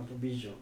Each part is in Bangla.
মাত্র 20 জন।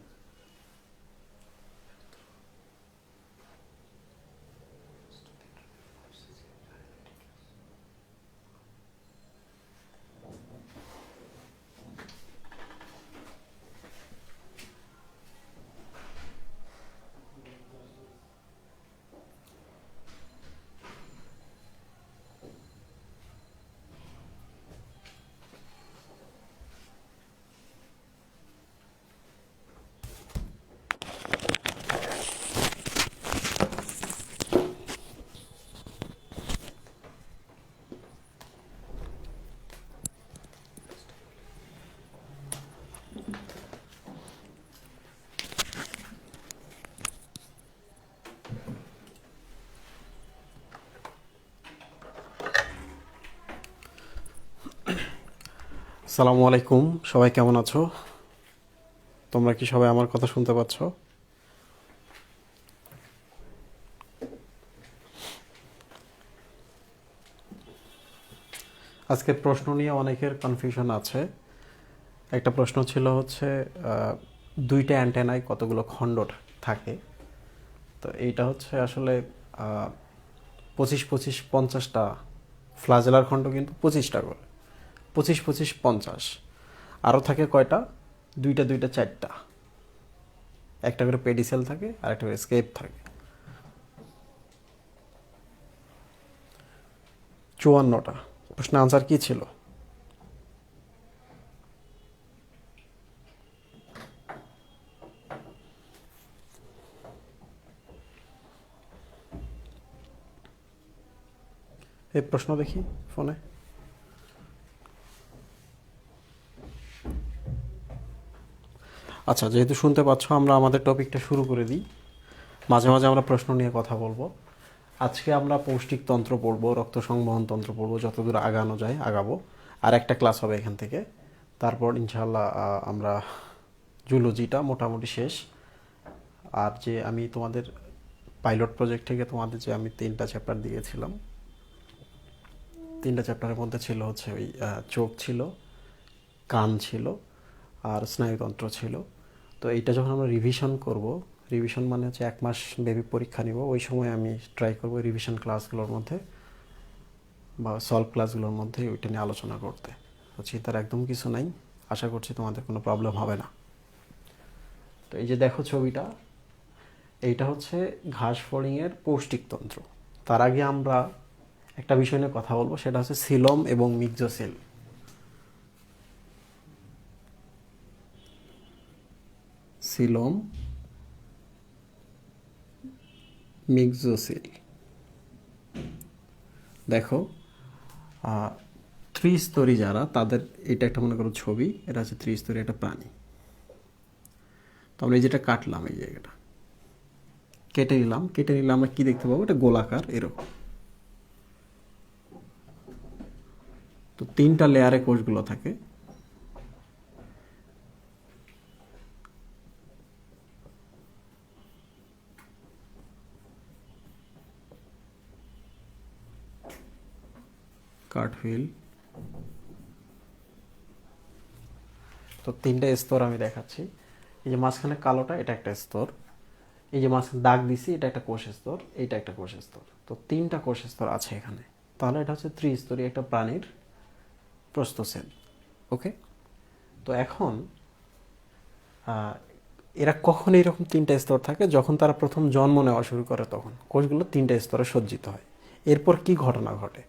আসসালামু আলাইকুম, সবাই কেমন আছো? তোমরা কি সবাই আমার কথা শুনতে পাচ্ছ? আজকের প্রশ্ন নিয়ে অনেকের কনফিউশন আছে। একটা প্রশ্ন ছিল হচ্ছে দুইটা অ্যান্টেনায় কতগুলো খণ্ড থাকে। তো এইটা হচ্ছে আসলে 25-25-50টা ফ্লাজেলার খণ্ড, কিন্তু 25টা করে 25-25-50। আরও থাকে কয়টা? দুইটা দুইটা 4টা। একটা করে পেডিসেল থাকে আর একটা করে স্কেপ থাকে। 54টা। প্রশ্নের আনসার কি ছিল? এই প্রশ্ন দেখি ফোনে। আচ্ছা, যেহেতু শুনতে পাচ্ছ, আমরা আমাদের টপিকটা শুরু করে দিই। মাঝে মাঝে আমরা প্রশ্ন নিয়ে কথা বলবো। আজকে আমরা পৌষ্টিক তন্ত্র পড়বো, রক্ত সংবহন তন্ত্র পড়বো, যতদূর আগানো যায় আগাবো। আর একটা ক্লাস হবে এখান থেকে। তারপর ইনশাল্লাহ আমরা জুলজিটা মোটামুটি শেষ। আর যে আমি তোমাদের পাইলট প্রজেক্ট থেকে তোমাদের যে আমি 3টা চ্যাপ্টার দিয়েছিলাম, 3টা চ্যাপ্টারের মধ্যে ছিল হচ্ছে ওই চোখ ছিল, কান ছিল, আর স্নায়ুতন্ত্র ছিল। তো এইটা যখন আমরা রিভিশন করব, রিভিশন মানে হচ্ছে 1 মাস বেবি পরীক্ষা নিব, ওই সময় আমি ট্রাই করব রিভিশন ক্লাসগুলোর মধ্যে বা সলভ ক্লাসগুলোর মধ্যে ওইটা নিয়ে আলোচনা করতে। তো চিন্তার একদম কিছু নাই, আশা করছি তোমাদের কোনো প্রবলেম হবে না। তো এই যে দেখো ছবিটা, এইটা হচ্ছে ঘাস ফড়িংয়ের পৌষ্টিকতন্ত্র। তার আগে আমরা একটা বিষয় নিয়ে কথা বলবো, সেটা হচ্ছে সিলম এবং মিক্সোসিল। সিলম, মিক্সোসিল। দেখো ত্রিস্তরী যারা, তাদের এটা একটা মনে করো ছবি, এটা হচ্ছে ত্রিস্তরী একটা প্রাণী। তো আমরা এই যেটা কাটলাম, এই জায়গাটা কেটে নিলাম, কেটে নিলে আমরা কি দেখতে পাবো? এটা গোলাকার এরকম। তো 3টা লেয়ারে কোষগুলো থাকে। কাঠহুইল। তো 3টা স্তর আমি দেখাচ্ছি। এই যে মাঝখানে কালোটা, এটা একটা স্তর। এই যে মাঝখানে দাগ দিছি, এটা একটা কোষ স্তর, এইটা একটা কোষ স্তর। তো 3টা কোষ স্তর আছে এখানে। তাহলে এটা হচ্ছে ত্রিস্তরী একটা প্রাণীর প্রস্থছেদ। ওকে। তো এখন এরা কখন এইরকম 3টা স্তর থাকে? যখন তারা প্রথম জন্ম নেওয়া শুরু করে, তখন কোষগুলো 3টা স্তরে সজ্জিত হয়। এরপর কি ঘটনা ঘটে?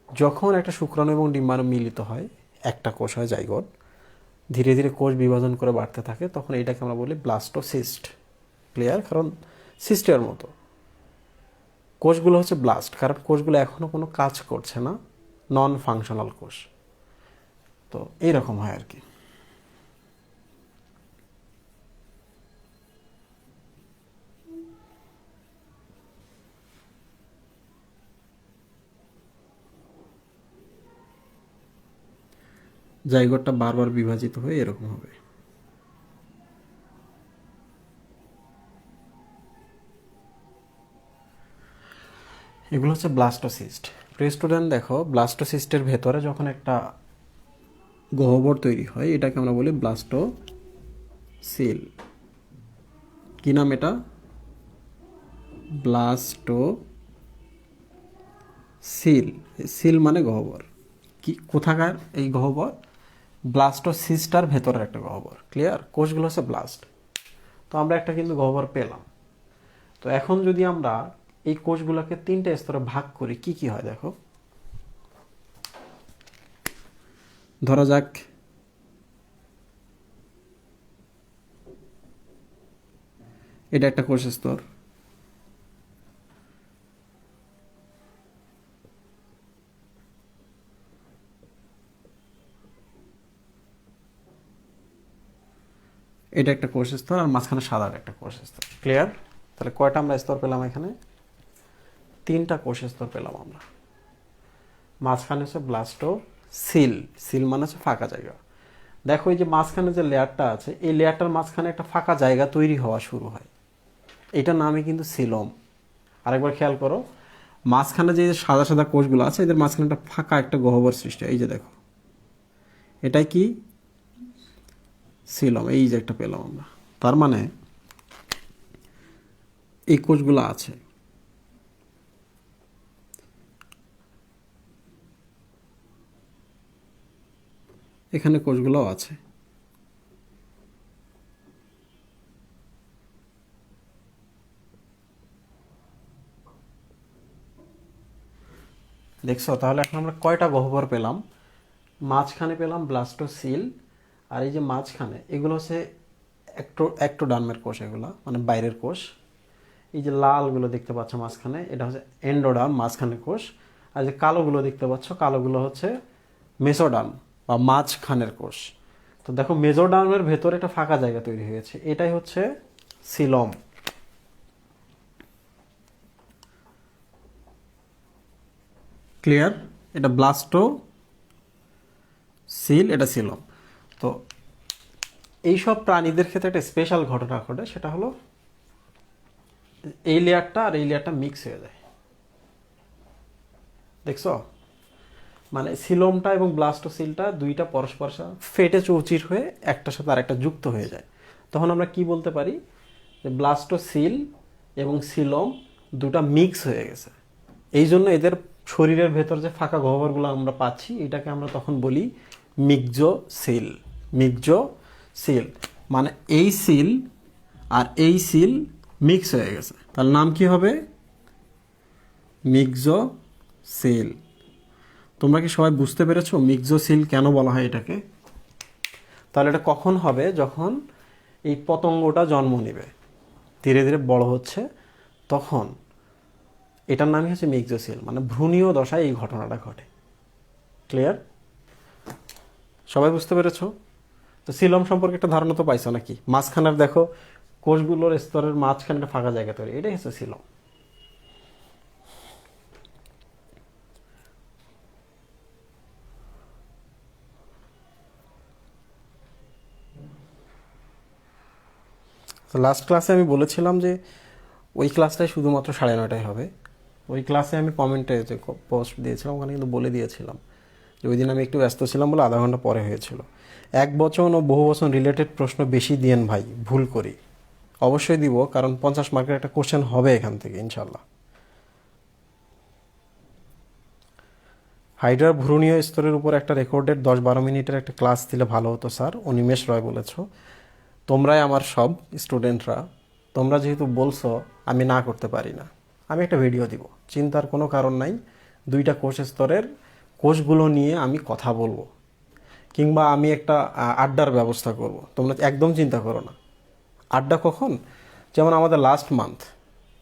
যখন একটা শুক্রাণু এবং ডিম্বাণু মিলিত হয়, একটা কোষ হয় জাইগোট, ধীরে ধীরে কোষ বিভাজন করে বাড়তে থাকে, তখন এটাকে আমরা বলি ব্লাস্টোসিস্ট। ক্লিয়ার? কারণ সিস্টের মতো কোষগুলো হচ্ছে ব্লাস্ট, কারণ কোষগুলো এখনো কোনো কাজ করছে না, নন ফাংশনাল কোষ। তো এইরকম হয় আর কি। জাইগোটটা বারবার বিভাজিত হয়ে এরকম হবে। এগুলো হচ্ছে ব্লাস্টোসিস্ট। প্রিয় স্টুডেন্ট, দেখো ব্লাস্টোসিস্টের ভেতরে যখন একটা গহ্বর তৈরি হয়, এটাকে আমরা বলি ব্লাস্টোসিস্ট। সিল। কি নাম এটা? ব্লাস্টো সিল। সিল মানে গহ্বর। কি কোথাকার এই গহ্বর? ব্লাস্টোসিস্টার ভেতরের একটা গহ্বর। ক্লিয়ার? কোষগুলো হচ্ছে ব্লাস্ট। তো আমরা একটা কিন্তু গহ্বর পেলাম। তো এখন যদি আমরা এই কোষগুলোকে 3টে স্তরে ভাগ করি, কি কি হয় দেখো। ধরা যাক এটা একটা কোষ স্তর, এটা একটা কোষ স্তর, আর মাঝখানে সাদা একটা কোষ স্তর। ক্লিয়ার? তাহলে কয়টা আমরা স্তর পেলাম এখানে? 3টা কোষ স্তর পেলাম আমরা। মাঝখানে হচ্ছে ব্লাস্টো সিল। সিল মানে হচ্ছে ফাঁকা জায়গা। দেখো এই যে মাঝখানে যে লেয়ারটা আছে, এই লেয়ারটার মাঝখানে একটা ফাঁকা জায়গা তৈরি হওয়া শুরু হয়, এটার নামই কিন্তু সিলম। আরেকবার খেয়াল করো, মাঝখানে যে সাদা সাদা কোষগুলো আছে এদের মাঝখানে একটা ফাঁকা একটা গহ্বর সৃষ্টি হয়। এই যে দেখো, এটাই কি? সিলম। এই যে একটা পেলাম আমরা। তার মানে এই কোষগুলো আছে। এখানে কোষগুলোও আছে। দেখছো? তাহলে এখন আমরা কয়টা গহ্বর পেলাম? মাঝখানে পেলাম ব্লাস্টোসিল, আর এই যে মাঝখানে এগুলো হচ্ছে একটোডার্মের কোষ, এগুলো মানে বাইরের কোষ। এই যে লালগুলো দেখতে পাচ্ছ মাঝখানে, এটা হচ্ছে এন্ডোডার্ম, মাঝখানে কোষ। আর যে কালোগুলো দেখতে পাচ্ছ, কালোগুলো হচ্ছে মেসোডার্ম বা মাঝখানের কোষ। তো দেখো মেসোডার্মের ভেতরে একটা ফাঁকা জায়গা তৈরি হয়েছে, এটাই হচ্ছে সিলম। ক্লিয়ার? এটা ব্লাস্টো সিল, এটা সিলম। তো এইসব প্রাণীদের ক্ষেত্রে একটা স্পেশাল ঘটনা ঘটে, সেটা হলো এই লেয়ারটা আর এই লেয়ারটা মিক্স হয়ে যায়। দেখছো? মানে সিলোমটা এবং ব্লাস্টোসিলটা দুইটা পরস্পর ফেটে চৌচির হয়ে একটার সাথে আরেকটা যুক্ত হয়ে যায়। তখন আমরা কি বলতে পারি? যে ব্লাস্টোসিল এবং সিলোম দুটা মিক্স হয়ে গেছে। এই জন্য এদের শরীরের ভেতর যে ফাঁকা গহ্বরগুলো আমরা পাচ্ছি, এটাকে আমরা তখন বলি মিক্সোসিল। মিক্সোসিল মানে এই সিল আর এই সিল মিক্স হয়ে গেছে, তার নাম কি হবে? মিক্সোসিল। তোমরা কি সবাই বুঝতে পেরেছো মিক্সোসিল কেন বলা হয় এটাকে? তাহলে এটা কখন হবে? যখন এই পতঙ্গটা জন্ম নেবে, ধীরে ধীরে বড় হচ্ছে, তখন এটার নামই হচ্ছে মিক্সোসিল, মানে ভ্রূণীয় দশায় এই ঘটনাটা ঘটে। ক্লিয়ার? সবাই বুঝতে পেরেছো? তো সিলম সম্পর্কে একটা ধারণা তো পাইছো নাকি? মাঝখানের দেখো কোষগুলোর স্তরের মাঝখানে একটা ফাঁকা জায়গা তৈরি, এটাই হচ্ছে সিলম। তো লাস্ট ক্লাসে আমি বলেছিলাম যে ওই ক্লাসটাই শুধুমাত্র 9:30টায় হবে। ওই ক্লাসে আমি কমেন্টে যে পোস্ট দিয়েছিলাম ওখানে কিন্তু বলে দিয়েছিলাম যে ওই দিন আমি একটু ব্যস্ত ছিলাম বলে আধা ঘন্টা পরে হয়েছিল। এক বচন ও বহু বচন রিলেটেড প্রশ্ন বেশি দিয়েন ভাই, ভুল করি। অবশ্যই দিব, কারণ 50 মার্কের একটা কোশ্চেন হবে এখান থেকে ইনশাল্লাহ। হাইড্রার ভ্রূণীয় স্তরের উপর একটা রেকর্ডেড 10-12 মিনিটের একটা ক্লাস দিলে ভালো হতো স্যার, অনিমেষ রয় বলেছো। তোমরাই আমার সব স্টুডেন্টরা, তোমরা যেহেতু বলছো আমি না করতে পারি না, আমি একটা ভিডিও দিব, চিন্তার কোনো কারণ নাই। 2টা কোষ স্তরের কোষগুলো নিয়ে আমি কথা বলবো, কিংবা আমি একটা আড্ডার ব্যবস্থা করব। তোমরা একদম চিন্তা করো না। আড্ডা কখন? যেমন আমাদের লাস্ট মান্থ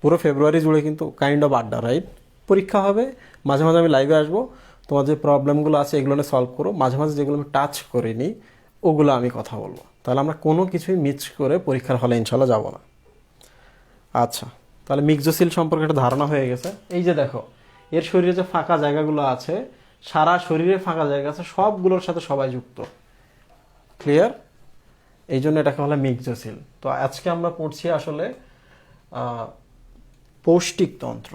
পুরো ফেব্রুয়ারি জুড়ে কিন্তু কাইন্ড অফ আড্ডা, রাইট? পরীক্ষা হবে, মাঝে মাঝে আমি লাইভে আসবো, তোমার যে প্রবলেমগুলো আছে এগুলো নিয়ে সলভ করো, মাঝে মাঝে যেগুলো আমি টাচ করিনি ওগুলো আমি কথা বলবো। তাহলে আমরা কোনো কিছুই মিস করে পরীক্ষার হলে ইনশাল্লাহ যাব না। আচ্ছা, তাহলে মিক্সোসিল সম্পর্কে একটা ধারণা হয়ে গেছে। এই যে দেখো এর শরীরে যে ফাঁকা জায়গাগুলো আছে, সারা শরীরে ফাঁকা জায়গা আছে, সবগুলোর সাথে সবাই যুক্ত। ক্লিয়ার? এই জন্য এটাকে বলে মিক্সোসিল। তো আজকে আমরা পড়ছি আসলে পৌষ্টিকতন্ত্র।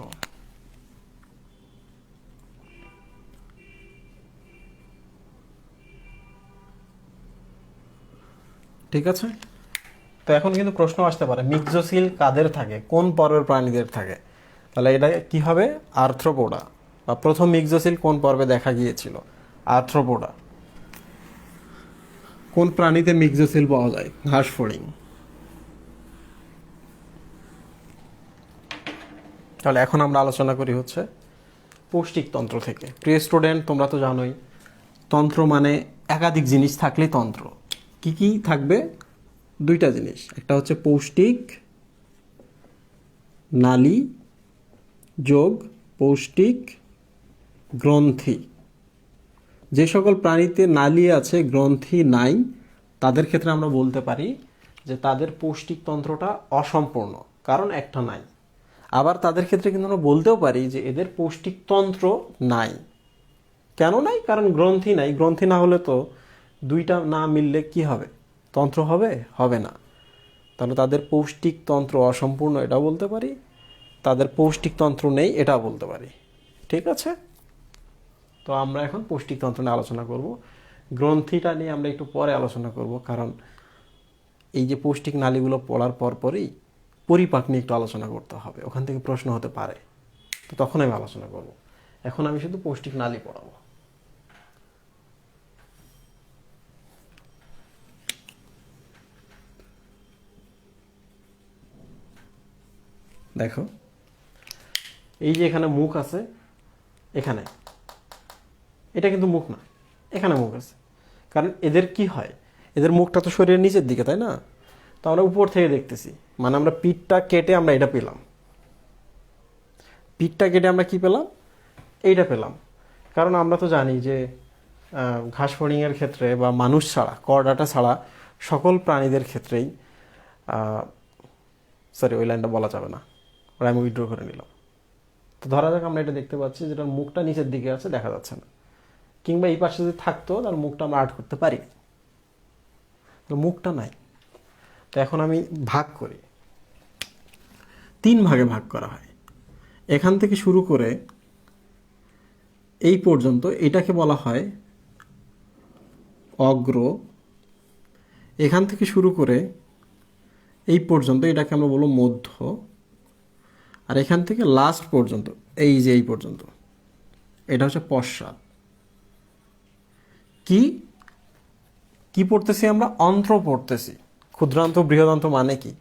ঠিক আছে? তো এখন কিন্তু প্রশ্ন আসতে পারে মিক্সোসিল কাদের থাকে, কোন পর্বের প্রাণীদের থাকে। তাহলে এটা কি হবে, আর্থ্রোপোডা, বা প্রথম মিক্সোসিল কোন পর্বে দেখা গিয়েছিল, আর্থ্রোপোডা। কোন প্রাণীতে মিক্সোসিল পাওয়া যায়, ঘাস ফড়িং। তাহলে এখন আমরা আলোচনা করি হচ্ছে পৌষ্টিকতন্ত্র থেকে। প্রিয় স্টুডেন্ট, তোমরা তো জানোই তন্ত্র মানে একাধিক জিনিস থাকলেই তন্ত্র। কি কি থাকবে, দুইটা জিনিস, একটা হচ্ছে পৌষ্টিক নালী যোগ পৌষ্টিক গ্রন্থি। যে সকল প্রাণীতে নালী আছে গ্রন্থি নাই, তাদের ক্ষেত্রে আমরা বলতে পারি যে তাদের পৌষ্টিকতন্ত্রটা অসম্পূর্ণ, কারণ একটা নাই। আবার তাদের ক্ষেত্রে কিন্তু আমরা বলতেও পারি যে এদের পৌষ্টিকতন্ত্র নাই। কেন নাই, কারণ গ্রন্থি নাই। গ্রন্থি না হলে তো দুইটা না মিললে কি হবে, তন্ত্র হবে, হবে না। তাহলে তাদের পৌষ্টিকতন্ত্র অসম্পূর্ণ এটাও বলতে পারি, তাদের পৌষ্টিকতন্ত্র নেই এটাও বলতে পারি। ঠিক আছে, তো আমরা এখন পৌষ্টিকতন্ত্র নিয়ে আলোচনা করব। গ্রন্থিটা নিয়ে আমরা একটু পরে আলোচনা করব, কারণ এই যে পৌষ্টিক নালীগুলো পড়ার পরই পরিপাক নিয়ে একটু আলোচনা করতে হবে, ওখান থেকে প্রশ্ন হতে পারে, তো তখন আমি আলোচনা করব। এখন আমি শুধু পৌষ্টিক নালী পড়াবো। দেখো, এই যে এখানে মুখ আছে, এখানে এটা কিন্তু মুখ না, এখানে মুখ আছে। কারণ এদের কি হয়, এদের মুখটা তো শরীরের নিচের দিকে, তাই না? তো আমরা উপর থেকে দেখতেছি, মানে আমরা পিঠটা কেটে আমরা এটা পেলাম, পিঠটা কেটে আমরা কি পেলাম, এইটা পেলাম। কারণ আমরা তো জানি যে ঘাস ফড়িংয়ের ক্ষেত্রে বা মানুষ ছাড়া, করডাটা ছাড়া সকল প্রাণীদের ক্ষেত্রেই, সরি ওই লাইনটা বলা যাবে না, ওরা আমি উইথড্র করে নিলাম। তো ধরা যাক আমরা এটা দেখতে পাচ্ছি যেটার মুখটা নিচের দিকে আছে, দেখা যাচ্ছে না, কিংবা এই পাশে যদি থাকতো তার মুখটা আমরা আর্ট করতে পারি, মুখটা নাই। তো এখন আমি ভাগ করি, 3 ভাগে ভাগ করা হয়। এখান থেকে শুরু করে এই পর্যন্ত এটাকে বলা হয় অগ্র। এখান থেকে শুরু করে এই পর্যন্ত এটাকে আমরা বলবো মধ্য। আর এখান থেকে লাস্ট পর্যন্ত, এই যে এই পর্যন্ত, এটা হচ্ছে পশ্চাৎ। কি কি পড়তেছি আমরা, অন্ত্র পড়তেছি। ক্ষুদ্রান্ত বৃহদান্ত মানে কি,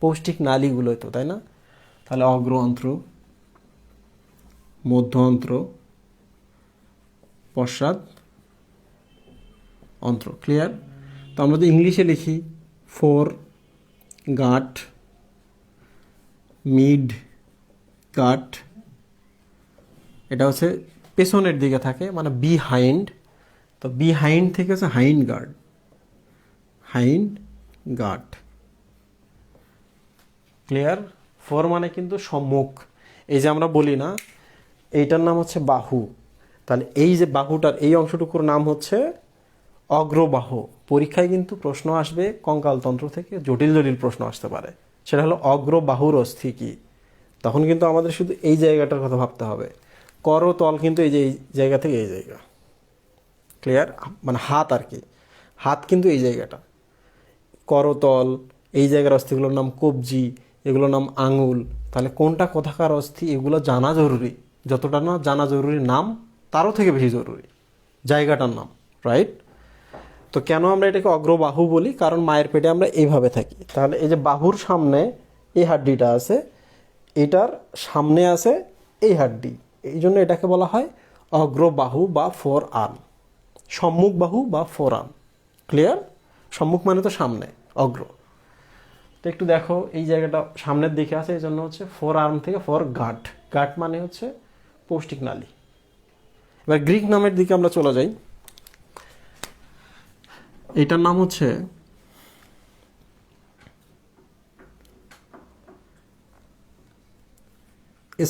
পৌষ্টিক নালীগুলোই তো, তাই না? তাহলে অগ্র অন্ত্র, মধ্য অন্ত্র, পশ্চাৎ অন্ত্র। ক্লিয়ার? তো আমরা যদি ইংলিশে লিখি, ফোর গাট, মিড গাট, এটা হচ্ছে পেছনের দিকে থাকে, মানে বিহাইন্ড। তো বিহাইন্ড থেকে হচ্ছে hind guard, hind guard. Clear? Fore মানে কিন্তু সম্মুখ। এই যে আমরা বলি না, এইটার নাম হচ্ছে বাহু, তাহলে এই যে বাহুটার এই অংশটুকুর নাম হচ্ছে অগ্রবাহু। পরীক্ষায় কিন্তু প্রশ্ন আসবে কঙ্কালতন্ত্র থেকে, জটিল জটিল প্রশ্ন আসতে পারে, সেটা হলো অগ্রবাহুর অস্থি কি। তখন কিন্তু আমাদের শুধু এই জায়গাটার কথা ভাবতে হবে। করতল কিন্তু এই যে এই জায়গা থেকে এই জায়গা, ক্লিয়ার? মানে হাত আর কি, হাত কিন্তু এই জায়গাটা, করতল, এই জায়গার অস্থিগুলোর নাম কবজি, এগুলোর নাম আঙুল। তাহলে কোনটা কোথাকার অস্থি এগুলো জানা জরুরি, যতটা না জানা জরুরি নাম, তারও থেকে বেশি জরুরি জায়গাটার নাম, রাইট? তো কেন আমরা এটাকে অগ্রবাহু বলি, কারণ মায়ের পেটে আমরা এইভাবে থাকি। তাহলে এই যে বাহুর সামনে এই হাড্ডিটা আছে, এটার সামনে আছে এই হাড্ডি, এই জন্য এটাকে বলা হয় অগ্রবাহু বা ফোর আর্ম, সম্মুখ বাহু বা ফোর আর্ম। ক্লিয়ার? সম্মুখ মানে তো সামনে, অগ্র। তো একটু দেখো, এই জায়গাটা সামনের দিকে আছে, এই জন্য হচ্ছে ফোর আর্ম থেকে ফোর গাট। গাট মানে হচ্ছে পৌষ্টিক নালী। এবার গ্রিক নামের দিকে আমরা চলে যাই। এটার নাম হচ্ছে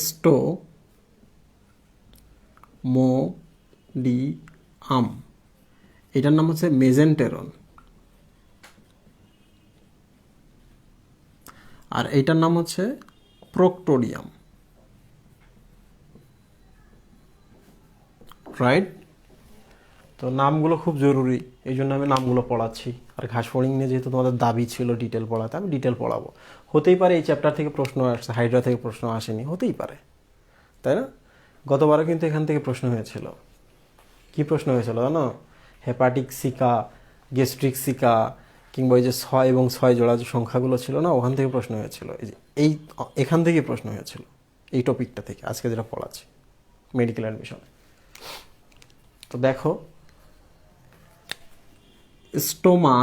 স্টোমোডিয়াম, এটার নাম হচ্ছে মেজেন্টেরন, আর এইটার নাম হচ্ছে প্রোক্টোডিয়াম, রাইট? তো নামগুলো খুব জরুরি, এই জন্য আমি নামগুলো পড়াচ্ছি। আর ঘাস ফড়িং নিয়ে যেহেতু তোমাদের দাবি ছিল ডিটেল পড়াতে, আমি ডিটেল পড়াবো। হতেই পারে এই চ্যাপ্টার থেকে প্রশ্ন আসছে, হাইড্রা থেকে প্রশ্ন আসেনি, হতেই পারে, তাই না? গতবারও কিন্তু এখান থেকে প্রশ্ন হয়েছিল। কি প্রশ্ন হয়েছিল জানো? হেপাটিক সিকা, গ্যাস্ট্রিক সিকা, কিংবা ওই যে 6 এবং 6 জোড়া যে সংখ্যাগুলো ছিল না, ওখান থেকে প্রশ্ন হয়েছিল। এখান থেকে প্রশ্ন হয়েছিল, এই টপিকটা থেকে আজকে যেটা পড়াচ্ছি মেডিকেল অ্যাডমিশনে। তো দেখো, স্টোমা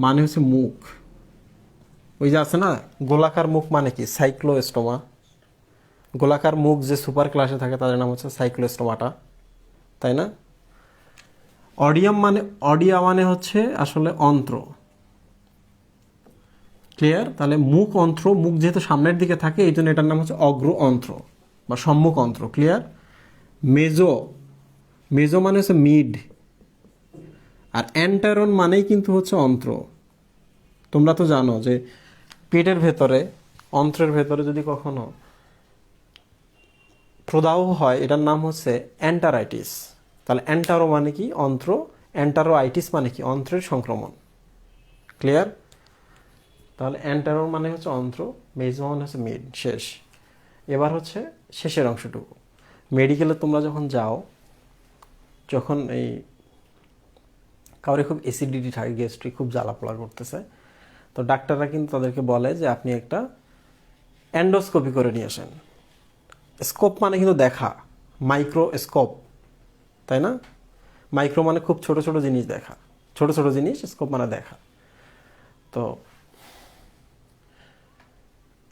মানে হচ্ছে মুখ। ওই যে আছে না গোলাকার মুখ, মানে কি? সাইক্লোস্টোমা। গোলাকার মুখ যে সুপার ক্লাসে থাকে তাদের নাম হচ্ছে সাইক্লোস্টোমাটা, তাই না? অডিয়া মানে হচ্ছে আসলে অন্ত্র। ক্লিয়ার? তাহলে মুখ অন্ত্র, মুখ যেহেতু সামনের দিকে থাকে এই জন্য এটার নাম হচ্ছে অগ্র অন্ত্র বা সম্মুখ অন্ত্র। ক্লিয়ার? মেজো মানে হচ্ছে মিড, আর অ্যান্টারন মানেই কিন্তু হচ্ছে অন্ত্র। তোমরা তো জানো যে পেটের ভেতরে, অন্ত্রের ভেতরে যদি কখনো প্রদাহ হয় এটার নাম হচ্ছে অ্যান্টারাইটিস। তাহলে অ্যান্টারো মানে কি? অন্ত্র। অ্যান্টারোআইটিস মানে কি? অন্ত্রের সংক্রমণ। ক্লিয়ার? তাহলে অ্যান্টারো মানে হচ্ছে অন্ত্র, মেজো মানে হচ্ছে মিড। শেষ। এবার হচ্ছে শেষের অংশটুকু। মেডিকেলে তোমরা যখন যাও, যখন এই কাউরে খুব অ্যাসিডিটি থাকে, গ্যাস্ট্রিক খুব জ্বালাপোড়া করতেছে, তো ডাক্তাররা কিন্তু তাদেরকে বলে যে আপনি একটা এন্ডোস্কোপি করে নিয়ে আসেন। স্কোপ মানে কিন্তু দেখা, মাইক্রোস্কোপ, তাই না? মাইক্রো মানে খুব ছোট ছোট জিনিস দেখা, ছোট ছোট জিনিস, স্কোপ মানে দেখা। তো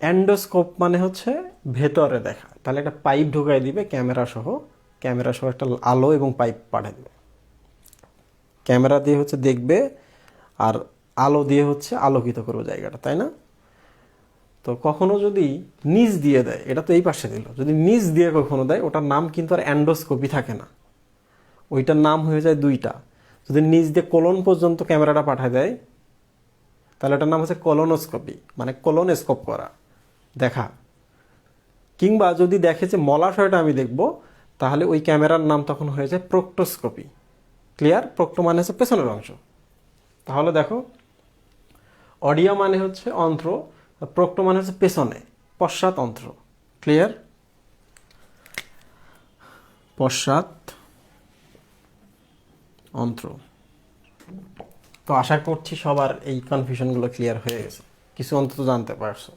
এন্ডোস্কোপ মানে হচ্ছে ভেতরে দেখা। তাহলে একটা পাইপ ঢুকাই দিবে ক্যামেরা সহ একটা আলো এবং পাইপ পাঠিয়ে দেবে। ক্যামেরা দিয়ে হচ্ছে দেখবে, আর আলো দিয়ে হচ্ছে আলোকিত করবে জায়গাটা, তাই না? তো কখনো যদি নিচ দিয়ে দেয়, এটা তো এই পাশে দিল, যদি নিচ দিয়ে কখনো দেয় ওটার নাম কিন্তু আর অ্যান্ডোস্কোপি থাকে না, ওইটার নাম হয়ে যায় দুইটা। যদি নিচ দিয়ে কোলন পর্যন্ত ক্যামেরাটা পাঠায় দেয় তাহলে এটার নাম হচ্ছে কোলোনোস্কোপি, মানে কোলনোস্কোপ করা, দেখা। কিংবা যদি দেখে যে মলাশয়টা আমি দেখব, তাহলে ওই ক্যামেরার নাম তখন হয়ে যায় প্রোক্টোস্কোপি। ক্লিয়ার? প্রোক্টো মানে হচ্ছে পেছনের অংশ। তাহলে দেখো, অডিয়া মানে হচ্ছে অন্ত্র, প্রোক্টো মানে হচ্ছে পেছনে, পশ্চাৎ অন্ত্র। ক্লিয়ার? পশ্চাৎ অন্ত্র। তো আশা করছি সবার এই কনফিউশনগুলো ক্লিয়ার হয়ে গেছে, কিছু অন্তত জানতে পারছো।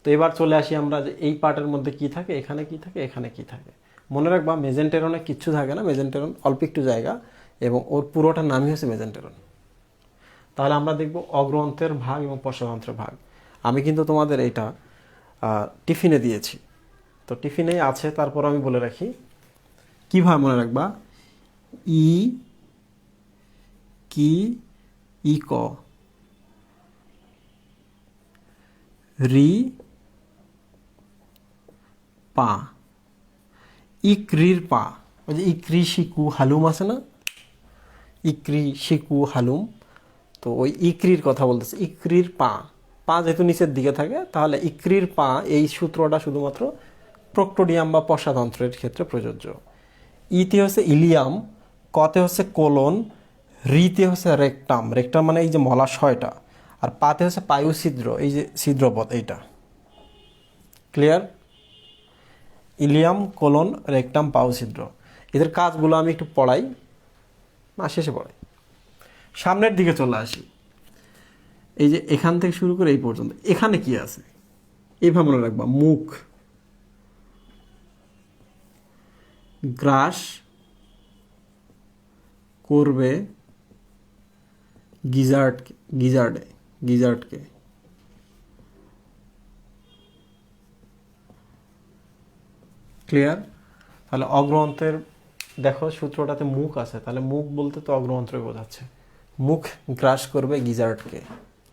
তো এবার চলে আসি আমরা যে এই পার্টের মধ্যে কি থাকে, এখানে কি থাকে, এখানে কি থাকে। মনে রাখবা মেজেন্টেরনে কিচ্ছু থাকে না, মেজেন্টেরন অল্প একটু জায়গা এবং ওর পুরোটার নামই হচ্ছে মেজেন্টেরন। তাহলে আমরা দেখব অগ্রন্থের ভাগ এবং পশ্চাৎঅন্ত্রের ভাগ। আমি কিন্তু তোমাদের এইটা টিফিনে দিয়েছি, তো টিফিনেই আছে, তারপর আমি বলে রাখি কীভাবে মনে রাখবা। ই কি ই ক, রি পা, ইক্রির পা। ওই যে ইক্রি শিকু হালুম আছে না, ইক্রি শিকু হালুম, তো ওই ইক্রির কথা বলতেছে। ইক্রির পা, পা যেহেতু নিচের দিকে থাকে, তাহলে ইক্রির পা, এই সূত্রটা শুধুমাত্র প্রক্টোডিয়াম বা পশ্চাতন্ত্রের ক্ষেত্রে প্রযোজ্য। ইতে হচ্ছে ইলিয়াম, কতে হচ্ছে কোলন, রিতে হচ্ছে রেকটাম, রেকটাম মানে এই যে মলাশয়টা, আর পাতে হচ্ছে পায়ুছিদ্র, এই যে ছিদ্রপথ এইটা। ক্লিয়ার? ইলিয়াম, কোলন, রেকটাম, পায়ুছিদ্র। এদের কাজগুলো আমি একটু পড়াই, না শেষে পড়াই। সামনের দিকে চলে আসি, এই যে এখান থেকে শুরু করে এই পর্যন্ত, এখানে কি আছে এইভাবে মনে রাখবা। মুখ গ্রাস করবে গিজার্ডকে। ক্লিয়ার? তাহলে অগ্রন্থের দেখো সূত্রটাতে মুখ আছে, তাহলে মুখ বলতে তো অগ্রন্থ বোঝাচ্ছে। মুখ গ্রাস করবে গিজার্ডকে।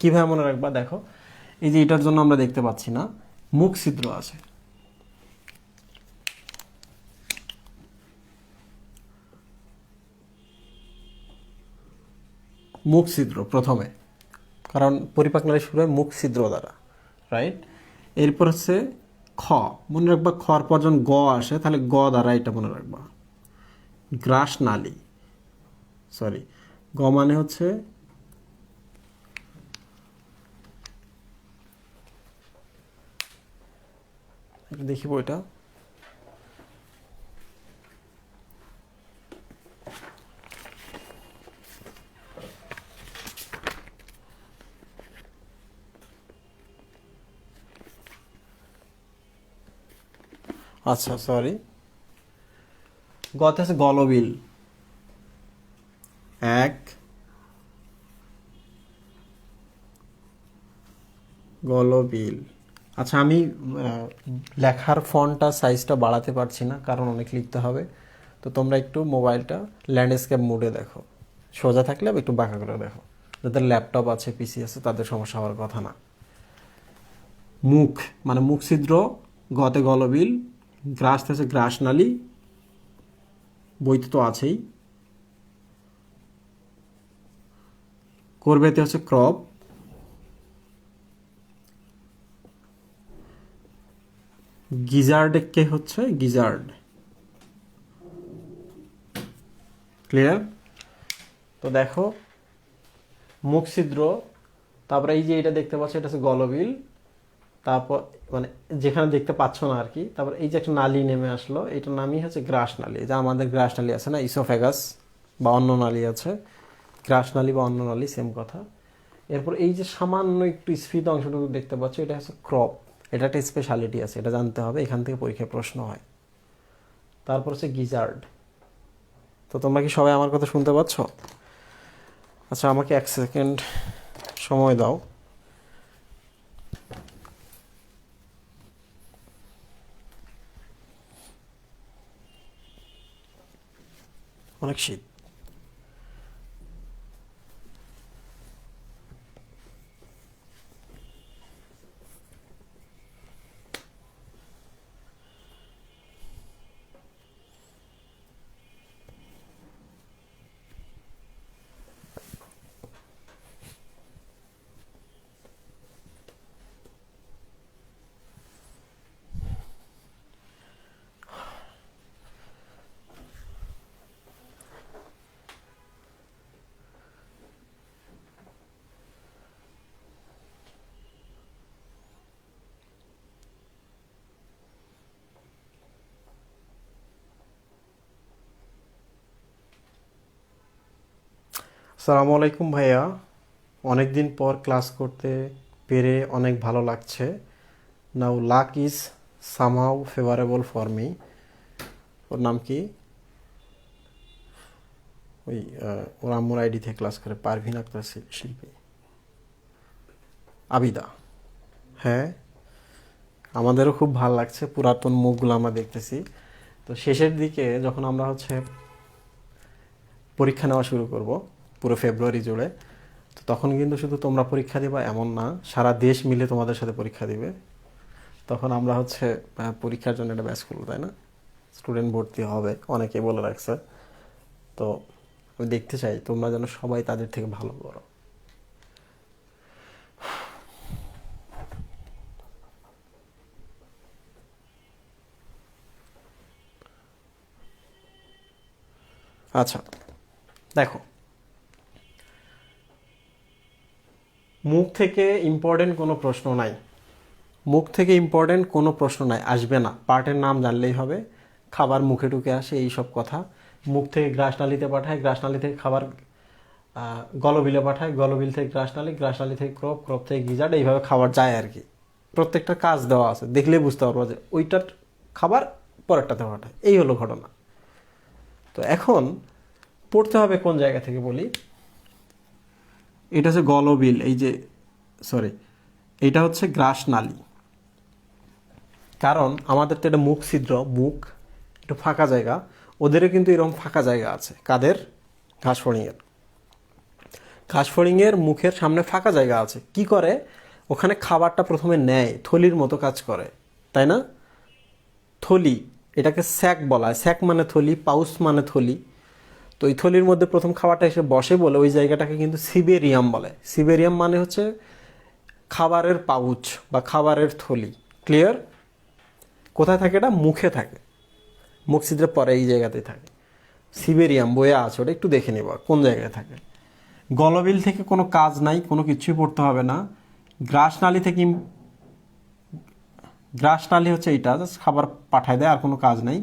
কীভাবে মনে রাখবা? দেখো, এই যে এটার জন্য আমরা দেখতে পাচ্ছি না, মুখ ছিদ্র আছে। মুখ ছিদ্র প্রথমে, কারণ পরিপাক নালী শুরু হয় মুখ ছিদ্র দ্বারা, রাইট? এরপর হচ্ছে খ, মনে রাখবা খর পর যখন গ আসে তাহলে গ দ্বারা এটা মনে রাখবা, গ্রাস নালী, গ মানে হচ্ছে দেখি বইটা, আচ্ছা সরি, গতে আছে গলবিল, এক গলবিল। আচ্ছা আমি লেখার ফন্টটা সাইজটা বাড়াতে পারছি না, কারণ অনেক লিখতে হবে। তো তোমরা একটু মোবাইলটা ল্যান্ডস্কেপ মোডে দেখো, সোজা থাকলে একটু বাঁকা করে দেখো। যাদের ল্যাপটপ আছে, পিসি আছে, তাদের সমস্যা হওয়ার কথা না। মুখ মানে মুখ ছিদ্র, গতে গলবিল, গ্রাস আছে গ্রাসনালী, বইতে তো আছেই, করবেতে হচ্ছে ক্রপ, গিজার্ড কে হচ্ছে গিজার্ড। ক্লিয়ার? তো দেখো মুখ ছিদ্র, তারপরে এই যে এটা দেখতে পাচ্ছ এটা হচ্ছে গলবিল, তারপর মানে যেখানে দেখতে পাচ্ছ না আর কি, তারপর এই যে একটা নালী নেমে আসলো, এটার নামই হচ্ছে গ্রাস নালী। যে আমাদের গ্রাস নালী আছে না, ইসোফেগাস বা অন্য নালী আছে, গ্রাস নালী বা অন্য নালী সেম কথা। এরপর এই যে সামান্য একটু স্ফীত অংশটুকু দেখতে পাচ্ছ, এটা হচ্ছে ক্রপ। এটা একটা স্পেশালিটি আছে, এটা জানতে হবে, এখান থেকে পরীক্ষায় প্রশ্ন হয়। তারপর হচ্ছে গিজার্ড। তো তোমরা কি সবাই আমার কথা শুনতে পাচ্ছ? আচ্ছা আমাকে 1 সেকেন্ড সময় দাও। অনেক শীত। আসসালামু আলাইকুম ভাইয়া, অনেক দিন পর ক্লাস করতে পেরে অনেক ভালো লাগছে। Now luck is somehow favourable for me. ওর নাম কি? ওই ওর আম্মুর আইডি থেকে ক্লাস করে, পারভিন আক্তার শিল্পী, আবিদা। হ্যাঁ আমাদেরও খুব ভালো লাগছে, পুরাতন মুখগুলো আমরা দেখতেছি। তো শেষের দিকে যখন আমরা হচ্ছে পরীক্ষা নেওয়া শুরু করব পুরো ফেব্রুয়ারি জুড়ে, তো তখন কিন্তু শুধু তোমরা পরীক্ষা দিবা এমন না, সারা দেশ মিলে তোমাদের সাথে পরীক্ষা দিবে। তখন আমরা হচ্ছে পরীক্ষার জন্য একটা ব্যাচ করবো, তাই না? স্টুডেন্ট ভর্তি হবে অনেকে বলে রাখছে। তো আমি দেখতে চাই তোমরা যেন সবাই তাদের থেকে ভালো করো। আচ্ছা দেখো, মুখ থেকে ইম্পর্টেন্ট কোনো প্রশ্ন নাই, মুখ থেকে ইম্পর্টেন্ট কোনো প্রশ্ন নাই, আসবে না। পার্টের নাম জানলেই হবে, খাবার মুখে ঢুকে আসে এই সব কথা। মুখ থেকে গ্রাসনালীতে পাঠায়, গ্রাসনালী থেকে খাবার গলবিলে পাঠায়, গলবিল থেকে গ্রাসনালী, গ্রাসনালী থেকে ক্রপ, ক্রপ থেকে গিজার্ড, এইভাবে খাবার যায় আর কি। প্রত্যেকটা কাজ দেওয়া আছে, দেখলেই বুঝতে পারবো যে ওইটার খাবার পরেরটাতে পাঠায়, এই হলো ঘটনা। তো এখন পড়তে হবে কোন জায়গা থেকে বলি। এটা হচ্ছে গলবিল, এই যে সরি, এটা হচ্ছে গ্রাসনালী। কারণ আমাদের তো এটা মুখ ছিদ্র, মুখ একটু ফাঁকা জায়গা, ওদেরও কিন্তু এরকম ফাঁকা জায়গা আছে। কাদের? ঘাসফড়িংয়ের। ঘাসফড়িংয়ের মুখের সামনে ফাঁকা জায়গা আছে, কি করে ওখানে খাবারটা প্রথমে নেয়, থলির মতো কাজ করে, তাই না? থলি, এটাকে স্যাক বলা হয়। স্যাক মানে থলি, পাউস মানে থলি। তো এই থলির মধ্যে প্রথম খাবারটা এসে বসে বলে ওই জায়গাটাকে কিন্তু সিবেরিয়াম বলে। সিবেরিয়াম মানে হচ্ছে খাবারের পাউচ বা খাবারের থলি। ক্লিয়ার? কোথায় থাকে এটা? মুখে থাকে, মুখ ছিদ্রের পরে এই জায়গাতেই থাকে। সিবেরিয়াম বইয়ে আছে, ওটা একটু দেখে নেব কোন জায়গায় থাকে। গলবিল থেকে কোনো কাজ নাই, কোনো কিছুই পড়তে হবে না। গ্রাসনালী থেকে গ্রাসনালী হচ্ছে এইটা, জাস্ট খাবার পাঠায় দেয়, আর কোনো কাজ নাই।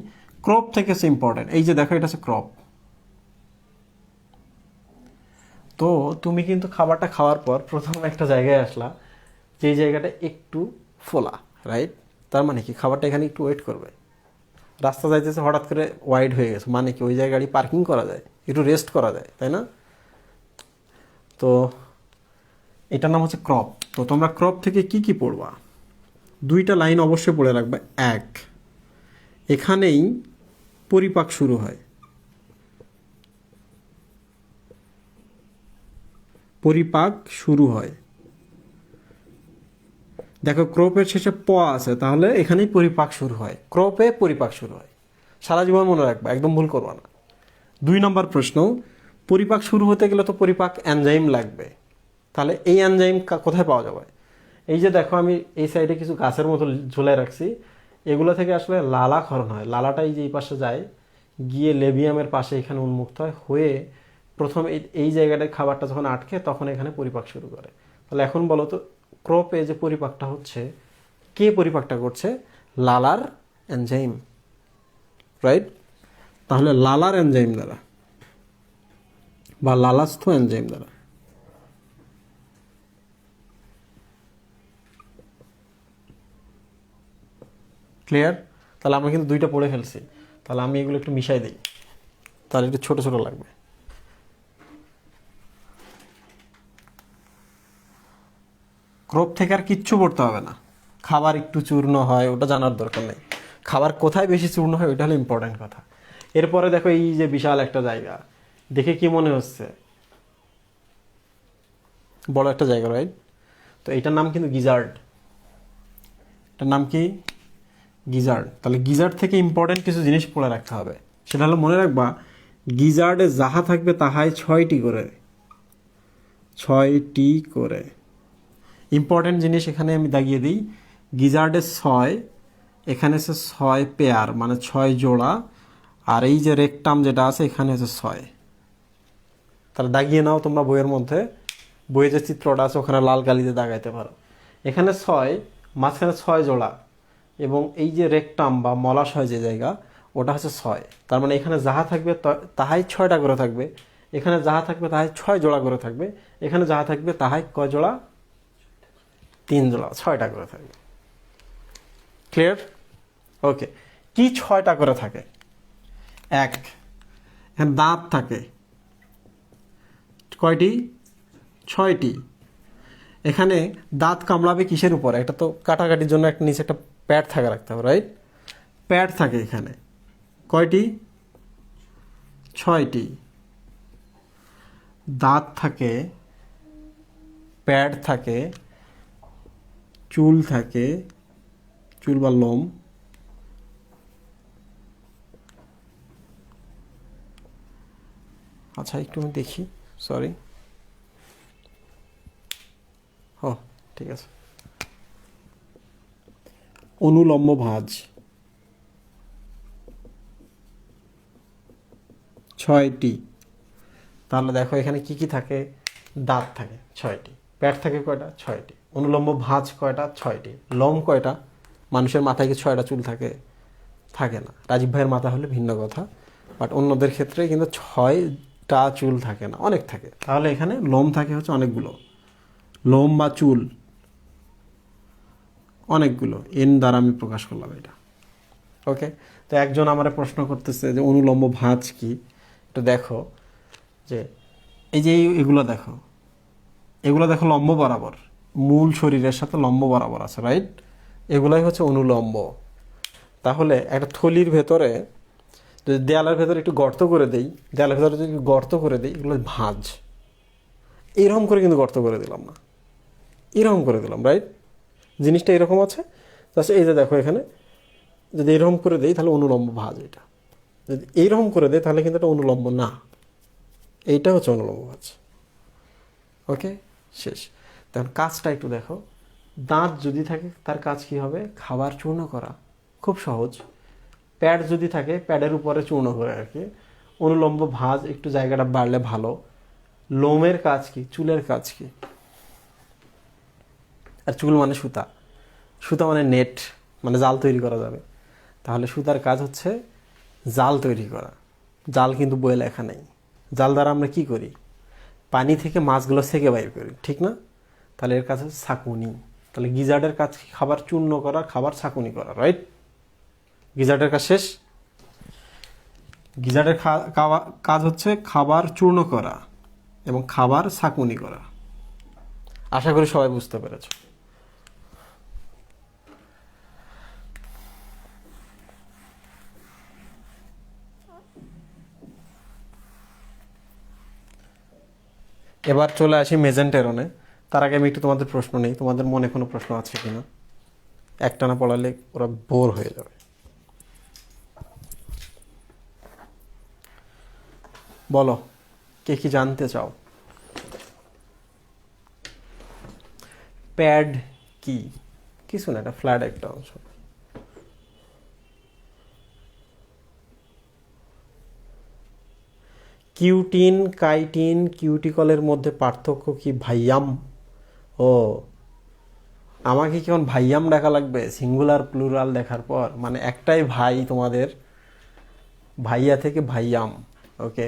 ক্রপ থেকে হচ্ছে ইম্পর্টেন্ট, এই যে দেখো এটা হচ্ছে ক্রপ। তো তুমি কিন্তু খাবারটা খাওয়ার পর প্রথম একটা জায়গায় আসলা, যে জায়গাটা একটু ফোলা, রাইট? তার মানে কি খাবারটা এখানে একটু ওয়েট করবে। রাস্তা যাইতেছে হঠাৎ করে ওয়াইড হয়ে গেছে, মানে কি ওই জায়গায় গাড়ি পার্কিং করা যায়, একটু রেস্ট করা যায়, তাই না? তো এটার নাম হচ্ছে ক্রপ। তো তোমরা ক্রপ থেকে কি কি পড়বা? দুইটা লাইন অবশ্যই পড়ে রাখবে। এক, এখানেই পরিপাক শুরু হয়, পরিপাক শুরু হয়। দেখো ক্রপের শেষে প আছে, তাহলে এখানেই পরিপাক শুরু হয়, ক্রপে পরিপাক শুরু হয়। সারা জীবন মনে রাখবা, একদম ভুল করবা না। 2 নম্বর প্রশ্ন, পরিপাক শুরু হতে গেলে তো পরিপাক এনজাইম লাগবে, তাহলে এই এনজাইম কোথায় পাওয়া যাবে? এই যে দেখো আমি এই সাইডে কিছু গাছের মতো ঝুলাই রাখছি, এগুলো থেকে আসলে লালা ক্ষরণ হয়। লালাটা এই যে এই পাশে যায়, গিয়ে লেবিয়ামের পাশে এখানে উন্মুক্ত হয়, হয়ে প্রথম এই জায়গাটায় খাবারটা যখন আটকে তখন এখানে পরিপাক শুরু করে। তাহলে এখন বলো তো, ক্রপে যে পরিপাকটা হচ্ছে, কে পরিপাকটা করছে? লালার এনজাইম, রাইট? তাহলে লালার এনজাইম দ্বারা বা লালাস্থ এনজাইম দ্বারা। ক্লিয়ার? তাহলে আমরা কিন্তু দুইটা পড়ে ফেলছি। তাহলে আমি এগুলো একটু মিশাই দিই, তাহলে একটু ছোট ছোট লাগবে। ক্রপ থেকে আর কিচ্ছু পড়তে হবে না। খাবার একটু চূর্ণ হয় ওটা জানার দরকার নেই, খাবার কোথায় বেশি চূর্ণ হয় ওইটা হলো ইম্পর্টেন্ট কথা। এরপরে দেখো এই যে বিশাল একটা জায়গা, দেখে কি মনে হচ্ছে? বড় একটা জায়গা, রাইট? তো এটার নাম কিন্তু গিজার্ড। এটার নাম কি? গিজার্ড। তাহলে গিজার্ড থেকে ইম্পর্টেন্ট কিছু জিনিস পড়ে রাখতে হবে। সেটা হলো মনে রাখবা, গিজার্ডে যাহা থাকবে তাহাই 6টি করে, 6টি করে ইম্পর্টেন্ট জিনিস এখানে আমি দাগিয়ে দিই। গিজার্ডে 6, এখানে হচ্ছে 6 পেয়ার, মানে 6 জোড়া। আর এই যে রেকটাম যেটা আছে এখানে হচ্ছে 6। তাহলে দাগিয়ে নাও তোমরা বইয়ের মধ্যে, বইয়ে যে চিত্রটা আছে ওখানে লাল কালিতে দাগাইতে পারো। এখানে 6, মাঝখানে 6 জোড়া, এবং এই যে রেকটাম বা মলাশয় যে জায়গা ওটা হচ্ছে 6। তার মানে এখানে যাহা থাকবে তাহাই 6টা করে থাকবে, এখানে যাহা থাকবে তাহাই 6 জোড়া করে থাকবে, এখানে যাহা থাকবে তাহাই কয় জোড়া? 3 জোড়া, 6টা করে থাকবে। ক্লিয়ার? ওকে। কি 6টা করে থাকে? এক, এখানে দাঁত থাকে কয়টি? 6টি। এখানে দাঁত কামড়াবে কিসের উপরে? এটা তো কাটাকাটির জন্য একটা নিচে একটা প্যাড থাকে, রাখতে হবে, রাইট? প্যাড থাকে এখানে কয়টি? 6টি। দাঁত থাকে, প্যাড থাকে, চুল থাকে, চুল বা লোম, আচ্ছা একটু আমি দেখি, সরি। ও ঠিক আছে, অনুলম্ব ভাঁজ 6টি। তাহলে দেখো এখানে কি কি থাকে? দাঁত থাকে 6টি, প্যাড থাকে কয়টা? 6টি। অনুলম্ব ভাঁজ কয়টা? 6টি। লোম কয়টা? মানুষের মাথায় কি 6টা চুল থাকে? থাকে না। রাজীব ভাইয়ের মাথা হলে ভিন্ন কথা, বাট অন্যদের ক্ষেত্রে কিন্তু 6টা চুল থাকে না, অনেক থাকে। তাহলে এখানে লোম থাকে হচ্ছে অনেকগুলো, লোম বা চুল অনেকগুলো। এন দ্বারা আমি প্রকাশ করলাম এটা। ওকে। তো একজন আমার প্রশ্ন করতেছে যে অনুলম্ব ভাঁজ কি? একটু দেখো, যে এই যে এগুলো দেখো, এগুলো দেখো লম্ব বরাবর, মূল শরীরের সাথে লম্ব বরাবর আছে, রাইট? এগুলাই হচ্ছে অনুলম্ব। তাহলে একটা থলির ভেতরে যদি দেয়ালের ভেতরে একটু গর্ত করে দেই, দেয়ালের ভেতরে যদি গর্ত করে দিই, এগুলো ভাঁজ। এরকম করে কিন্তু গর্ত করে দিলাম না, এরকম করে দিলাম, রাইট? জিনিসটা এরকম আছে। তাছাড়া এই যে দেখো এখানে যদি এরকম করে দেই তাহলে অনুলম্ব ভাঁজ। এটা যদি এইরকম করে দেয় তাহলে কিন্তু এটা অনুলম্ব না, এইটা হচ্ছে অনুলম্ব ভাঁজ। ওকে, শেষ। তখন কাজটা একটু দেখো, দাঁত যদি থাকে তার কাজ কি হবে? খাবার চূর্ণ করা, খুব সহজ। প্যাড যদি থাকে প্যাডের উপরে চূর্ণ করে আর কি। অনুলম্ব ভাঁজ একটু জায়গাটা বাড়লে ভালো, লোমের কাজ কি? চুলের কাজ কি? আর চুল মানে সুতা, সুতা মানে নেট, মানে জাল তৈরি করা যাবে। তাহলে সুতার কাজ হচ্ছে জাল তৈরি করা। জাল কিন্তু বইয়ে লেখা নেই। জাল দ্বারা আমরা কি করি? পানি থেকে মাছগুলো সেকে বাইর করি, ঠিক না? তাহলে এর কাজ হচ্ছে ছাঁকুনি। তাহলে গিজার্ডের কাজ কি? খাবার চূর্ণ করা, খাবার ছাঁকুনি করা, রাইট? গিজার্ডের কাজ শেষ। গিজার্ডের কাজ হচ্ছে খাবার চূর্ণ করা এবং খাবার ছাঁকুনি করা। আশা করি সবাই বুঝতে পেরেছ। এবার চলে আসি মেজেন্টেরনে। তার আগে আমি একটু তোমাদের প্রশ্ন নেই, তোমাদের মনে কোনো প্রশ্ন আছে কিনা? একটানা পড়ালে ওরা বোর হয়ে যাবে। বলো, কে কি জানতে চাও? প্যাড কি? কিছু না, এটা ফ্ল্যাট একটা অংশ। কিউটিন, কাইটিন, কিউটিকলের মধ্যে পার্থক্য কি ভাইয়াম? ও, আমাকে কেমন ভাইয়াম ডাকা লাগবে সিঙ্গুলার প্লুরাল দেখার পর? মানে একটাই ভাই তোমাদের, ভাইয়া থেকে ভাইয়াম। ওকে,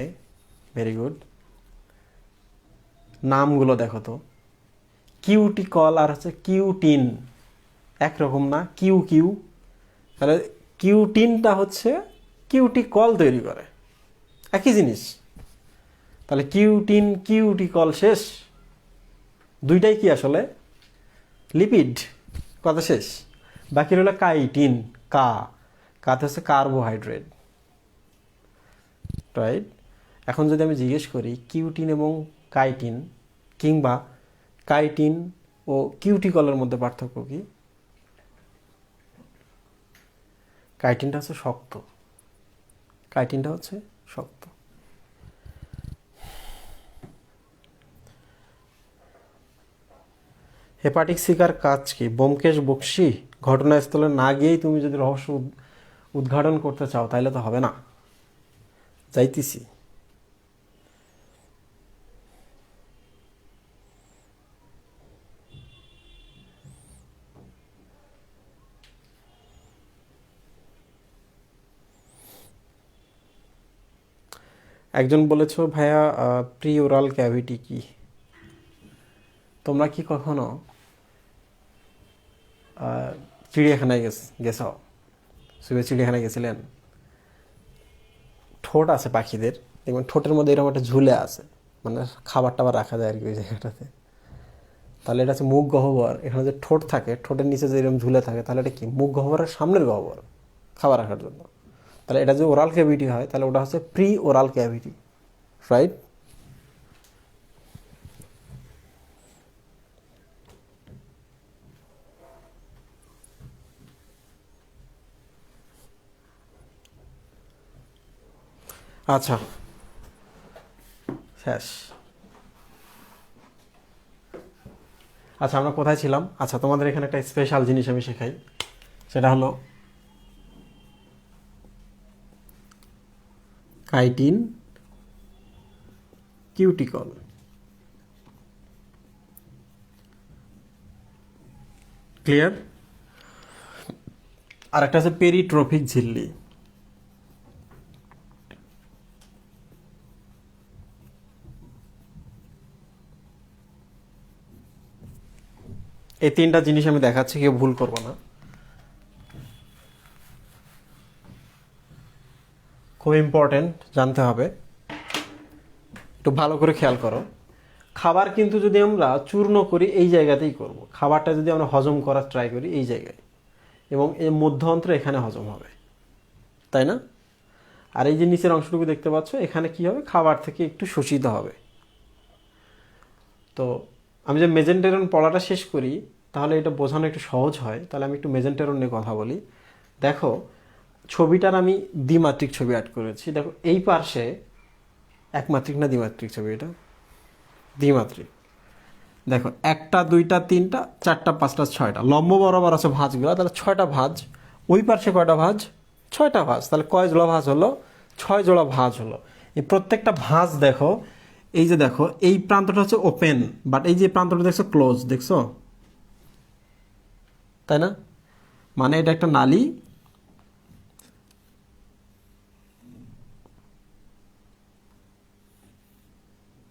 ভেরি গুড। নামগুলো দেখো তো, কিউটিকল আর হচ্ছে কিউটিন একরকম না? কিউ কিউ, তাহলে কিউটিনটা হচ্ছে কিউটিকল তৈরি করে, একই জিনিস। তাহলে কিউটিন কিউটিকল শেষ। দুইটাই কি আসলে? লিপিড। কথা শেষ। বাকি রইল কাইটিন, কাতে হচ্ছে কার্বোহাইড্রেট, রাইট? এখন যদি আমি জিজ্ঞেস করি কিউটিন এবং কাইটিন কিংবা কাইটিন ও কিউটিকলের মধ্যে পার্থক্য কি? কাইটিনটা হচ্ছে শক্ত, কাইটিনটা হচ্ছে শক্ত। হেপাটিক সিকার কাজ কি? ব্যোমকেশ বক্সী ঘটনাস্থলে না গিয়েই তুমি যদি রহস্য উদ্ঘাটন করতে চাও তাহলে তো হবে না। যাইতেছি। একজন বলেছো ভাইয়া প্রি ওরাল ক্যাভিটি কি? তোমরা কি কখনো চিড়িয়াখানায় গেছ? শুয়ে চিড়িয়াখানায় গেছিলেন? ঠোঁট আছে পাখিদের, দেখবেন ঠোঁটের মধ্যে এরকম একটা ঝুলে আছে, মানে খাবার টাবার রাখা যায় আর কি ওই জায়গাটাতে। তাহলে এটা হচ্ছে মুখ গহ্বর। এখানে যে ঠোঁট থাকে, ঠোঁটের নিচে যে এরকম ঝুলে থাকে, তাহলে এটা কি? মুখ গহ্বরের সামনের গহ্বর, খাবার রাখার জন্য। তাহলে এটা যদি ওরাল ক্যাভিটি হয় তাহলে ওটা হচ্ছে প্রি ওরাল ক্যাভিটি, রাইট? আচ্ছা, শেষ। আচ্ছা, আমরা কোথায় ছিলাম? আচ্ছা, তোমাদের এখানে একটা স্পেশাল জিনিস আমি শেখাই, সেটা হলো কাইটিন কিউটিকল। ক্লিয়ার? আর একটা আছে পেরিট্রফিক ঝিল্লি। এই তিনটা জিনিস আমি দেখাচ্ছি, কেউ ভুল করবো না। খুব ইম্পর্টেন্ট, জানতে হবে, একটু ভালো করে খেয়াল করো। খাবার কিন্তু যদি আমরা চূর্ণ করি এই জায়গাতেই করব। খাবারটা যদি আমরা হজম করার ট্রাই করি এই জায়গায়, এবং এই মধ্য অন্ত্র এখানে হজম হবে, তাই না? আর এই যে নিচের অংশটুকু দেখতে পাচ্ছ, এখানে কি হবে? খাবার থেকে একটু শোষিত হবে। তো আমি যে মেজেন্টেরন পড়াটা শেষ করি, তাহলে এটা বোঝানো একটু সহজ হয়। তাহলে আমি একটু মেজেন্টেরন নিয়ে কথা বলি। দেখো, ছবিটার আমি দ্বিমাত্রিক ছবি অ্যাড করেছি। দেখো এই পার্শ্বে একমাত্রিক না দ্বিমাত্রিক ছবি? এটা দ্বিমাত্রিক। দেখো, একটা দুইটা তিনটা চারটা পাঁচটা ছয়টা লম্ব বরাবর আছে ভাঁজগুলো, তাহলে ছয়টা ভাঁজ। ওই পার্শ্বে কয়টা ভাঁজ? ছয়টা ভাঁজ। তাহলে কয় জোড়া ভাঁজ হলো? 6 জোড়া ভাঁজ হলো। এই প্রত্যেকটা ভাঁজ দেখো এই যে দেখো এই প্রান্তটা হচ্ছে ওপেন, বাট এই যে প্রান্তটা দেখছো ক্লোজ, দেখছো তাই না? মানে এটা একটা নালী,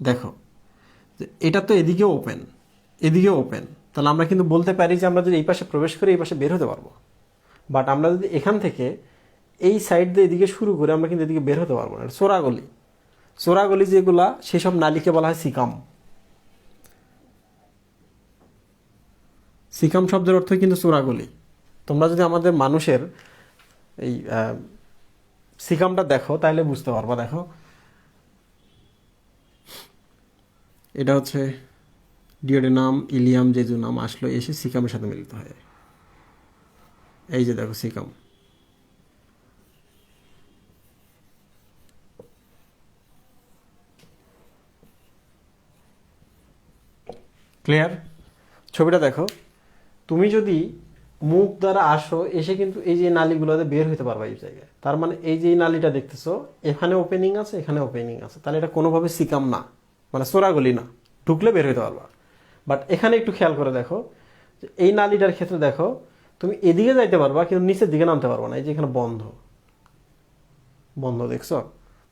দেখো এটা তো এদিকে ওপেন, এদিকে ওপেন, তাহলে আমরা কিন্তু বলতে পারি যে আমরা যদি এই পাশে প্রবেশ করি এই পাশে বের হতে পারবো। বাট আমরা যদি এখান থেকে এই সাইড দিয়ে এদিকে শুরু করে আমরা কিন্তু এদিকে বের হতে পারবো না। চোরাগলি, চোরাগলি যেগুলা সেসব নালীকে বলা হয় সিকাম। সিকাম শব্দের অর্থ কিন্তু চোরাগলি। তোমরা যদি আমাদের মানুষের এই সিকামটা দেখো তাহলে বুঝতে পারবা। দেখো এটা হচ্ছে ডিওডেনাম, ইলিয়াম, জেজুনাম আসলো, এসে সিকামের সাথে মিলিত হয়। এই যে দেখো সিকাম। ক্লিয়ার? ছবিটা দেখো, তুমি যদি মুখ দ্বারা আসো, এসে কিন্তু এই যে নালীগুলোতে বের হইতে পারবা এই জায়গায়। তার মানে এই যে নালীটা দেখতেছো এখানে ওপেনিং আছে, এখানে ওপেনিং আছে, তাহলে এটা কোনোভাবে সিকাম না, মানে চোরাগলি না, ঢুকলে বের হইতে পারবা। বাট এখানে একটু খেয়াল করে দেখো যে এই নালীটার ক্ষেত্রে দেখো তুমি এদিকে যাইতে পারবা কিন্তু নিচের দিকে নামতে পারবা না। এই যে এখানে বন্ধ, বন্ধ দেখছো?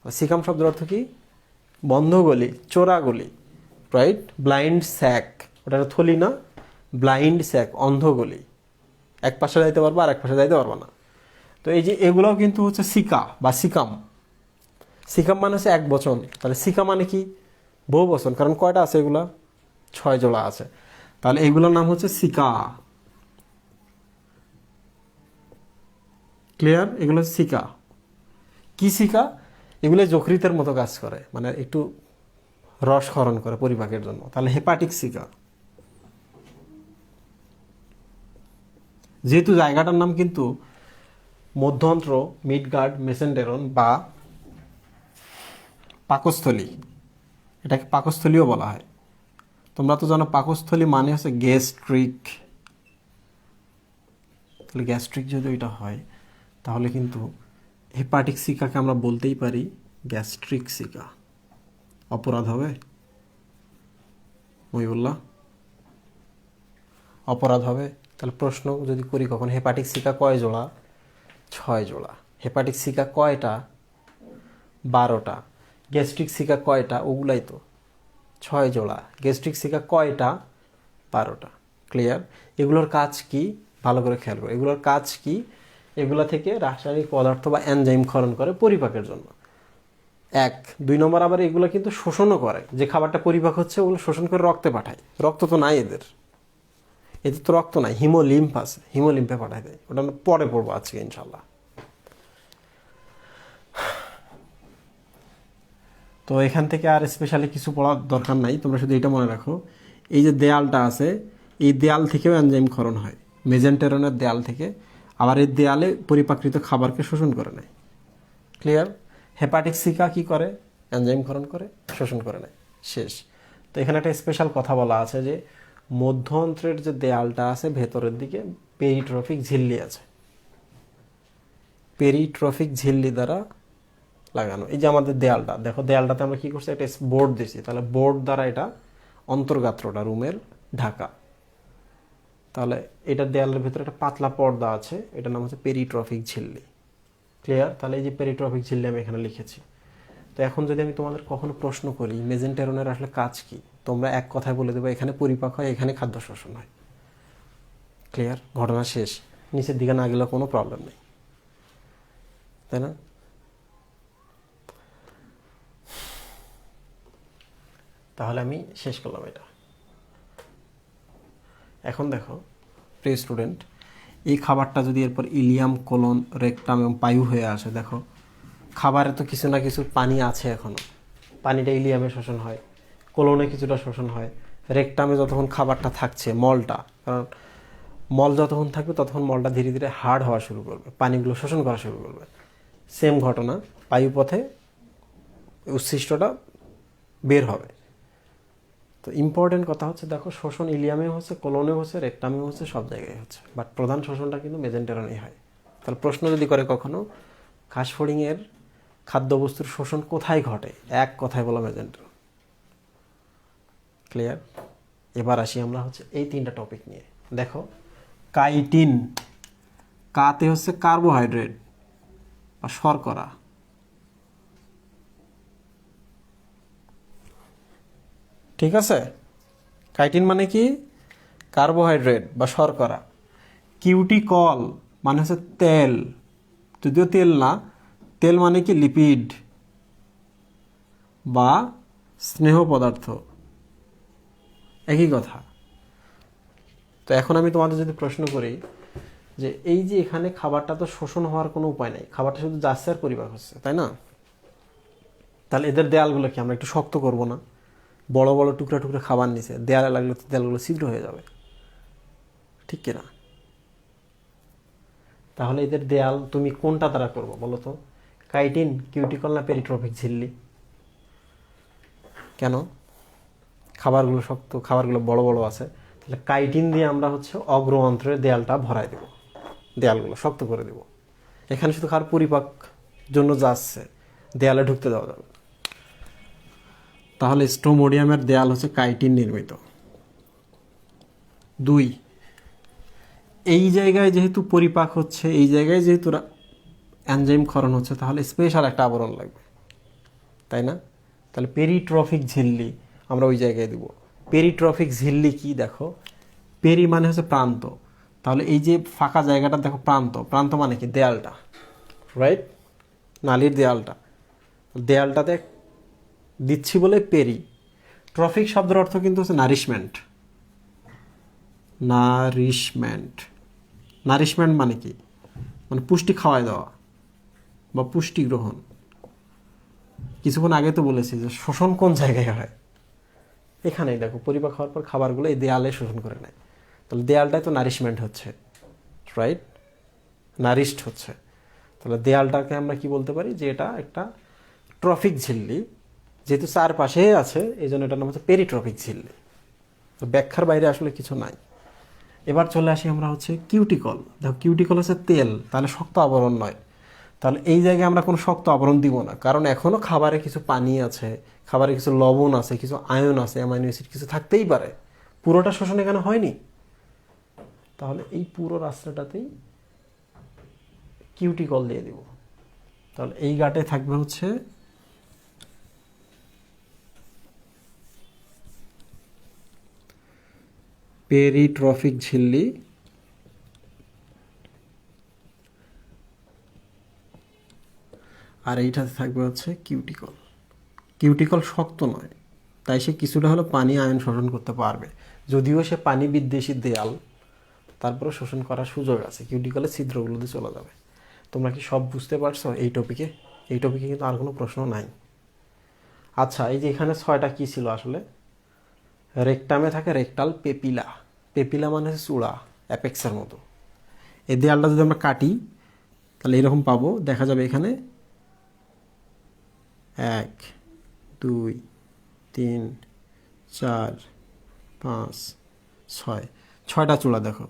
সিকাম শব্দের অর্থ কি? বন্ধ গলি, চোরা গলি, রাইট? ব্লাইন্ড স্যাক, ওটা থলি না, ব্লাইন্ড স্যাক, অন্ধ গলি। এক পাশে যাইতে পারবা আর এক পাশে যাইতে পারবা না। তো এই যে এগুলোও কিন্তু হচ্ছে সিকা বা সিকাম। সিকাম মানে হচ্ছে এক বচন, তাহলে সিকা মানে কি? বহু বচন, কারণ কয়টা আছে এগুলা? 6 জোড়া আছে, তাহলে এগুলোর নাম হচ্ছে সিকা। ক্লিয়ার? এগুলো সিকা। কি সিকা? এগুলো যকৃতের মতো কাজ করে, মানে একটু রস ক্ষরণ করে পরিপাকের জন্য, তাহলে হেপাটিক সিকা। যেহেতু জায়গাটার নাম কিন্তু মধ্যন্ত্র, মিডগার্ড, মেসেন্টেরন বা পাকস্থলী, এটাকে পাকস্থলীও বলা হয়। তোমরা তো জানো পাকস্থলী মানে হচ্ছে গ্যাস্ট্রিক। তাহলে গ্যাস্ট্রিক যদি এটা হয় তাহলে কিন্তু হেপাটিক সিকাকে আমরা বলতেই পারি গ্যাস্ট্রিক সিকা। অপরাধ হবে? মহিবুল্লাহ, অপরাধ হবে? তাহলে প্রশ্ন যদি করি কখন, হেপাটিক সিকা কয় জোড়া? 6 জোড়া। হেপাটিক সিকা কয়টা? 12টা। গ্যাস্ট্রিক সিকা কয়টা? ওগুলাই তো 6 জোড়া। গ্যাস্ট্রিক সিকা কয়টা? 12টা। ক্লিয়ার? এগুলোর কাজ কি? ভালো করে খেয়াল করো, এগুলোর কাজ কি? এগুলো থেকে রাসায়নিক পদার্থ বা এনজাইম ক্ষরণ করে পরিপাকের জন্য। 1 2 নম্বর আবার এগুলো কিন্তু শোষণও করে, যে খাবারটা পরিপাক হচ্ছে ওগুলো শোষণ করে রক্তে পাঠায়। রক্ত তো নাই এদের, এদের তো রক্ত নাই, হিমোলিম্ফ আছে, হিমোলিম্ফে পাঠায় দেয়। ওটা পরে পড়বো আজকে ইনশাল্লাহ। তো এখান থেকে আর স্পেশালি কিছু পড়ার দরকার নাই, তোমরা শুধু এটা মনে রাখো, এই যে দেয়ালটা আছে এই দেয়াল থেকেও এনজাইম ক্ষরণ হয়, মেজেন্টেরনের দেয়াল থেকে। আবার এই দেয়ালে পরিপাকৃত খাবারকে শোষণ করে নেয়। ক্লিয়ার? হেপাটিক সিকা কি করে? এনজাইম ক্ষরণ করে, শোষণ করে নেয়। শেষ। তো এখানে একটা স্পেশাল কথা বলা আছে যে মধ্যন্ত্রের যে দেয়ালটা আছে ভেতরের দিকে পেরিট্রফিক ঝিল্লি আছে, পেরিট্রফিক ঝিল্লি দ্বারা লাগানো। এই যে আমাদের দেয়ালটা দেখো, দেয়ালটাতে আমরা কি করছি? একটা বোর্ড দিয়েছি, তাহলে বোর্ড দ্বারা এটা অন্তর্গাত্রটা রুমের ঢাকা। তাহলে এটা দেয়ালের ভিতরে একটা পাতলা পর্দা আছে, এটার নাম হচ্ছে পেরিট্রফিক ঝিল্লি। ক্লিয়ার? তাহলে এই যে পেরিট্রফিক ঝিল্লি আমি এখানে লিখেছি। তো এখন যদি আমি তোমাদের কখনো প্রশ্ন করি মেজেন্টেরনের আসলে কাজ কি, তোমরা এক কথায় বলে দেবো এখানে পরিপাক হয়, এখানে খাদ্য শোষণ হয়। ক্লিয়ার? ঘটনা শেষ। নিচের দিকে না গেলেও কোনো প্রবলেম নেই, তাই না? তাহলে আমি শেষ করলাম এটা। এখন দেখো প্রিয় স্টুডেন্ট, এই খাবারটা যদি এরপর ইলিয়াম, কোলন, রেকটাম এবং পায়ু হয়ে আসে, দেখো খাবারে তো কিছু না কিছু পানি আছে এখনো, পানিটা ইলিয়ামে শোষণ হয়, কোলনে কিছুটা শোষণ হয়, রেকটামে যতক্ষণ খাবারটা থাকছে মলটা, কারণ মল যতক্ষণ থাকবে ততক্ষণ মলটা ধীরে ধীরে হার্ড হওয়া শুরু করবে, পানিগুলো শোষণ করা শুরু করবে। সেম ঘটনা পায়ুপথে উচ্ছিষ্টটা বের হবে। তো ইম্পর্টেন্ট কথা হচ্ছে দেখো, শোষণ ইলিয়ামে হচ্ছে, কোলনে হচ্ছে, রেকটামে হচ্ছে, সব জায়গায় হচ্ছে, বাট প্রধান শোষণটা কিন্তু মেজেন্টেরনেই হয়। তাহলে প্রশ্ন যদি করে কখনো ঘাসফড়িংয়ের খাদ্যবস্তুর শোষণ কোথায় ঘটে, এক কথায় বলা মেজেন্টেরন। ক্লিয়ার? এবার আসি আমরা হচ্ছে এই 3টা টপিক নিয়ে। দেখো, কাইটিন, কাতে হচ্ছে কার্বোহাইড্রেট বা শর্করা, ঠিক আছে? কাইটিন মানে কি? কার্বোহাইড্রেট বা শর্করা। কিউটিকল মানে হচ্ছে তেল, যদিও তেল না, তেল মানে কি লিপিড বা স্নেহ পদার্থ, একই কথা। তো এখন আমি তোমাদের যদি প্রশ্ন করি যে এই যে এখানে খাবারটা তো শোষণ হওয়ার কোনো উপায় নাই, খাবারটা শুধু যাচ্ছে আর পরিপাক হচ্ছে, তাই না? তাহলে এদের দেয়ালগুলো কি আমরা একটু শক্ত করব না? বড় বড় টুকরা টুকরা খাবার নিচে দেয়ালে লাগলে তো দেয়ালগুলো ছিদ্র হয়ে যাবে, ঠিক কিনা? তাহলে এদের দেয়াল তুমি কোনটা দ্বারা করবো বলো তো? কাইটিন, কিউটিকল না পেরিট্রফিক ঝিল্লি? কেন? খাবারগুলো শক্ত, খাবারগুলো বড় বড় আছে, তাহলে কাইটিন দিয়ে আমরা হচ্ছে অগ্র অন্ত্রের দেয়ালটা ভরাই দেব, দেয়ালগুলো শক্ত করে দেব। এখানে শুধু খাবার পরিপাক জন্য যাচ্ছে, দেয়ালে ঢুকতে দেওয়া যাবে। তাহলে স্ট্রোমোডিয়ামের দেয়াল হচ্ছে কাইটিন নির্মিত। 2, এই জায়গায় যেহেতু পরিপাক হচ্ছে, এই জায়গায় যেহেতু এনজাইম ক্ষরণ হচ্ছে, তাহলে স্পেশাল একটা আবরণ লাগবে, তাই না? তাহলে পেরিট্রফিক ঝিল্লি আমরা ওই জায়গায় দেব। পেরিট্রফিক ঝিল্লি কি? দেখো, পেরি মানে হচ্ছে প্রান্ত, তাহলে এই যে ফাঁকা জায়গাটা দেখো প্রান্ত, প্রান্ত মানে কি? দেয়ালটা, রাইট? নালীর দেয়ালটা, দেয়ালটাতে দিচ্ছি বলে পেরি। ট্রফিক শব্দের অর্থ কিন্তু হচ্ছে নারিশমেন্ট। নারিশমেন্ট, নারিশমেন্ট মানে কি? মানে পুষ্টি খাওয়াই দেওয়া বা পুষ্টি গ্রহণ। কিছুক্ষণ আগে তো বলেছি যে শোষণ কোন জায়গায় হয়, এখানেই দেখো পরিপাক হওয়ার পর খাবারগুলো এই দেয়ালে শোষণ করে নেয়, তাহলে দেয়ালটাই তো নারিশমেন্ট হচ্ছে, রাইট? নারিশড হচ্ছে। তাহলে দেয়ালটাকে আমরা কি বলতে পারি? যে এটা একটা ট্রফিক ঝিল্লি, যেহেতু চারপাশে আছে এই জন্য এটার নাম হচ্ছে পেরিট্রফিক ঝিল্লি। তো ব্যাখ্যার বাইরে আসলে কিছু নাই। এবার চলে আসি আমরা হচ্ছে কিউটিকল। দেখো, কিউটিকল হচ্ছে তেল, তাহলে শক্ত আবরণ নয়। তাহলে এই জায়গায় আমরা কোনো শক্ত আবরণ দিব না, কারণ এখনও খাবারে কিছু পানি আছে, খাবারে কিছু লবণ আছে, কিছু আয়ন আছে, অ্যামাইনো অ্যাসিড কিছু থাকতেই পারে, পুরোটা শোষণ এখানে হয়নি। তাহলে এই পুরো রাস্তাটাতেই কিউটিকল দিয়ে দিব। তাহলে এই গাটে থাকবে হচ্ছে পেরিট্রফিক ঝিল্লি, আর এইটাতে থাকবে হচ্ছে কিউটিকল। কিউটিকল শক্ত নয়, তাই সে কিছুটা হলো পানি আয়ন শোষণ করতে পারবে, যদিও সে পানি বিদ্বেষী দেয়াল, তারপরে শোষণ করার সুযোগ আছে, কিউটিকলের ছিদ্রগুলোতে চলে যাবে। তোমরা কি সব বুঝতে পারছো এই টপিকে? এই টপিকে কিন্তু আর কোনো প্রশ্ন নাই। আচ্ছা, এই যে এখানে 6টা কি ছিল আসলে? রেকটামে থাকে রেকটাল পেপিলা, পেপিলা মানে হচ্ছে চূড়া, অ্যাপেক্সের মতো। এই দেয়ালটা যদি আমরা কাটি তাহলে এরকম পাবো, দেখা যাবে এখানে 1, 2, 3, 4, 5, 6, 6টা চূড়া দেখো।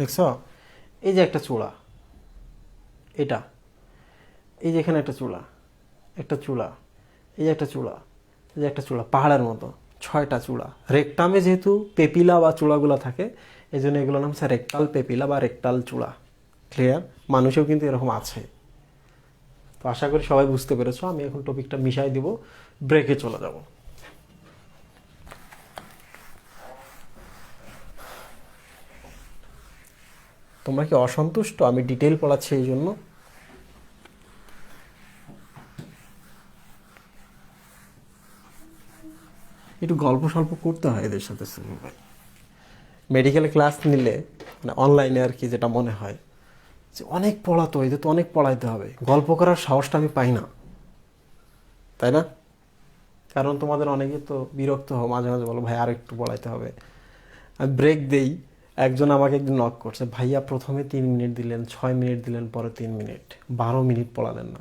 দেখছো, এই যে একটা চূড়া, এটা, এই যে এখানে একটা চূড়া, একটা চূড়া, এই যে একটা চূড়া, এই যে একটা চূড়া, পাহাড়ের মতো 6টা চূড়া। রেকটামে যেহেতু পেপিলা বা চূড়াগুলো থাকে, এই জন্য এগুলোর নাম হচ্ছে রেকটাল পেপিলা বা রেকটাল চূড়া। ক্লিয়ার? মানুষেও কিন্তু এরকম আছে। তো আশা করি সবাই বুঝতে পেরেছো। আমি এখন টপিকটা মিশাই দিব, ব্রেকে চলে যাব। তোমরা কি অসন্তুষ্ট আমি ডিটেল পড়াচ্ছি এই জন্য? একটু গল্প স্বল্প করতে হয় এদের সাথে। ভাই, মেডিকেলে ক্লাস নিলে মানে অনলাইনে আর কি, যেটা মনে হয় যে অনেক পড়াতো, এদের তো অনেক পড়াইতে হবে, গল্প করার সাহসটা আমি পাই না, তাই না? কারণ তোমাদের অনেকে তো বিরক্ত হও, মাঝে মাঝে বলো ভাই আর একটু পড়াইতে হবে। আমি ব্রেক দেই। একজন আমাকে একদিন নক করছে, ভাইয়া প্রথমে 3 মিনিট দিলেন, 6 মিনিট দিলেন, পরে 3 মিনিট, 12 মিনিট পড়ালেন না,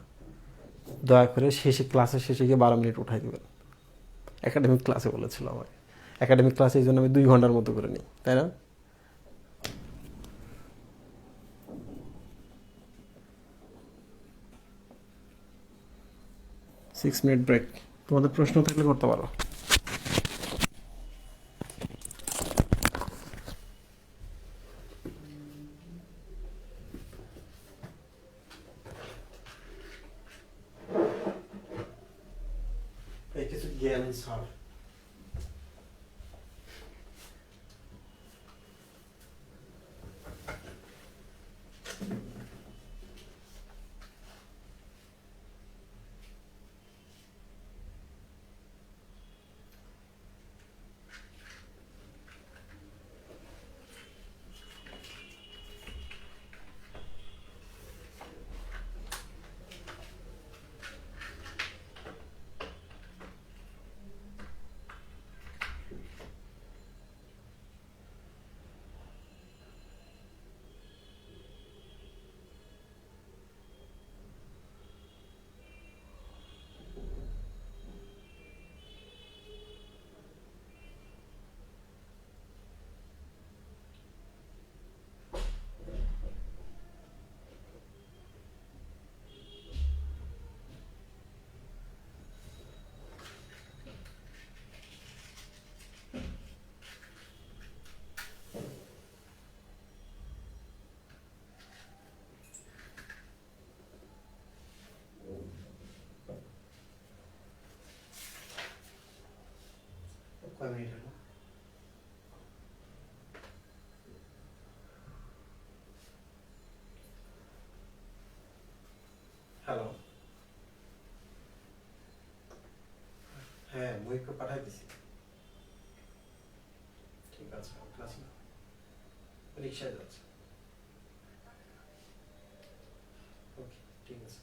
দয়া করে শেষে ক্লাসের শেষে গিয়ে 12 মিনিট উঠাই দেবেন। একাডেমিক ক্লাসে বলেছিল আমাকে। একাডেমিক ক্লাস এই জন্য আমি 2 ঘন্টার মতো করে নিই, তাই না? Six minute break. তোমাদের প্রশ্ন থাকলে করতে পারো। কিছু জ্ঞান স্যার। কয় মিনিট হলো? হ্যালো, হ্যাঁ মুহিবকে পাঠাই দিছি। ঠিক আছে, ক্লাস না, রিক্সায় যাচ্ছে। ওকে, ঠিক আছে।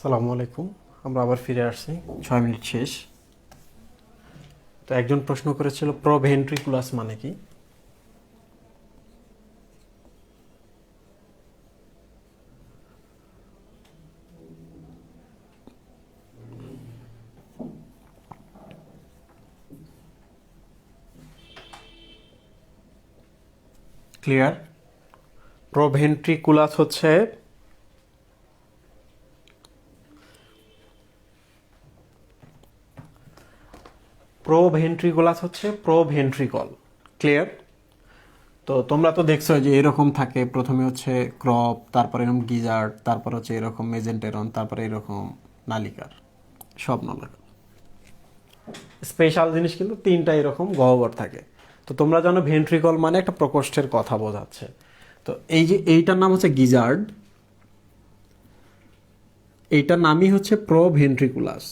আসসালামু আলাইকুম, আমরা আবার ফিরে আসছি 6 মিনিট শেষ। তো একজন প্রশ্ন করেছিল প্রোভেন্ট্রিকুলাস মানে কি। ক্লিয়ার? প্রোভেন্ট্রিকুলাস হচ্ছে প্রোভেন্ট্রিকল। ক্লিয়ার? তো তোমরা তো দেখছো যে এরকম থাকে, প্রথমে হচ্ছে ক্রপ, তারপরে এরকম গিজার্ড, তারপর হচ্ছে এরকম মেজেন্টেরন, তারপরে এরকম নালিকার, সব নালিকার। স্পেশাল জিনিস কিন্তু 3টা এরকম গহ্বর থাকে। তো তোমরা জানো ভেন্ট্রিকল মানে একটা প্রকোষ্ঠের কথা বোঝাচ্ছে। তো এই যে এইটার নাম হচ্ছে গিজার্ড, এইটার নামই হচ্ছে প্রোভেন্ট্রিকুলাস।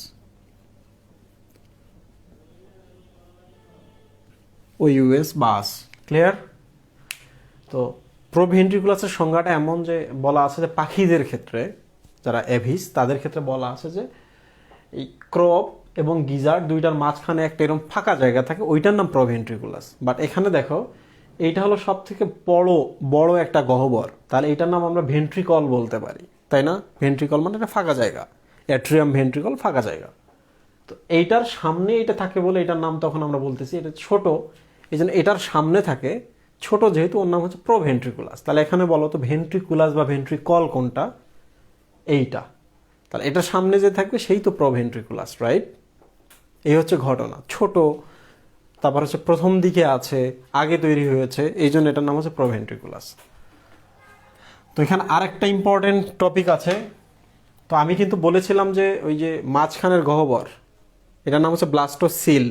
ও ইউএস বাস। ক্লিয়ার? তো প্রোভেন্ট্রিকুলাসের সংজ্ঞাটা এমন যে বলা আছে যে পাখিদের ক্ষেত্রে, যারা এভিস তাদের ক্ষেত্রে বলা আছে যে এই ক্রপ এবং গিজার্ড দুইটার মাঝখানে একটা এরকম ফাঁকা জায়গা থাকে, ওইটার নাম প্রোভেন্ট্রিকুলাস। বাট এখানে দেখো এইটা হলো সব থেকে বড় একটা গহ্বর, তাহলে এইটার নাম আমরা ভেন্ট্রিকল বলতে পারি, তাই না? ভেন্ট্রিকল মানে একটা ফাঁকা জায়গা, অ্যাট্রিয়াম ভেন্ট্রিকল, ফাঁকা জায়গা। তো এইটার সামনে এটা থাকে বলে এটার নাম তখন আমরা বলতেছি এটা ছোট, এই জন্য এটার সামনে থাকে ছোট, যেহেতু ওর নাম হচ্ছে প্রোভেন্ট্রিকুলাস। তাহলে এখানে বলো তো ভেন্ট্রিকুলাস বা ভেন্ট্রিকল কোনটা? এইটা। তাহলে এটার সামনে যে থাকবে সেই তো প্রোভেন্ট্রিকুলাস, রাইট? এই হচ্ছে ঘটনা। ছোট, তারপর হচ্ছে প্রথম দিকে আছে, আগে তৈরি হয়েছে, এই জন্য এটার নাম হচ্ছে প্রোভেন্ট্রিকুলাস। তো এখানে আরেকটা ইম্পর্টেন্ট টপিক আছে। তো আমি কিন্তু বলেছিলাম যে ওই যে মাঝখানের গহ্বর, এটার নাম হচ্ছে ব্লাস্টোসিল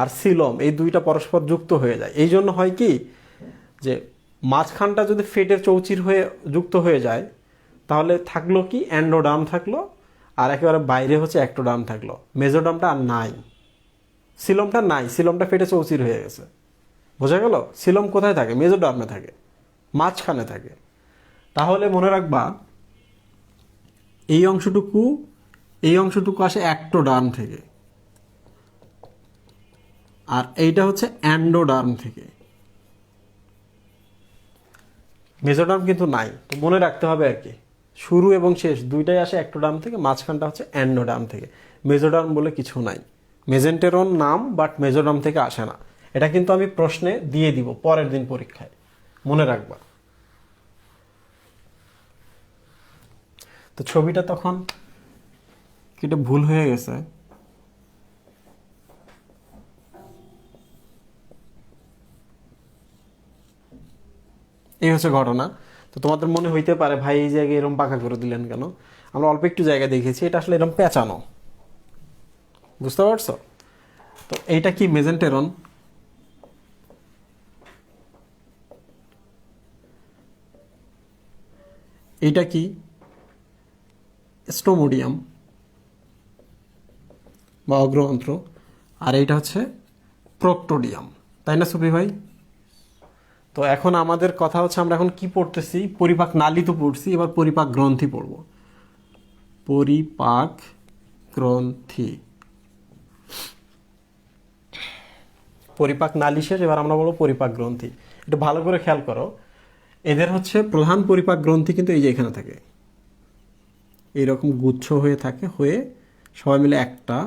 আর সিলম, এই দুইটা পরস্পর যুক্ত হয়ে যায়। এই জন্য হয় কি যে মাঝখানটা যদি ফেটের চৌচির হয়ে যুক্ত হয়ে যায়, তাহলে থাকলো কি অ্যান্ডোডার্ম থাকলো, আর একেবারে বাইরে হচ্ছে অ্যাক্টোডার্ম থাকলো, মেজোডার্মটা আর নাই, সিলমটা নাই, সিলমটা ফেটে চৌচির হয়ে গেছে। বোঝা গেল? সিলম কোথায় থাকে? মেজোডার্মে থাকে, মাঝখানে থাকে। তাহলে মনে রাখবা এই অংশটুকু আসে অ্যাক্টোডার্ম থেকে, আর এইটা হচ্ছে অ্যান্ডোডার্ম থেকে। মেজোডার্ম কিন্তু নাই, তো মনে রাখতে হবে আর কি, শুরু এবং শেষ দুইটাই আসে অ্যাক্টোডার্ম থেকে, মাঝখানটা হচ্ছে অ্যান্ডোডার্ম থেকে। মেজোডার্ম বলে কিছু নাই। মেজেন্টেরন নাম, বাট মেজোডার্ম থেকে আসে না। এটা কিন্তু আমি প্রশ্নে দিয়ে দিব পরের দিন পরীক্ষায়, মনে রাখবা। তো ছবিটা তখন এটা ভুল হয়ে গেছে। এই হচ্ছে ঘটনা। তো তোমাদের মনে হইতে পারে ভাই এই জায়গায় এরকম পাকা করে দিলেন কেন? আমরা অল্প একটু জায়গা দেখেছি, এটা আসলে এরকম পেঁচানো, বুঝতে পারছো? তো এইটা কি মেজেন্টেরন, এইটা কি স্টোমোডিয়াম বা অগ্রন্ত্র, আর এইটা হচ্ছে প্রক্টোডিয়াম, তাই না সুফি ভাই? তো এখন আমাদের কথা হচ্ছে আমরা এখন কি পড়তেছি? পরিপাক নালী তো পড়ছি, এবার পরিপাক গ্রন্থি পড়ব। পরিপাক গ্রন্থি। পরিপাক নালী শেষ, এবার আমরা বলবো পরিপাক গ্রন্থি। একটু ভালো করে খেয়াল করো, এদের হচ্ছে প্রধান পরিপাক গ্রন্থি কিন্তু এই যে এখানে থাকে, এইরকম গুচ্ছ হয়ে থাকে, হয়ে সবাই মিলে একটা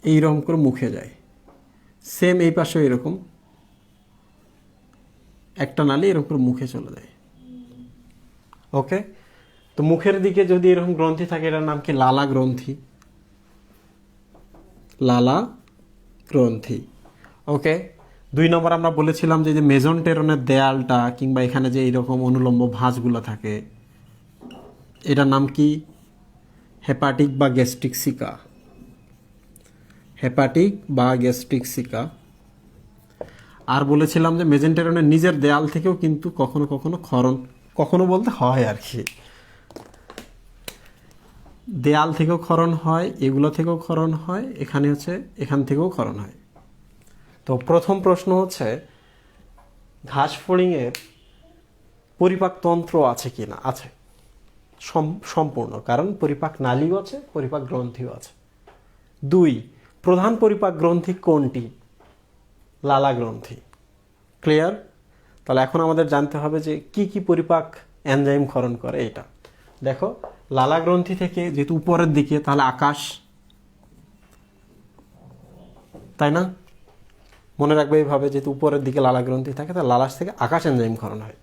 এইরকম করে মুখে যায়। সেম এই পাশে এরকম একটা নালী এরকম করে মুখে চলে যায়। ওকে, তো মুখের দিকে যদি এরকম গ্রন্থি থাকে, এটার নাম কি? লালা গ্রন্থি। লালা গ্রন্থি। ওকে, 2 নম্বর আমরা বলেছিলাম যে মেজন্টেরনের দেয়ালটা কিংবা এখানে যে এইরকম অনুলম্ব ভাঁজগুলো থাকে, এটার নাম কি? হেপাটিক বা গ্যাস্ট্রিক সিকা। হেপাটিক বা গ্যাস্ট্রিক সিকা। আর বলেছিলাম যে মেজেন্টেরনের নিজের দেয়াল থেকেও কিন্তু কখনো কখনো ক্ষরণ, কখনো বলতে হয় আর কি, দেয়াল থেকেও ক্ষরণ হয়, এগুলো থেকেও ক্ষরণ হয়, এখানে হচ্ছে এখান থেকেও ক্ষরণ হয়। তো প্রথম প্রশ্ন হচ্ছে ঘাস ফড়িংয়ের পরিপাকতন্ত্র আছে কি না? আছে, সম্পূর্ণ, কারণ পরিপাক নালীও আছে, পরিপাক গ্রন্থিও আছে। 2, প্রধান পরিপাক গ্রন্থি কোনটি? লালা গ্রন্থি। ক্লিয়ার? তাহলে এখন আমাদের জানতে হবে যে কি কি পরিপাক এনজাইম ক্ষরণ করে। এটা দেখো, লালা গ্রন্থি থেকে যেহেতু উপরের দিকে, তাহলে আকাশ, তাই না? মনে রাখবে এইভাবে, যেহেতু উপরের দিকে লালা গ্রন্থি থাকে, তাহলে লালাস থেকে আকাশ এনজাইম ক্ষরণ হয়।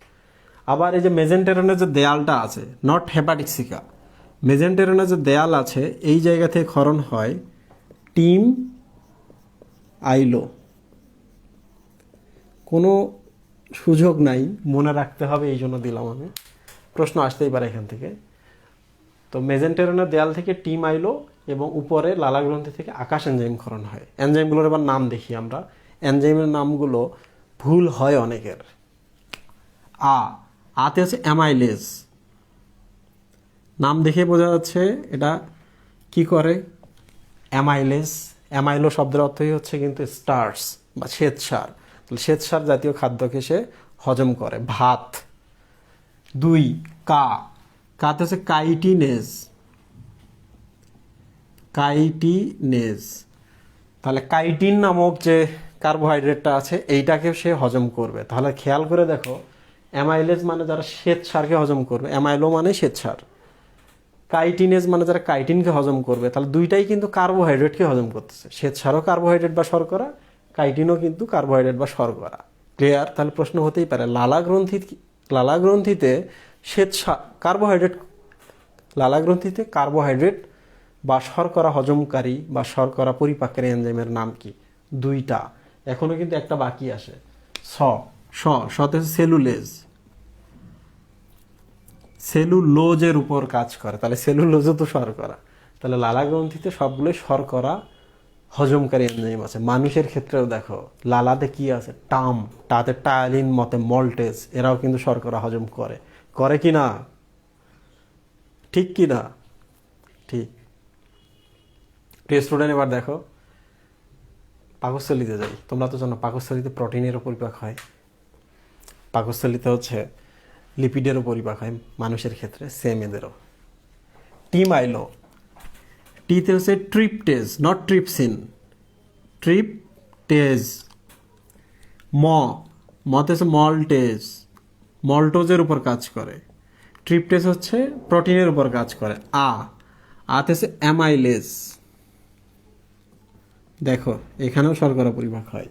আবার এই যে মেজেন্টেরনের যে দেয়ালটা আছে, নট হেপাটিক সিকা, মেজেন্টেরনের যে দেয়াল আছে, এই জায়গা থেকে ক্ষরণ হয় টিম আইলো। কোনো সুযোগ নাই, মনে রাখতে হবে, এই জন্য দিলাম আমি, প্রশ্ন আসতেই পারে এখান থেকে। তো মেজেন্টেরনের দেয়াল থেকে টিম আইলো এবং উপরে লালা গ্রন্থি থেকে আকাশ এনজাইম ক্ষরণ হয়। এনজাইমগুলোর এবার নাম দেখি আমরা। এনজাইমের নামগুলো ভুল হয় অনেকের। আতে হচ্ছে অ্যামাইলেজ, নাম দেখে বোঝা যাচ্ছে এটা কি করে। অ্যামাইলেজ, অ্যামাইলো শব্দের অর্থই হচ্ছে কিন্তু স্টার্চ বা শ্বেতসার। তাহলে শ্বেতসার জাতীয় খাদ্যকে সে হজম করে, ভাত। 2, কাতে হচ্ছে কাইটিনেজ। কাইটিনেজ, তাহলে কাইটিন নামক যে কার্বোহাইড্রেটটা আছে, এইটাকে সে হজম করবে। তাহলে খেয়াল করে দেখো, অ্যামাইলেজ মানে যারা শ্বেতসারকে হজম করবে, অ্যামাইলো মানে শ্বেতসার, কাইটিনেজ মানে যারা কাইটিনকে হজম করবে, তাহলে দুইটাই কিন্তু কার্বোহাইড্রেটকে হজম করতেছে। শ্বেতসারও কার্বোহাইড্রেট বা শর্করা, কাইটিনও কিন্তু কার্বোহাইড্রেট বা শর্করা। ক্লিয়ার? তাহলে প্রশ্ন হতেই পারে লালা গ্রন্থিতে শ্বেতসার কার্বোহাইড্রেট, লালা গ্রন্থিতে কার্বোহাইড্রেট বা শর্করা হজমকারী বা শর্করা পরিপাকের এনজাইমের নাম কি? 2টা, এখনো কিন্তু একটা বাকি আসে। সতে সেলুলেজ, সেলুলোজের উপর কাজ করে, তাহলে সেলুলোজও তো শর্করা। তাহলে লালা গ্রন্থিতে সবগুলোই শর্করা হজমকারী এনজাইম আছে। মানুষের ক্ষেত্রেও দেখো, লালাতে কি আছে? টাতে টায়ালিন, মতে মল্টেজ, এরাও কিন্তু শর্করা হজম করে। করে কি না? ঠিক কি না? ঠিক। স্টুডেন্ট, এবার দেখো পাকস্থলীতে যাই। তোমরা তো জানো পাকস্থলীতে প্রোটিনেরও পরিপাক হয়, পাকস্থলীতে হচ্ছে লিপিডেরও পরিপাক হয় মানুষের ক্ষেত্রে, সেম এদেরও। টিম আইলো, টিতে হচ্ছে ট্রিপটেজ, নট ট্রিপসিন, ট্রিপটেজ। মতে হচ্ছে মল্টেজ, মল্টোজের উপর কাজ করে। ট্রিপটেজ হচ্ছে প্রোটিনের উপর কাজ করে। আতে হচ্ছে অ্যামাইলেজ, দেখো এখানেও শর্করা পরিপাক হয়।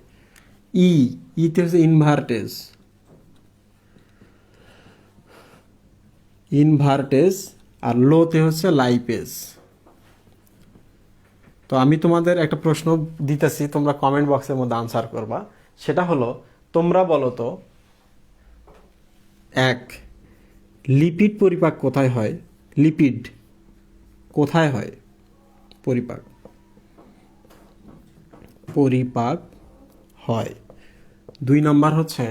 ইতে হচ্ছে ইনভার্টেজ, আর লোতে হচ্ছে লাইপেজ। তো আমি তোমাদের একটা প্রশ্ন দিতেছি, তোমরা কমেন্ট বক্সের মধ্যে আনসার করবা। সেটা হলো, তোমরা বলো তো, 1, লিপিড পরিপাক কোথায় হয়? লিপিড কোথায় হয় পরিপাক? হয়। 2 নম্বর হচ্ছে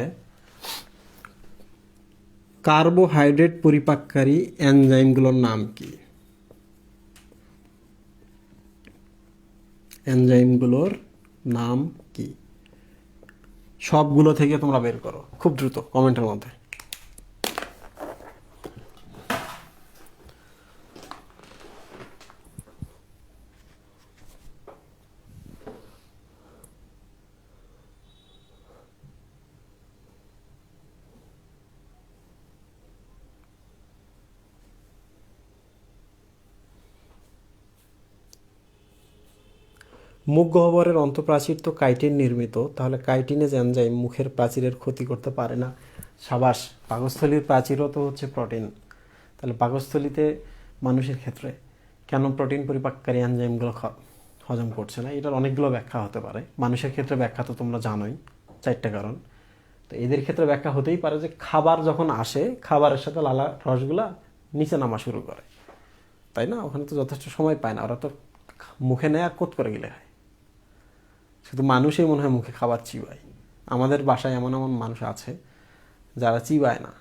কার্বোহাইড্রেট পরিপাককারী এনজাইমগুলোর নাম কি? এনজাইমগুলোর নাম কি? সবগুলো থেকে তোমরা বের করো খুব দ্রুত কমেন্টের মধ্যে। মুখ গহ্বরের অন্তঃপ্রাচীর তো কাইটিন নির্মিত, তাহলে কাইটিনেজ এনজাইম মুখের প্রাচীরের ক্ষতি করতে পারে না। সাবাস, পাকস্থলীর প্রাচীরও তো হচ্ছে প্রোটিন। তাহলে পাকস্থলীতে মানুষের ক্ষেত্রে কেন প্রোটিন পরিপাককারী এনজাইমগুলো হজম করছে না, এটার অনেকগুলো ব্যাখ্যা হতে পারে। মানুষের ক্ষেত্রে ব্যাখ্যা তো তোমরা জানোই, 4টা কারণ। তো এদের ক্ষেত্রে ব্যাখ্যা হতেই পারে যে খাবার যখন আসে, খাবারের সাথে লালা রসগুলা নিচে নামা শুরু করে, তাই না? ওখানে তো যথেষ্ট সময় পায় না, ওরা তো মুখে নেয় আর কোত করে গিলে খায়। শুধু মানুষই মনে হয় মুখে খাবার চিবায়। আমাদের বাসায় এমন এমন মানুষ আছে যারা চিবায় না,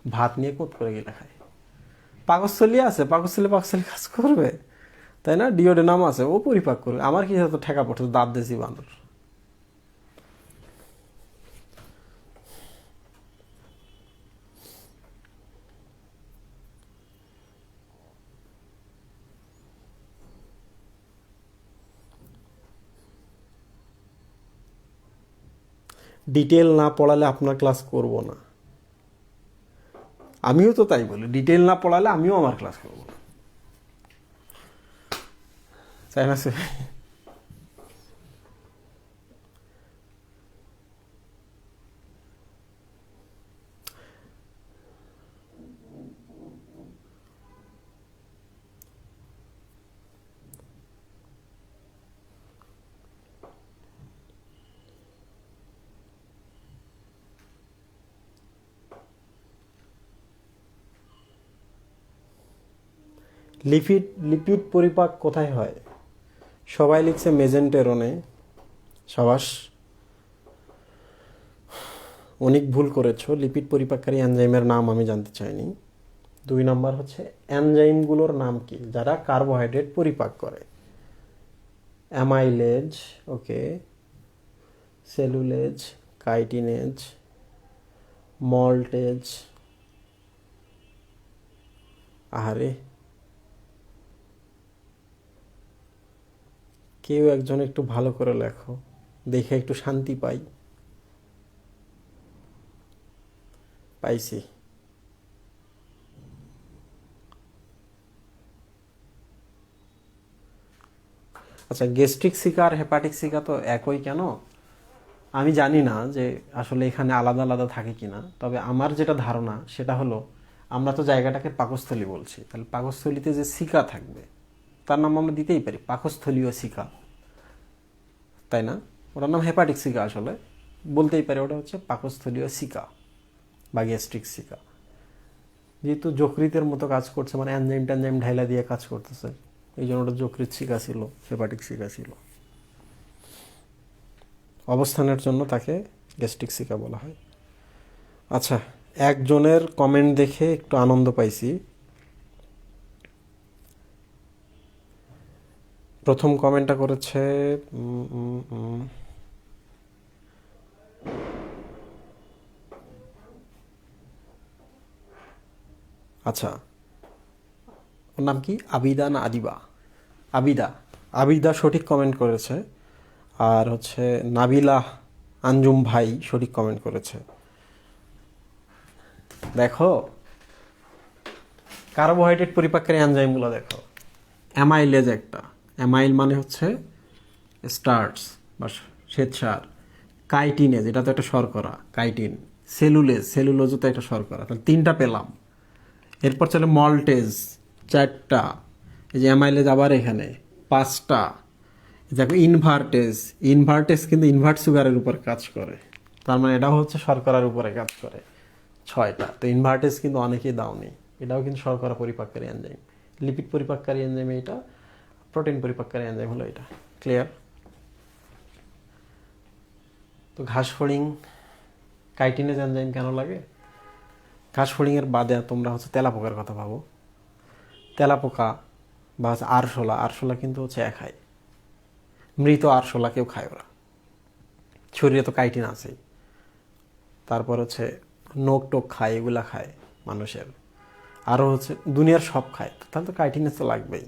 ভাত নিয়ে কোত করে গিলে খায়। পাকস্থলী আছে, পাকস্থলী কাজ করবে, তাই না? ডিওডেনাম আছে, ও পরিপাক করবে। আমার কি হতো, ঠেকা পড়তো, দাঁত দেশি বান্দর। ডিটেল না পড়ালে আপনার ক্লাস করব না। আমিও তো তাই বলি, ডিটেল না পড়ালে আমিও আমার ক্লাস করব না, তাই না? লিপিড পরিপাক কোথায় হয়? সবাই লিখছে মেজেন্টেরনে। সাবাস, অনেক ভুল করেছো। লিপিড পরিপাককারী এনজাইমের নাম আমি জানতে চাইনি। 2 নাম্বার হচ্ছে এনজাইমগুলোর নাম কি যারা কার্বোহাইড্রেট পরিপাক করে? অ্যামাইলেজ, ওকে, সেলুলেজ, কাইটিনেজ, মল্টেজ। আহারে, কেউ একজন একটু ভালো করে লেখো, দেখে একটু শান্তি পাই। পাইছি। আচ্ছা, গ্যাস্ট্রিক সিকা আর হেপাটিক সিকা তো একই কেন? আমি জানি না যে আসলে এখানে আলাদা আলাদা থাকে কিনা, তবে আমার যেটা ধারণা সেটা হলো, আমরা তো জায়গাটাকে পাকস্থলী বলছি, তাহলে পাকস্থলীতে যে সিকা থাকবে তার নাম আমরা দিতেই পারি পাকস্থলীয় সিকা, তাই না? ওটার নাম হেপাটিক সিকা, আসলে বলতেই পারি ওটা হচ্ছে পাকস্থলীয় সিকা বা গ্যাস্ট্রিক সিকা। যেহেতু যকৃতের মতো কাজ করছে, মানে এনজাইম ট্যানজাইম ঢাইলা দিয়ে কাজ করতেছে, এই জন্য ওটা যকৃত সিকা ছিল, হেপাটিক সিকা ছিল। অবস্থানের জন্য তাকে গ্যাস্ট্রিক সিকা বলা হয়। আচ্ছা, একজনের কমেন্ট দেখে একটু আনন্দ পাইছি। প্রথম কমেন্টটা করেছে আচ্ছা, ওর নাম কি, আবিদা না আদিবা? আবিদা। আবিদা সঠিক কমেন্ট করেছে। আর হচ্ছে নাবিলা আঞ্জুম ভাই সঠিক কমেন্ট করেছে। দেখো কার্বোহাইড্রেট পরিপাককারী এনজাইমগুলো দেখো। অ্যামাইলেজ একটা, অ্যামাইল মানে হচ্ছে স্টার্চ বা শ্বেতসার। কাইটিনেজ, এটা তো একটা শর্করা, কাইটিন। সেলুলেজ, সেলুলোজও তো একটা শর্করা, তাহলে 3টা পেলাম। এরপর চলে মল্টেজ, 4টা। এই যে অ্যামাইলেজ আবার এখানে 5টা। দেখো ইনভার্টেজ, ইনভার্টেজ কিন্তু ইনভার্ট সুগারের উপর কাজ করে, তার মানে এটাও হচ্ছে শর্করার উপরে কাজ করে, 6টা। তো ইনভার্টেজ কিন্তু অনেকেই দাওনি, এটাও কিন্তু শর্করা পরিপাককারী এনজাইম। লিপিড পরিপাককারী এনজাইম এটা, প্রোটিন পরিপাককারী এনজাইম হলো এটা। ক্লিয়ার? তো ঘাস ফড়িং কাইটিনেজ এনজাইম কেন লাগে? ঘাস ফড়িংয়ের বাদে তোমরা হচ্ছে তেলাপোকার কথা ভাবো। তেলাপোকা বা হচ্ছে আরশোলা, আরশোলা কিন্তু হচ্ছে খায়, মৃত আরশোলা কেউ খায় ওরা, শরীরে তো কাইটিন আছেই। তারপর হচ্ছে নোক টোক খায়, এগুলা খায় মানুষের। আরও হচ্ছে দুনিয়ার সব খায়, তাহলে তো কাইটিনেস তো লাগবেই।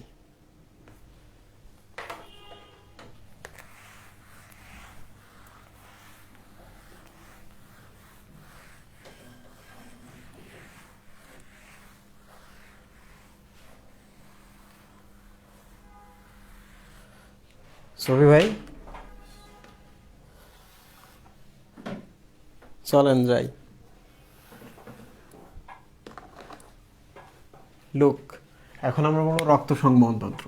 সফি ভাই, চলেন যাই। লুক, এখন আমরা বলবো রক্ত সংবহন তন্ত্র।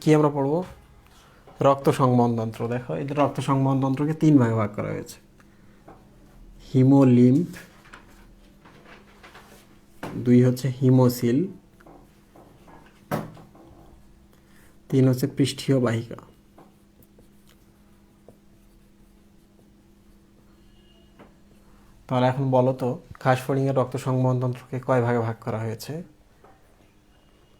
কি আমরা পড়বো? রক্ত সংবহন তন্ত্র। দেখো, এই রক্ত সংবহন তন্ত্রকে 3 ভাগে ভাগ করা হয়েছে। হিমোলিম্ফ, 2 হচ্ছে হিমোসিল, 3 হচ্ছে পৃষ্ঠীয় বাহিকা। তাহলে এখন বলো তো, ঘাসফড়িংয়ের রক্ত সংবহন তন্ত্রকে কয় ভাগে ভাগ করা হয়েছে?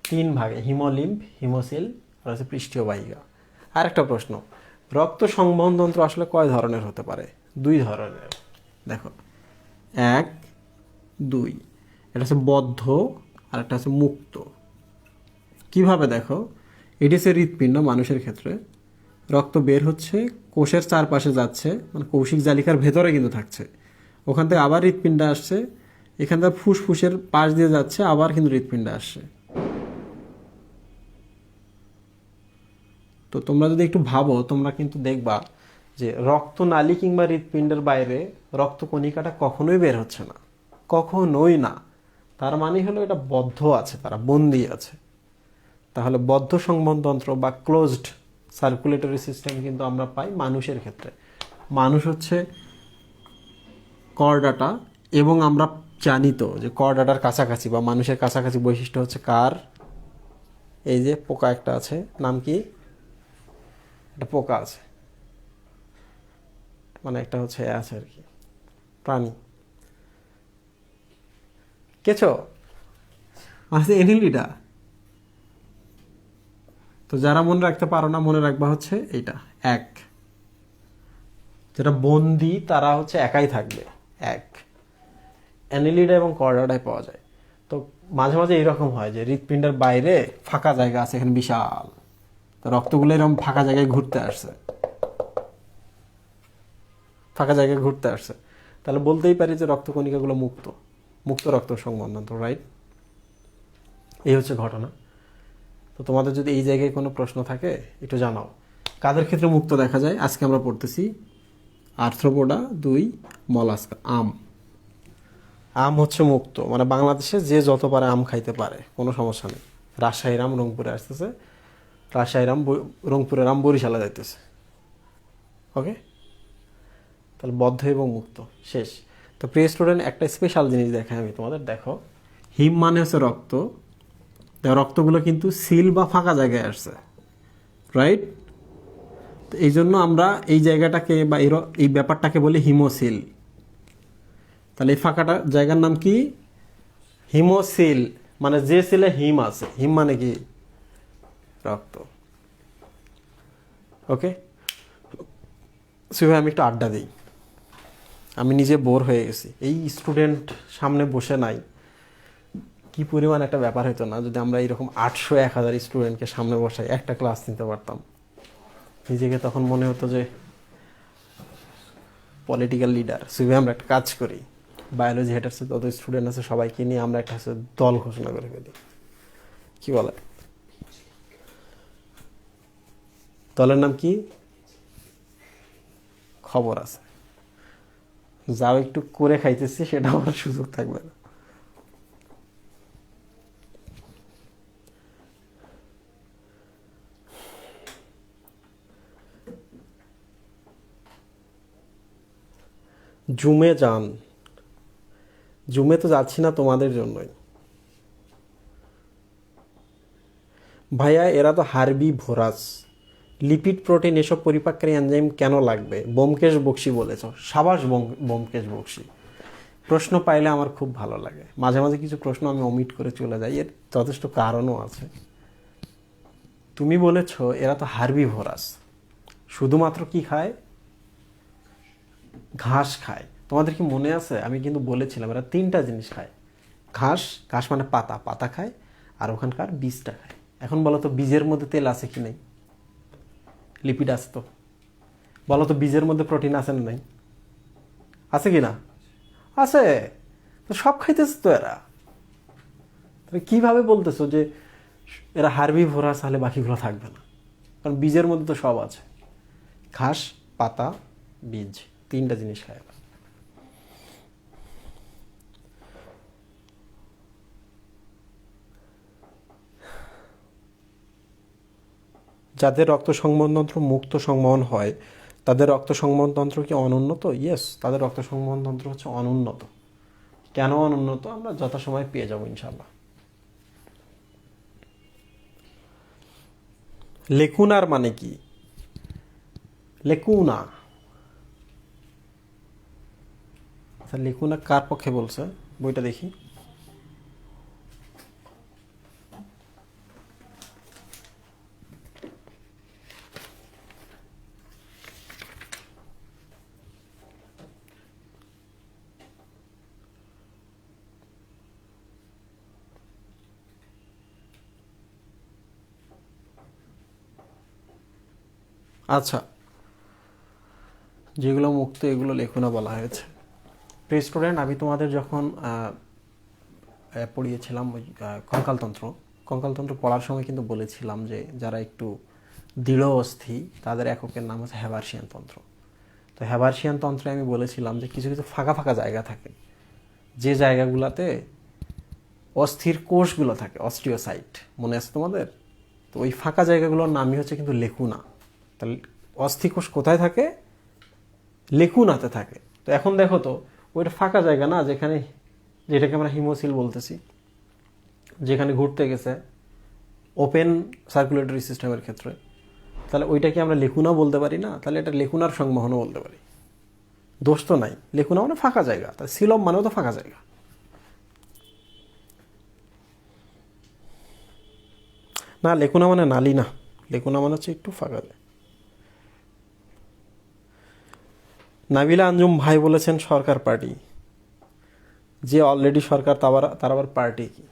3 ভাগে, হিমোলিম্ফ, হিমোসিল আর হচ্ছে পৃষ্ঠীয় বাহিকা। আর একটা প্রশ্ন, রক্ত সংবহন তন্ত্র আসলে কয় ধরনের হতে পারে? 2 ধরনের। দেখো, 1, 2, এটা হচ্ছে বদ্ধ আর একটা হচ্ছে মুক্ত। কিভাবে? দেখো, এটি হচ্ছে হৃৎপিণ্ড। মানুষের ক্ষেত্রে রক্ত বের হচ্ছে, কোষের চারপাশে যাচ্ছে, মানে কৌশিক জালিকার ভেতরে কিন্তু থাকছে, ওখান থেকে আবার হৃৎপিণ্ডে আসছে, এখান থেকে ফুসফুসের পাশ দিয়ে যাচ্ছে, আবার কিন্তু হৃৎপিণ্ডে আসছে। তো তোমরা যদি একটু ভাবো, তোমরা কিন্তু দেখবা যে রক্তনালী কিংবা হৃৎপিণ্ডের বাইরে রক্তকণিকাটা কখনোই বের হচ্ছে না, কখনোই না। তার মানে হলো এটা বদ্ধ আছে, তারা বন্দি আছে। তাহলে বদ্ধ সংবহনতন্ত্র বা ক্লোজড সার্কুলেটরি সিস্টেম কিন্তু আমরা পাই মানুষের ক্ষেত্রে। মানুষ হচ্ছে করডাটা, এবং আমরা জানি তো যে করডাটার কাছাকাছি বা মানুষের কাছাকাছি বৈশিষ্ট্য হচ্ছে কার? এই যে পোকা একটা আছে, নাম কি? একটা পোকা আছে, মানে একটা হচ্ছে আছে আর কি, প্রাণী। কেঁচো মানে এনিলিডা। তো যারা মনে রাখতে পারো না, মনে রাখবা হচ্ছে এইটা, এক। যেটা বন্দি তারা হচ্ছে একাই থাকবে, এক। অ্যানিলিডা এবং কর্ডাটায় পাওয়া যায়। তো মাঝে মাঝে এরকম হয় যে হৃৎপিণ্ডের বাইরে ফাঁকা জায়গা আছে, এখানে বিশাল, তো রক্তগুলো এরকম ফাঁকা জায়গায় ঘুরতে আসছে, ফাঁকা জায়গায় ঘুরতে আসছে। তাহলে বলতেই পারি যে রক্তকণিকাগুলো মুক্ত, মুক্ত রক্ত সংবহন, রাইট? এই হচ্ছে ঘটনা। তো তোমাদের যদি এই জায়গায় কোনো প্রশ্ন থাকে একটু জানাও। কাদের ক্ষেত্রে মুক্ত দেখা যায় আজকে আমরা পড়তেছি? Arthropoda, 2 mollusca. আম হচ্ছে মুক্ত, মানে বাংলাদেশে যে যত পারে আম খাইতে পারে, কোনো সমস্যা নেই। রাজশাহীর আম রংপুরে আসতেছে, রাজশাহীর আম রংপুরের আম বরিশালে যাইতেছে। ওকে, তাহলে বদ্ধ এবং মুক্ত শেষ। তো প্রিয় স্টুডেন্ট, একটা স্পেশাল জিনিস দেখাই আমি তোমাদের। দেখো, হিম মানে হচ্ছে রক্ত, রক্তগুলো কিন্তু সিল বা ফাঁকা জায়গায় আসছে, রাইট? তো এই জন্য আমরা এই জায়গাটাকে বা এই ব্যাপারটাকে বলি হিমোসিল। তাহলে এই ফাঁকাটা জায়গার নাম কি? হিমোসিল। মানে যে সিলে হিম আছে, হিম মানে কি? রক্ত। ওকে, আমি একটু আড্ডা দিই, আমি নিজে বোর হয়ে গেছি। এই স্টুডেন্ট সামনে বসে নাই, কি পরিমাণ একটা ব্যাপার হতো না যদি আমরা এরকম 800-1000 স্টুডেন্টকে সামনে বসাই, একটা ক্লাস নিতে পারতাম। নিজেকে তখন মনে হতো যে পলিটিক্যাল লিডার। আমরা একটা কাজ করি, বায়োলজি হেটার্সে যত স্টুডেন্ট আছে সবাইকে নিয়ে আমরা একটা দল ঘোষণা করে ফেলি, কি বলে? দলের নাম কি? খবর আছে, যাও একটু করে খাইতেছি সেটা আমার সুযোগ থাকবে না। জুমে যান। জুমে তো যাচ্ছি না তোমাদের জন্যই ভাইয়া, এরা তো হার্বি ভোরাস, লিপিড প্রোটিন এসব পরিপাককারী এনজাইম কেন লাগবে? ব্যোমকেশ বক্সী বলেছ। সাবাস ব্যোমকেশ বক্সী, প্রশ্ন পাইলে আমার খুব ভালো লাগে। মাঝে মাঝে কিছু প্রশ্ন আমি অমিট করে চলে যাই, এর যথেষ্ট কারণও আছে। তুমি বলেছ এরা তো হার্বি ভোরাস, শুধুমাত্র কি খায়? ঘাস খায়। তোমাদের কি মনে আছে আমি কিন্তু বলেছিলাম এরা 3টা জিনিস খায়। ঘাস, ঘাস মানে পাতা, পাতা খায়, আর ওখানকার বীজটা খায়। এখন বলো তো বীজের মধ্যে তেল আছে কি নাই? লিপিড আছে তো। বলো তো বীজের মধ্যে প্রোটিন আছে না নাই? আছে কি না? আছে। তো সব খাইতেছে তো এরা। তাহলে কীভাবে বলতেছো যে এরা হার্বিভোরাস, তাহলে বাকিগুলো থাকবে না? কারণ বীজের মধ্যে তো সব আছে, ঘাস, পাতা, বীজ, তিনটা জিনিস খায়। যাদের রক্ত সংবহনতন্ত্র মুক্ত সংবহন হয় তাদের রক্ত সংবহনতন্ত্র কি অনুন্নত? ইয়েস, তাদের রক্ত সংবহনতন্ত্র হচ্ছে অনুন্নত। কেন অনুন্নত আমরা যথাসময়ে পেয়ে যাবো ইনশাল্লাহ। লেকুনার মানে কি? লেকুনা, আচ্ছা লেকুনা কার পক্ষে বলছে? বইটা দেখি। আচ্ছা, যেগুলো মুক্ত এগুলো লেখুনা বলা হয়েছে। প্রিয় স্টুডেন্ট, আমি তোমাদের যখন পড়িয়েছিলাম ওই কঙ্কালতন্ত্র, কঙ্কালতন্ত্র পড়ার সময় কিন্তু বলেছিলাম যে যারা একটু দৃঢ় অস্থি তাদের এককের নাম হচ্ছে হ্যাবার্সিয়ান তন্ত্র। তো হ্যাবার্সিয়ান তন্ত্রে আমি বলেছিলাম যে কিছু কিছু ফাঁকা ফাঁকা জায়গা থাকে, যে জায়গাগুলোতে অস্থির কোষগুলো থাকে, অস্ট্রিওসাইট, মনে আছে তোমাদের? তো ওই ফাঁকা জায়গাগুলোর নামই হচ্ছে কিন্তু লেকুনা। তাহলে অস্থি কোষ কোথায় থাকে? লেকুনাতে থাকে। তো এখন দেখো তো, ওইটা ফাঁকা জায়গা না, যেখানে, যেটাকে আমরা হিমোসিল বলতেছি, যেখানে ঘুরতে গেছে ওপেন সার্কুলেটরি সিস্টেমের ক্ষেত্রে, তাহলে ওইটাকে আমরা লেকুনা বলতে পারি না? তাহলে এটা লেকুনার সংবহনও বলতে পারি, দোষ তো নাই। লেকুনা মানে ফাঁকা জায়গা, তাহলে সিলম মানেও তো ফাঁকা জায়গা। না, লেকুনা মানে নালী না, লেকুনা মানে হচ্ছে একটু ফাঁকা জায়গা। নাবিলা আঞ্জুম ভাই বলেছেন সরকার পার্টি। যে অলরেডি সরকার তার আবার পার্টি কি?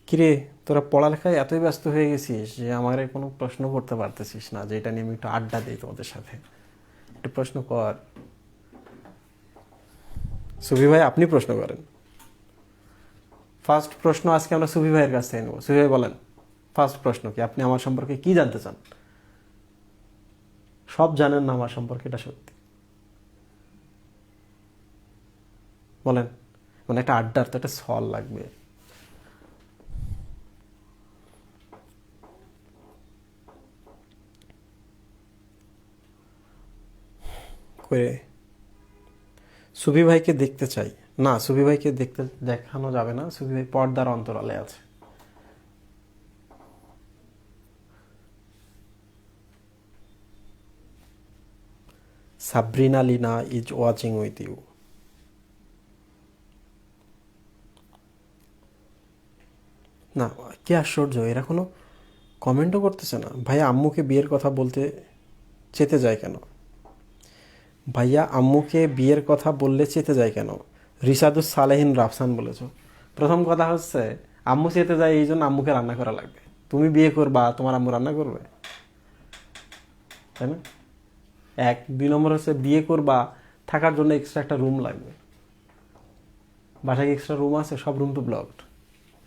কিরে, তোরা পড়ালেখায় এতই ব্যস্ত হয়ে গেছিস যে আমার কোনো প্রশ্ন করতে পারতেছিস না, যে এটা নিয়ে আমি একটু আড্ডা দিই তোমাদের সাথে? একটু প্রশ্ন কর। সুফি ভাই, আপনি প্রশ্ন করেন। ফার্স্ট প্রশ্ন আজকে আমরা সুফি ভাইয়ের কাছ থেকে নেব। সুফি ভাই বলেন, ফার্স্ট প্রশ্ন কি? আপনি আমার সম্পর্কে কি জানতে চান? সব জানেন না আমার সম্পর্কে, এটা সত্যি। বলেন, মানে একটা আড্ডার তো একটা ছল লাগবে। করে সুফি ভাইকে দেখতে চাই না, সুফি ভাইকে দেখানো যাবে না। সুফি ভাই পর্দার অন্তরালে আছে। Sabrina Lina is watching with you. না, কি আশ্চর্য, এরা কোনো কমেন্টও করতেছে না। ভাইয়া আম্মুকে বিয়ের কথা বলতে চেতে যায় কেন? ভাইয়া আম্মুকে বিয়ের কথা বললে চেতে যায় কেন? রিসাদুস সালেহিন রাফসান বলেছ। প্রথম কথা হচ্ছে, আম্মু চেতে যায় এই জন্য আম্মুকে রান্না করা লাগবে। তুমি বিয়ে করবা, তোমার আম্মু রান্না করবে, তাই না? এক, দুই নম্বর হচ্ছে, বিয়ে করবা, থাকার জন্য এক্সট্রা একটা রুম লাগবে। বাসায় এক্সট্রা রুম আছে? সব রুম তো ব্লকড।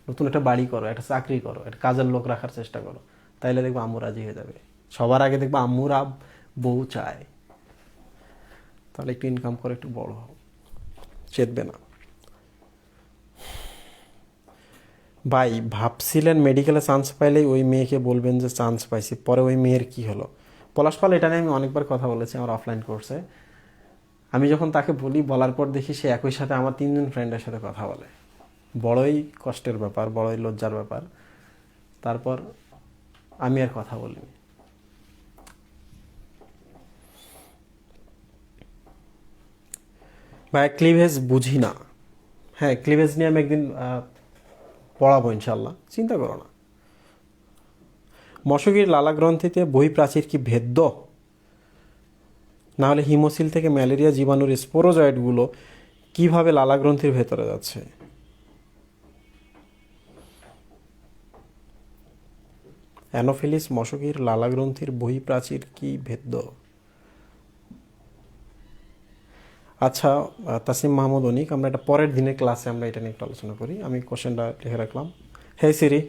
নতুন একটা বাড়ি করো, একটা চাকরি করো, একটা কাজের লোক রাখার চেষ্টা করো, তাইলে দেখবো আম্মু রাজি হয়ে যাবে। সবার আগে দেখবো আম্মুরা বউ চায়। তাহলে একটু ইনকাম করে একটু বড় হও, চেতবে না। ভাই ভাবছিলেন মেডিকেলে চান্স পাইলেই ওই মেয়েকে বলবেন যে চান্স পাইছি, পরে ওই মেয়ের কি হলো? পলাশ পাল, এটা নিয়ে আমি অনেকবার কথা বলেছি আমার অফলাইন কোর্সে। আমি যখন তাকে বলি, বলার পর দেখি সে একই সাথে আমার 3 জন ফ্রেন্ডের সাথে কথা বলে। বড়ই কষ্টের ব্যাপার, বড়ই লজ্জার ব্যাপার। তারপর আমি আর কথা বলিনি। ভাই ক্লিভেজ বুঝি না। হ্যাঁ, ক্লিভেজ নিয়ে আমি একদিন পড়াবো ইনশাল্লাহ, চিন্তা করো না। মশকির লালা গ্রন্থিতে বহিঃপ্রাচীর কি ভেদ্য? না হলে হিমোসিল থেকে ম্যালেরিয়া জীবাণুর স্পোরোজয়েডগুলো কিভাবে লালা গ্রন্থির ভেতরে যাচ্ছে? অ্যানোফিলিস মশকির লালাগ্রন্থির বহিঃপ্রাচীর কি ভেদ্য? আচ্ছা, তাসিম মাহমুদ অনিক, আমরা এটা পরের দিনের ক্লাসে আমরা এটা নিয়ে একটু আলোচনা করি। আমি কোশ্চেনটা লিখে রাখলাম। হে সিরি,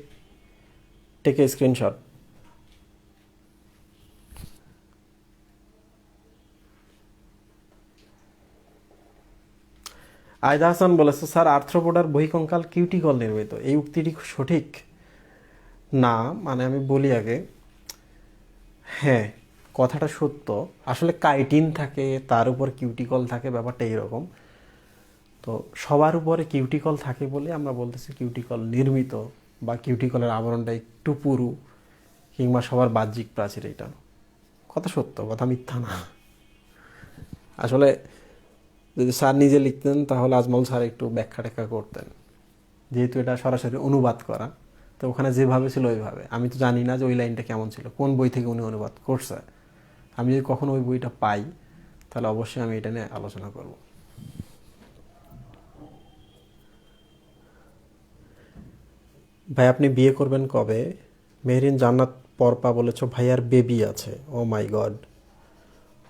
টেক এ স্ক্রিনশট। আয়দা হাসান বলেছে, স্যার আর্থ্রোপোডার বহিকঙ্কাল কিউটিকল নির্মিত, এই উক্তিটি সঠিক না? মানে আমি বলি আগে, হ্যাঁ কথাটা সত্য। আসলে কাইটিন থাকে, তার উপর কিউটিকল থাকে, ব্যাপারটা এইরকম। তো সবার উপরে কিউটিকল থাকে বলে আমরা বলতেছি কিউটিকল নির্মিত, বা কিউটিকলের আবরণটা একটু পুরু, কিংবা সবার বাহ্যিক প্রাচীর। এটা কথা সত্য, কথা মিথ্যা না। আসলে যদি স্যার নিজে লিখতেন তাহলে আজমল স্যার একটু ব্যাখ্যা ট্যাখ্যা করতেন, যেহেতু এটা সরাসরি অনুবাদ করা। তো ওখানে যেভাবে ছিল ওইভাবে। আমি তো জানি না যে ওই লাইনটা কেমন ছিল, কোন বই থেকে উনি অনুবাদ করছে। আমি যদি কখনো ওই বইটা পাই তাহলে অবশ্যই আমি এটা নিয়ে আলোচনা করব। ভাই আপনি বিয়ে করবেন কবে? মেহরিন জান্নাত পরপা বলেছো ভাইয়ার বেবি আছে। ও মাই গড,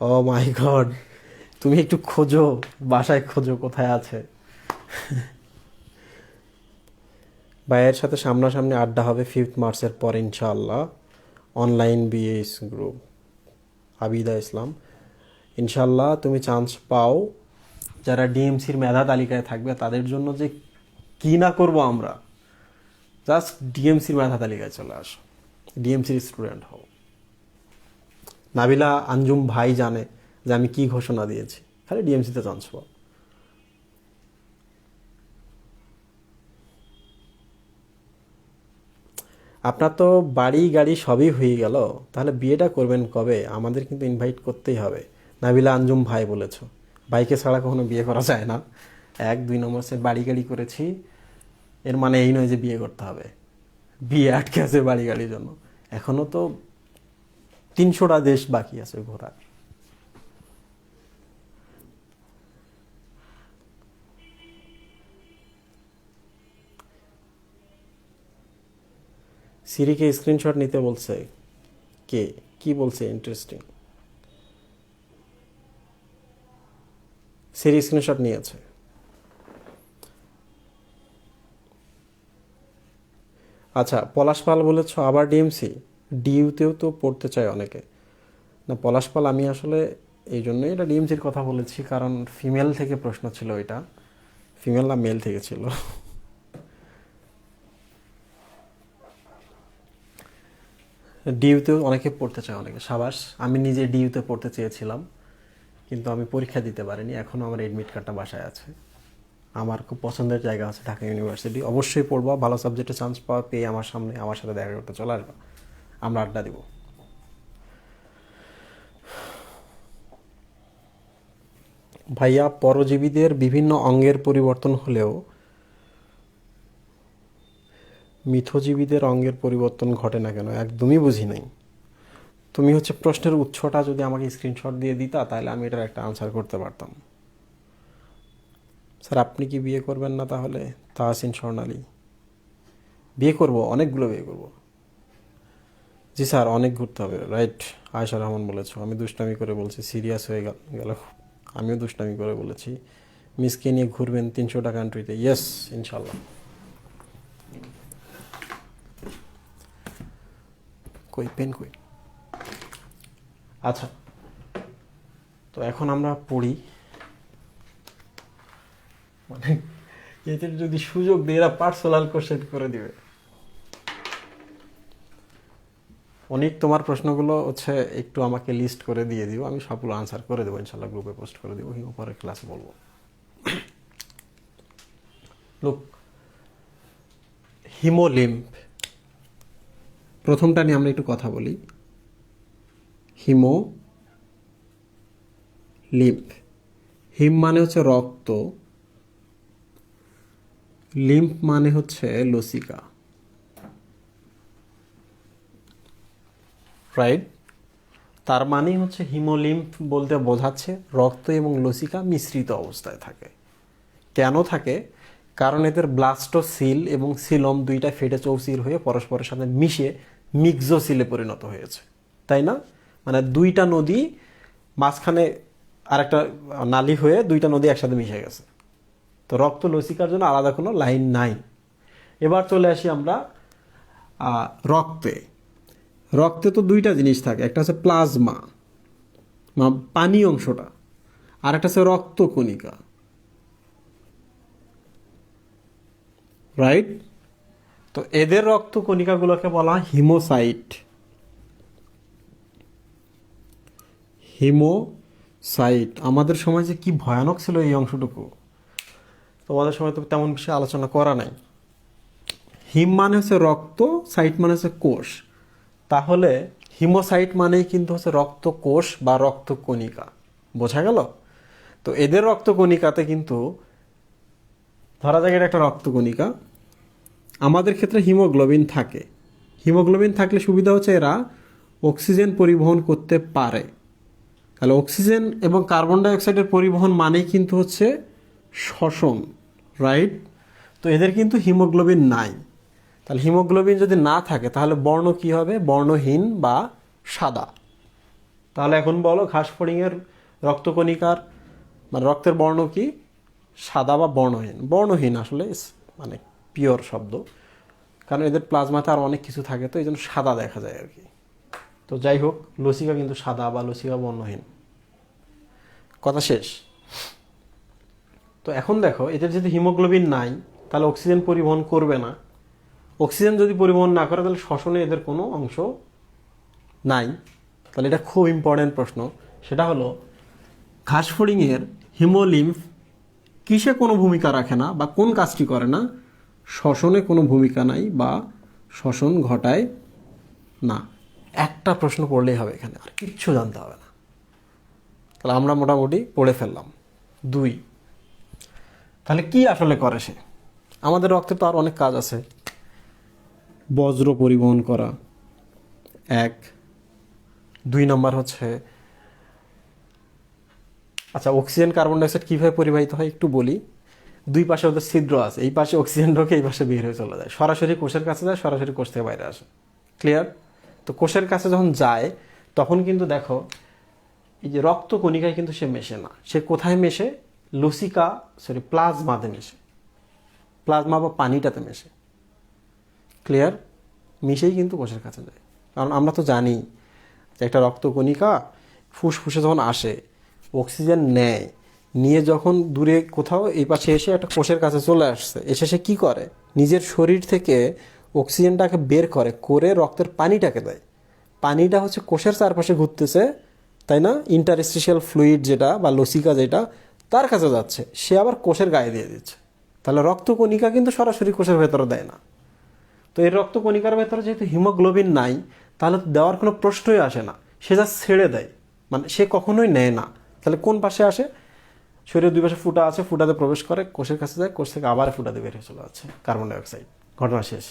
ও মাই গড, তুমি একটু খোঁজো, বাসায় খোঁজো কোথায় আছে। ভাইয়ের সাথে সামনাসামনি আড্ডা হবে 5 মার্চের পর ইনশাআল্লাহ। অনলাইন বিএস গ্রুপ, আবিদা ইসলাম। ইনশাল্লাহ তুমি চান্স পাও। যারা ডিএমসির মেধা তালিকায় থাকবে তাদের জন্য যে কি না করব আমরা, জাস্ট ডিএমসির মেধা তালিকায় চলে আসো, ডিএমসির স্টুডেন্ট হও। নাবিলা আঞ্জুম ভাই জানে যে আমি কি ঘোষণা দিয়েছি, খালি ডিএমসিতে চান্স পাও। আপনার তো বাড়ি গাড়ি সবই হয়ে গেল, তাহলে বিয়েটা করবেন কবে? আমাদের কিন্তু ইনভাইট করতেই হবে। নাবিলা আঞ্জুম ভাই বলেছ, বাইকে ছাড়া কখনো বিয়ে করা যায় না। 1-2 নম্বর সে বাড়ি গাড়ি করেছি, এর মানে এই নয় যে বিয়ে করতে হবে। বিয়ে আটকে আছে বাড়ি গাড়ির জন্য, এখনো তো 300টা দেশ বাকি আছে ঘোরার। সিরিকে স্ক্রিনশট নিতে বলছে কে? কি বলছে? ইন্টারেস্টিং। সিরি স্ক্রিনশট নিয়েছে। আচ্ছা, পলাশ পাল বলেছ আবার ডিএমসি। ডিইউতেও তো পড়তে চায় অনেকে। না পলাশ পাল, আমি আসলে এই জন্যই এটা ডিএমসির কথা বলেছি, কারণ ফিমেল থেকে প্রশ্ন ছিল। এটা ফিমেল না মেল থেকে ছিল। ডিইউতেও অনেকে পড়তে চায়, অনেকে। সাবাস, আমি নিজে ডিইউতে পড়তে চেয়েছিলাম, কিন্তু আমি পরীক্ষা দিতে পারিনি। এখনও আমার এডমিট কার্ডটা বাসায় আছে। আমার খুব পছন্দের জায়গা আছে ঢাকা ইউনিভার্সিটি, অবশ্যই পড়বা। ভালো সাবজেক্টে চান্স পাওয়া পেয়ে আমার সামনে আমার সাথে দেখা করতে চলে আসবা, আমরা আড্ডা দিব। ভাইয়া, পরজীবীদের বিভিন্ন অঙ্গের পরিবর্তন হলেও মিথজীবীদের অঙ্গের পরিবর্তন ঘটে না কেন? একদমই বুঝি নাই। তুমি হচ্ছে প্রশ্নের উৎসটা যদি আমাকে স্ক্রিনশট দিয়ে দিতা তাহলে আমি এটার একটা আনসার করতে পারতাম। স্যার আপনি কি বিয়ে করবেন না তাহলে? তাহসিন স্বর্ণালী, বিয়ে করব, অনেকগুলো বিয়ে করব। জি স্যার, অনেক ঘুরতে হবে। রাইট, আয়েশা রহমান বলেছো আমি দুষ্টামি করে বলছি, সিরিয়াস হয়ে গেল। আমিও দুষ্টামি করে বলেছি। মিসকে নিয়ে ঘুরবেন 300টা কান্ট্রিতে। ইয়েস, ইনশাল্লাহ। কই পেন কই? আচ্ছা, তো এখন আমরা পড়ি। মানে এতে যদি সুযোগ দিয়ে এরা পার্সোনাল কোশ্চেন করে দিবে। অনেক তোমার প্রশ্নগুলো হচ্ছে একটু আমাকে লিস্ট করে দিয়ে দিও, আমি সবগুলো আনসার করে দেবো ইনশাল্লাহ, গ্রুপে পোস্ট করে দেবো, কিংবা পরে ক্লাসে বলবো। লোক, হিমোলিম্ফ, প্রথমটা নিয়ে আমরা একটু কথা বলি। হিমো লিম্ফ, হিম মানে হচ্ছে রক্ত, লিম্ফ মানে হচ্ছে লসিকা। রাইট, তার মানেই হচ্ছে হিমোলিম্ফ বলতে বোঝাচ্ছে রক্ত এবং লসিকা মিশ্রিত অবস্থায় থাকে। কেন থাকে? কারণ এদের ব্লাস্টোসিল এবং সিলম দুইটা ফেটে চৌচির হয়ে পরস্পরের সাথে মিশে মিক্সোসিলে পরিণত হয়েছে, তাই না? মানে দুইটা নদী মাঝখানে আরেকটা নালী হয়ে দুইটা নদী একসাথে মিশে গেছে। তো রক্ত লসিকার জন্য আলাদা কোনো লাইন নাই। এবার চলে আসি আমরা রক্তে। রক্তে তো দুইটা জিনিস থাকে, একটা হচ্ছে প্লাজমা, পানি অংশটা, আর একটা হচ্ছে রক্তকণিকা, রাইট? তো এদের রক্তকণিকাগুলোকে বলা হয় হিমোসাইট। হিমোসাইট আমাদের সময় যে কি ভয়ানক ছিল এই অংশটুকু, তোমাদের সময় তো তেমন বেশি আলোচনা করা নাই। হিম মানে হচ্ছে রক্ত, সাইট মানে হচ্ছে কোষ। তাহলে হিমোসাইট মানেই কিন্তু হচ্ছে রক্তকোষ বা রক্তকণিকা, বোঝা গেল? তো এদের রক্তকণিকাতে কিন্তু ধরা যাক এটা একটা রক্তকণিকা, আমাদের ক্ষেত্রে হিমোগ্লোবিন থাকে। হিমোগ্লোবিন থাকলে সুবিধা হচ্ছে এরা অক্সিজেন পরিবহন করতে পারে। তাহলে অক্সিজেন এবং কার্বন ডাইঅক্সাইডের পরিবহন মানেই কিন্তু হচ্ছে শ্বসন, রাইট? তো এদের কিন্তু হিমোগ্লোবিন নাই। তাহলে হিমোগ্লোবিন যদি না থাকে তাহলে বর্ণ কি হবে? বর্ণহীন বা সাদা। তাহলে এখন বলো ঘাসফড়িংয়ের রক্তকণিকার মানে রক্তের বর্ণ কি? সাদা বা বর্ণহীন? বর্ণহীন আসলে মানে পিওর শব্দ, কারণ এদের প্লাজমাতে আর অনেক কিছু থাকে, তো এই জন্য সাদা দেখা যায় আর কি। তো যাই হোক, লসিকা কিন্তু সাদা বা লসিকা বর্ণহীন। কথা শেষ। তো এখন দেখো এদের যদি হিমোগ্লোবিন নাই তাহলে অক্সিজেন পরিবহন করবে না। অক্সিজেন যদি পরিবহন না করে তাহলে শ্বসনে এদের কোনো অংশ নাই। তাহলে এটা খুব ইম্পর্টেন্ট প্রশ্ন, সেটা হলো ঘাসফড়িংয়ের হিমোলিম্ফ কিসে কোনো ভূমিকা রাখে না বা কোন কাজটি করে না? শ্বসনে কোনো ভূমিকা নাই বা শ্বসন ঘটায় না। একটা প্রশ্ন পড়লেই হবে এখানে, আর কিচ্ছু জানতে হবে না। তাহলে আমরা মোটামুটি পড়ে ফেললাম। 2, তাহলে কি আসলে করে সে? আমাদের রক্তে তো আর অনেক কাজ আছে। বজ্র পরিবহন করা 1, 2 নম্বর হচ্ছে আচ্ছা অক্সিজেন কার্বন ডাইঅক্সাইড কীভাবে পরিবাহিত হয় একটু বলি। দুই পাশে ওদের ছিদ্র আছে, এই পাশে অক্সিজেন ঢোকে, এই পাশে বের হয়ে চলে যায়, সরাসরি কোষের কাছে যায়, সরাসরি কোষ থেকে বাইরে আসে। ক্লিয়ার? তো কোষের কাছে যখন যায় তখন কিন্তু দেখো এই যে রক্তকণিকায় কিন্তু সে মেশে না। সে কোথায় মেশে? প্লাজমাতে মেশে, প্লাজমা বা পানিটাতে মেশে। ক্লিয়ার? মিশেই কিন্তু কোষের কাছে যায়। কারণ আমরা তো জানি যে একটা রক্তকণিকা ফুসফুসে যখন আসে অক্সিজেন নেয়, নিয়ে যখন দূরে কোথাও এই পাশে এসে একটা কোষের কাছে চলে আসছে, এসে সে কী করে? নিজের শরীর থেকে অক্সিজেনটাকে বের করে রক্তের পানিটাকে দেয়। পানিটা হচ্ছে কোষের চারপাশে ঘুরতেছে, তাই না? ইন্টারস্টিশিয়াল ফ্লুইড যেটা বা লসিকা যেটা তার কাছে যাচ্ছে, সে আবার কোষের গায়ে দিয়ে দিচ্ছে। তাহলে রক্তকণিকা কিন্তু সরাসরি কোষের ভেতরে দেয় না। তো এই রক্তকণিকার ভেতরে যেহেতু হিমোগ্লোবিন নাই তাহলে দেওয়ার কোনো প্রশ্নই আসে না, সে যা ছেড়ে দেয়, মানে সে কখনোই নেয় না। তাহলে কোন পাশে আসে? শরীরের দুই পাশে ফুটা আছে, ফুটাতে প্রবেশ করে, কোষের কাছে যায়, কোষ থেকে আবার ফুটাতে বের হয়ে চলে যাচ্ছে কার্বন ডাইঅক্সাইড। ঘটনা শেষ।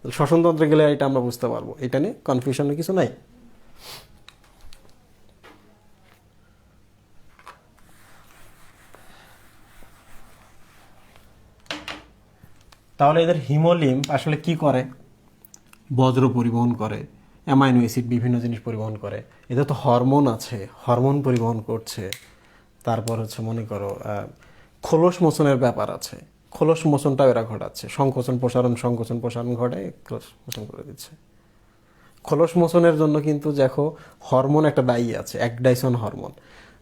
শ্বসনতন্ত্রে গেলে এটা আমরা বুঝতে পারবো, এটা নিয়ে কনফিউশনের কিছু নাই। তাহলে এদের হিমোলিম্ফ আসলে কি করে? বজ্র পরিবহন করে, অ্যামাইনো অ্যাসিড বিভিন্ন জিনিস পরিবহন করে। এদের তো হরমোন আছে, হরমোন পরিবহন করছে। তারপর হচ্ছে মনে করো খোলস মোচনের ব্যাপার আছে, খোলস মোচনটাও এরা ঘটাচ্ছে। সংকোচন প্রসারণ ঘটায় খোলস মোচন করে দিচ্ছে। খোলস মোচনের জন্য কিন্তু দেখো হরমোন একটা দায়ী আছে, একডাইসন হরমোন।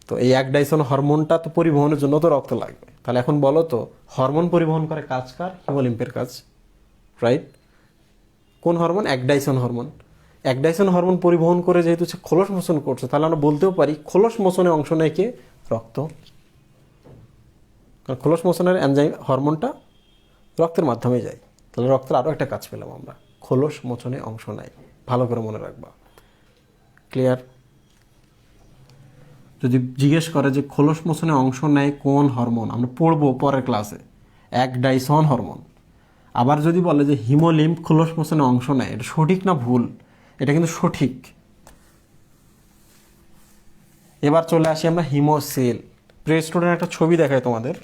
তো এই একডাইসন হরমোনটা তো পরিবহনের জন্য তো রক্ত লাগবে। তাহলে এখন বলো তো হরমোন পরিবহন করে কাজ কার? হিমোলিম্ফের কাজ, রাইট? কোন হরমোন? একডাইসন হরমোন। একডাইসন হরমোন পরিবহন করে যেহেতু সে খোলস মোচন করছে, তাহলে আমরা বলতেও পারি খোলস মোচনে অংশ নেয় কে? রক্ত। কারণ খোলস মোচনের এনজাইম হরমোনটা রক্তের মাধ্যমে যায়। তাহলে রক্তের আরও একটা কাজ পেলাম আমরা, খোলস মোচনে অংশ নেয়। ভালো করে মনে রাখবা। ক্লিয়ার? যদি জিজ্ঞেস করে যে খোলস মোচনে অংশ নেয় কোন হরমোন, আমরা পড়বো পরের ক্লাসে, একডাইসন হরমোন। আবার যদি বলে যে হিমোলিম্ফ খোলস মোচনে অংশ নেয়, এটা সঠিক না ভুল? এটা কিন্তু সঠিক। এবার চলে আসি আমরা হিমোসেল। প্রে স্টুডেন্ট একটা ছবি দেখায় তোমাদের।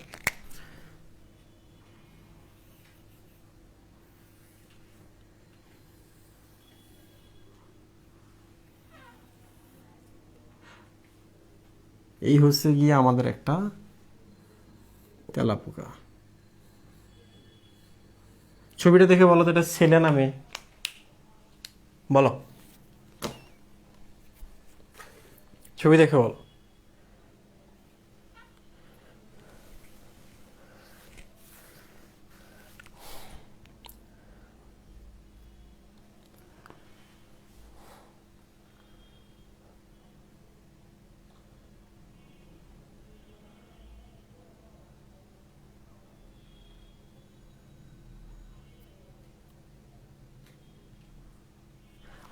এই হচ্ছে গিয়ে আমাদের একটা তেলাপোকা। ছবিটা দেখে বলো তো এটা ছেলে না মেয়ে, বলো, ছবি দেখে বলো।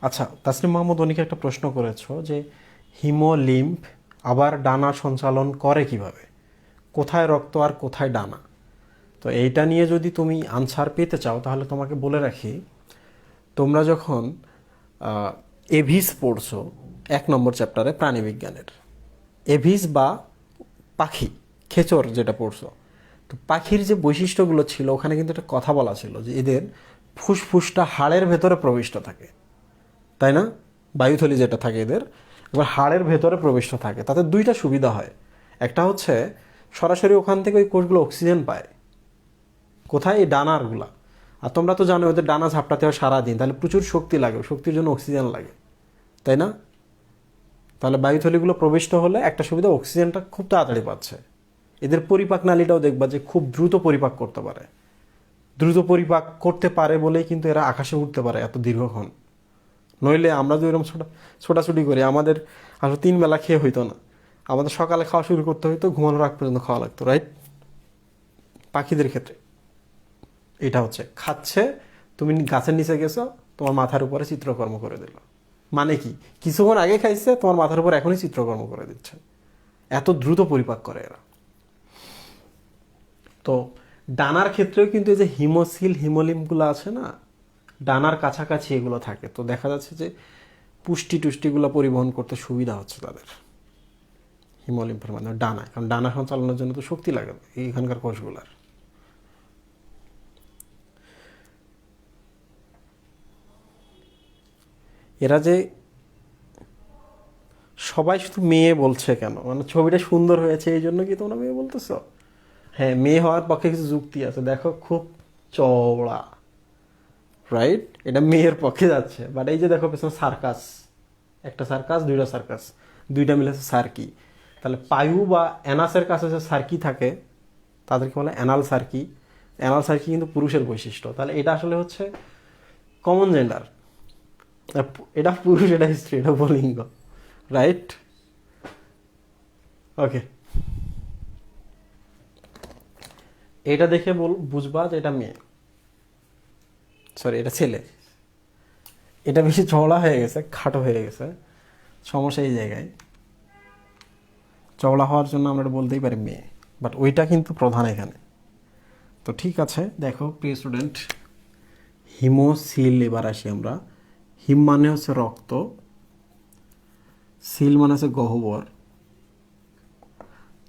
আচ্ছা, তাসনিম মাহমুদ অনেকে একটা প্রশ্ন করেছো যে হিমোলিম্ফ আবার ডানা সঞ্চালন করে কিভাবে, কোথায় রক্ত আর কোথায় ডানা। তো এইটা নিয়ে যদি তুমি আনসার পেতে চাও তাহলে তোমাকে বলে রাখি, তোমরা যখন এভিস পড়ছো 1 নম্বর চ্যাপ্টারে প্রাণীবিজ্ঞানের, এভিস বা পাখি, খেচর যেটা পড়ছো, তো পাখির যে বৈশিষ্ট্যগুলো ছিল ওখানে কিন্তু একটা কথা বলা ছিল যে এদের ফুসফুসটা হাড়ের ভেতরে প্রবিষ্ট থাকে, তাই না? বায়ুথলি যেটা থাকে এদের এবার হাড়ের ভেতরে প্রবিষ্ট থাকে। তাতে দুইটা সুবিধা হয়, একটা হচ্ছে সরাসরি ওখান থেকে ওই কোষগুলো অক্সিজেন পায়। কোথায়? এই ডানারগুলা। আর তোমরা তো জানো ওদের ডানা ঝাপটাতে হয় সারাদিন, তাহলে প্রচুর শক্তি লাগে, শক্তির জন্য অক্সিজেন লাগে, তাই না? তাহলে বায়ুথলিগুলো প্রবিষ্ট হলে একটা সুবিধা, অক্সিজেনটা খুব তাড়াতাড়ি পাচ্ছে। এদের পরিপাক নালীটাও দেখবা যে খুব দ্রুত পরিপাক করতে পারে। দ্রুত পরিপাক করতে পারে বলেই কিন্তু এরা আকাশে উঠতে পারে এত দীর্ঘক্ষণ। নইলে আমরা তো এরকম ছোটাছুটি করি, আমাদের আসলে 3 বেলা খেয়ে হইতো না, আমাদের সকালে খাওয়া শুরু করতে হইতো, ঘুমানোর আগ পর্যন্ত খাওয়া লাগতো, রাইট? পাখিদের ক্ষেত্রে এটা হচ্ছে খাচ্ছে, তুমি গাছের নিচে গেছো, তোমার মাথার উপরে চিত্রকর্ম করে দিল। মানে কি, কিছুক্ষণ আগে খাইছে, তোমার মাথার উপর এখনই চিত্রকর্ম করে দিচ্ছে, এত দ্রুত পরিপাক করে এরা। তো ডানার ক্ষেত্রেও কিন্তু এই যে হিমোসিল হিমোলিম্ফগুলো আছে না, ডানার কাছাকাছি এগুলো থাকে। তো দেখা যাচ্ছে যে পুষ্টি টুষ্টিগুলো পরিবহন করতে সুবিধা হচ্ছে তাদের হিমোলিম্ফের মাধ্যমে ডানায়, কারণ ডানা সঞ্চালনের জন্য তো শক্তি লাগে এইখানকার কোষগুলার। এরা যে সবাই শুধু মেয়ে বলছে কেন, মানে ছবিটা সুন্দর হয়েছে এই জন্য কি তোমরা মেয়ে বলতেছো? হ্যাঁ, মেয়ে হওয়ার পক্ষে কিছু যুক্তি আছে, দেখো খুব চওড়া, রাইট? এটা মেয়ের পক্ষে যাচ্ছে। বাট এই যে দেখো পেছনে সার্কাস, একটা সার্কাস, দুইটা সার্কাস, দুইটা মিলেছে সার্কি। তাহলে পায়ু বা অ্যানাসের কাছে যে সার্কি থাকে তাদেরকে বলে অ্যানাল সার্কি। অ্যানাল সার্কি কিন্তু পুরুষের বৈশিষ্ট্য। তাহলে এটা আসলে হচ্ছে কমন জেন্ডার, এটা পুরুষ, এটা স্ত্রী, এটা লিঙ্গ, রাইট? ওকে, এটা দেখে বুঝবা যে এটা মেয়ে, সরি এটা ছেলে। এটা বেশি চওড়া হয়ে গেছে, খাটো হয়ে গেছে, সমস্যা এই জায়গায়। চওড়া হওয়ার জন্য আমরা এটা বলতেই পারি মেয়ে, বাট ওইটা কিন্তু প্রধান এখানে। তো ঠিক আছে, দেখো প্রিয় স্টুডেন্ট, হিমোসিল এবার আসি আমরা। হিম মানে হচ্ছে রক্ত, সিল মানে হচ্ছে গহ্বর।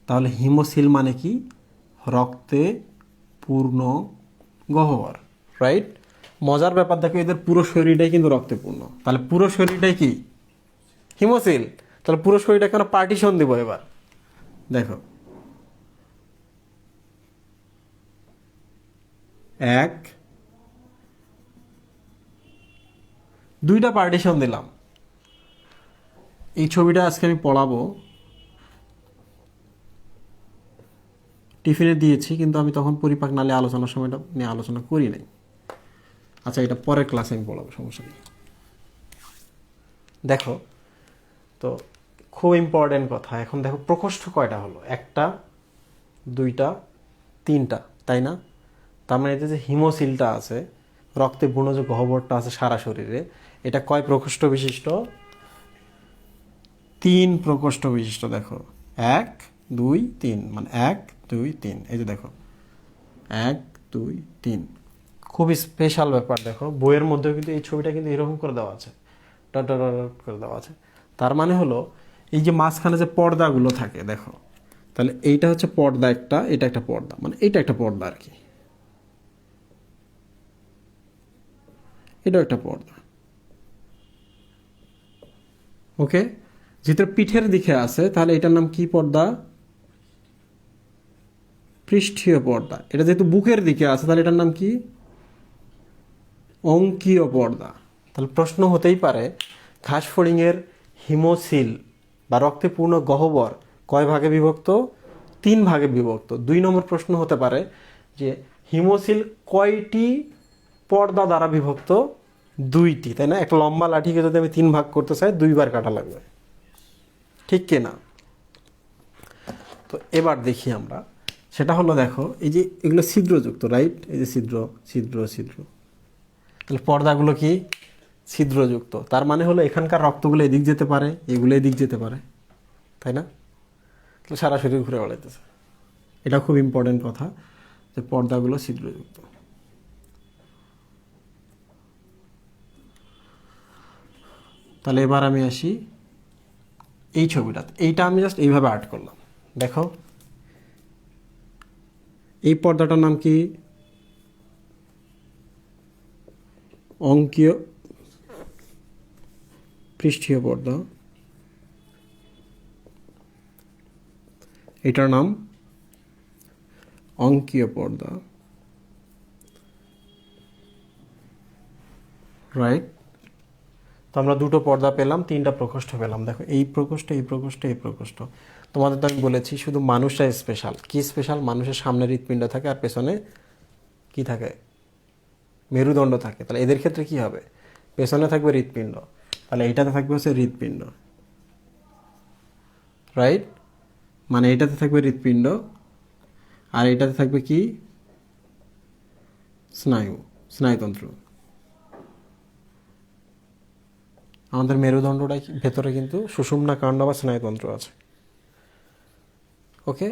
তাহলে হিমোসিল মানে কি? রক্তে পূর্ণ গহ্বর, রাইট? মজার ব্যাপার দেখো, এদের পুরো শরীরটাই কিন্তু রক্তে পূর্ণ। তাহলে পুরো শরীরটাই কি? হিমোসিল। তাহলে পুরো শরীরটা কেন পার্টিশন দিব এবার, দেখো, এক দুইটা পার্টিশন দিলাম। এই ছবিটা আজকে আমি পড়াবো, টিফিনে দিয়েছি, কিন্তু আমি তখন পরিপাক নালী আলোচনার সময়টা নিয়ে আলোচনা করি নাই। আচ্ছা, এটা পরের ক্লাসে আমি পড়াবো, সমস্যা নেই। দেখো, তো খুব ইম্পর্টেন্ট কথা, এখন দেখো প্রকোষ্ঠ কয়টা হলো? একটা, দুইটা, তিনটা, তাই না? তার মানে এতে যে হিমোসিলটা আছে, রক্তে পূর্ণ যে গহ্বরটা আছে সারা শরীরে, এটা কয় প্রকোষ্ঠ বিশিষ্ট? 3 প্রকোষ্ঠ বিশিষ্ট। দেখো, 1 2 3, মানে 1 2 3, এই যে দেখো 1 2 3, খুবই স্পেশাল ব্যাপার। দেখো বইয়ের মধ্যেও কিন্তু এই ছবিটা কিন্তু এরকম করে দেওয়া আছে, ডট ডট ডট করে দেওয়া আছে। তার মানে হলো এই যে মাঝখানে যে পর্দাগুলো থাকে, দেখো, তাহলে এইটা হচ্ছে পর্দা একটা, এটা একটা পর্দা, মানে এইটা একটা পর্দা আর কি, এটাও একটা পর্দা। ওকে, যেটা পিঠের দিকে আছে তাহলে এটার নাম কি পর্দা? পৃষ্ঠীয় পর্দা। এটা যেহেতু বুকের দিকে আছে তাহলে এটার নাম কি? অঙ্কীয় পর্দা। তাহলে প্রশ্ন হতেই পারে ঘাসফড়িংয়ের হিমোসিল বা রক্তে পূর্ণ গহ্বর কয় ভাগে বিভক্ত? 3 ভাগে বিভক্ত। 2 নম্বর প্রশ্ন হতে পারে যে হিমোসিল কয়টি পর্দা দ্বারা বিভক্ত? 2টি, তাই না? একটা লম্বা লাঠিকে যদি আমি 3 ভাগ করতে চাই 2 বার কাটা লাগবে, ঠিক কিনা? তো এবার দেখি আমরা, সেটা হলো দেখো এই যে এগুলো ছিদ্রযুক্ত, রাইট? এই যে ছিদ্র ছিদ্র ছিদ্র, তাহলে পর্দাগুলো কি ছিদ্রযুক্ত। তার মানে হলো এখানকার রক্তগুলো এদিক যেতে পারে, এগুলো এদিক যেতে পারে, তাই না? তাহলে সারা শরীর ঘুরে বেড়াইতেছে। এটা খুব ইম্পর্টেন্ট কথা যে পর্দাগুলো ছিদ্রযুক্ত। তাহলে এবার আমি আসি এই ছবিটাতে। এইটা আমি জাস্ট এইভাবে আর্ট করলাম, দেখো এই পর্দাটার নাম কি? অঙ্কীয় পৃষ্ঠীয় পর্দা। এটার নাম অঙ্কীয় পর্দা, রাইট? তো আমরা 2টো পর্দা পেলাম, 3টা প্রকোষ্ঠ পেলাম। দেখো এই প্রকোষ্ঠ, এই প্রকোষ্ঠ, এই প্রকোষ্ঠ। তোমাদের তো আমি বলেছি শুধু মানুষরা স্পেশাল। কি স্পেশাল? মানুষের সামনে হৃৎপিণ্ড থাকে আর পেছনে কি থাকে? মেরুদণ্ড থাকে। তাহলে এদের ক্ষেত্রে কি হবে? পেছনে থাকবে হৃৎপিণ্ড, তাহলে এইটাতে থাকবে হচ্ছে হৃৎপিণ্ড, রাইট? মানে এটাতে থাকবে হৃৎপিণ্ড আর এটাতে থাকবে কি? স্নায়ু, স্নায়ুতন্ত্র। আমাদের মেরুদণ্ডটা ভেতরে কিন্তু সুষুম্না কাণ্ড বা স্নায়ুতন্ত্র আছে। ওকে,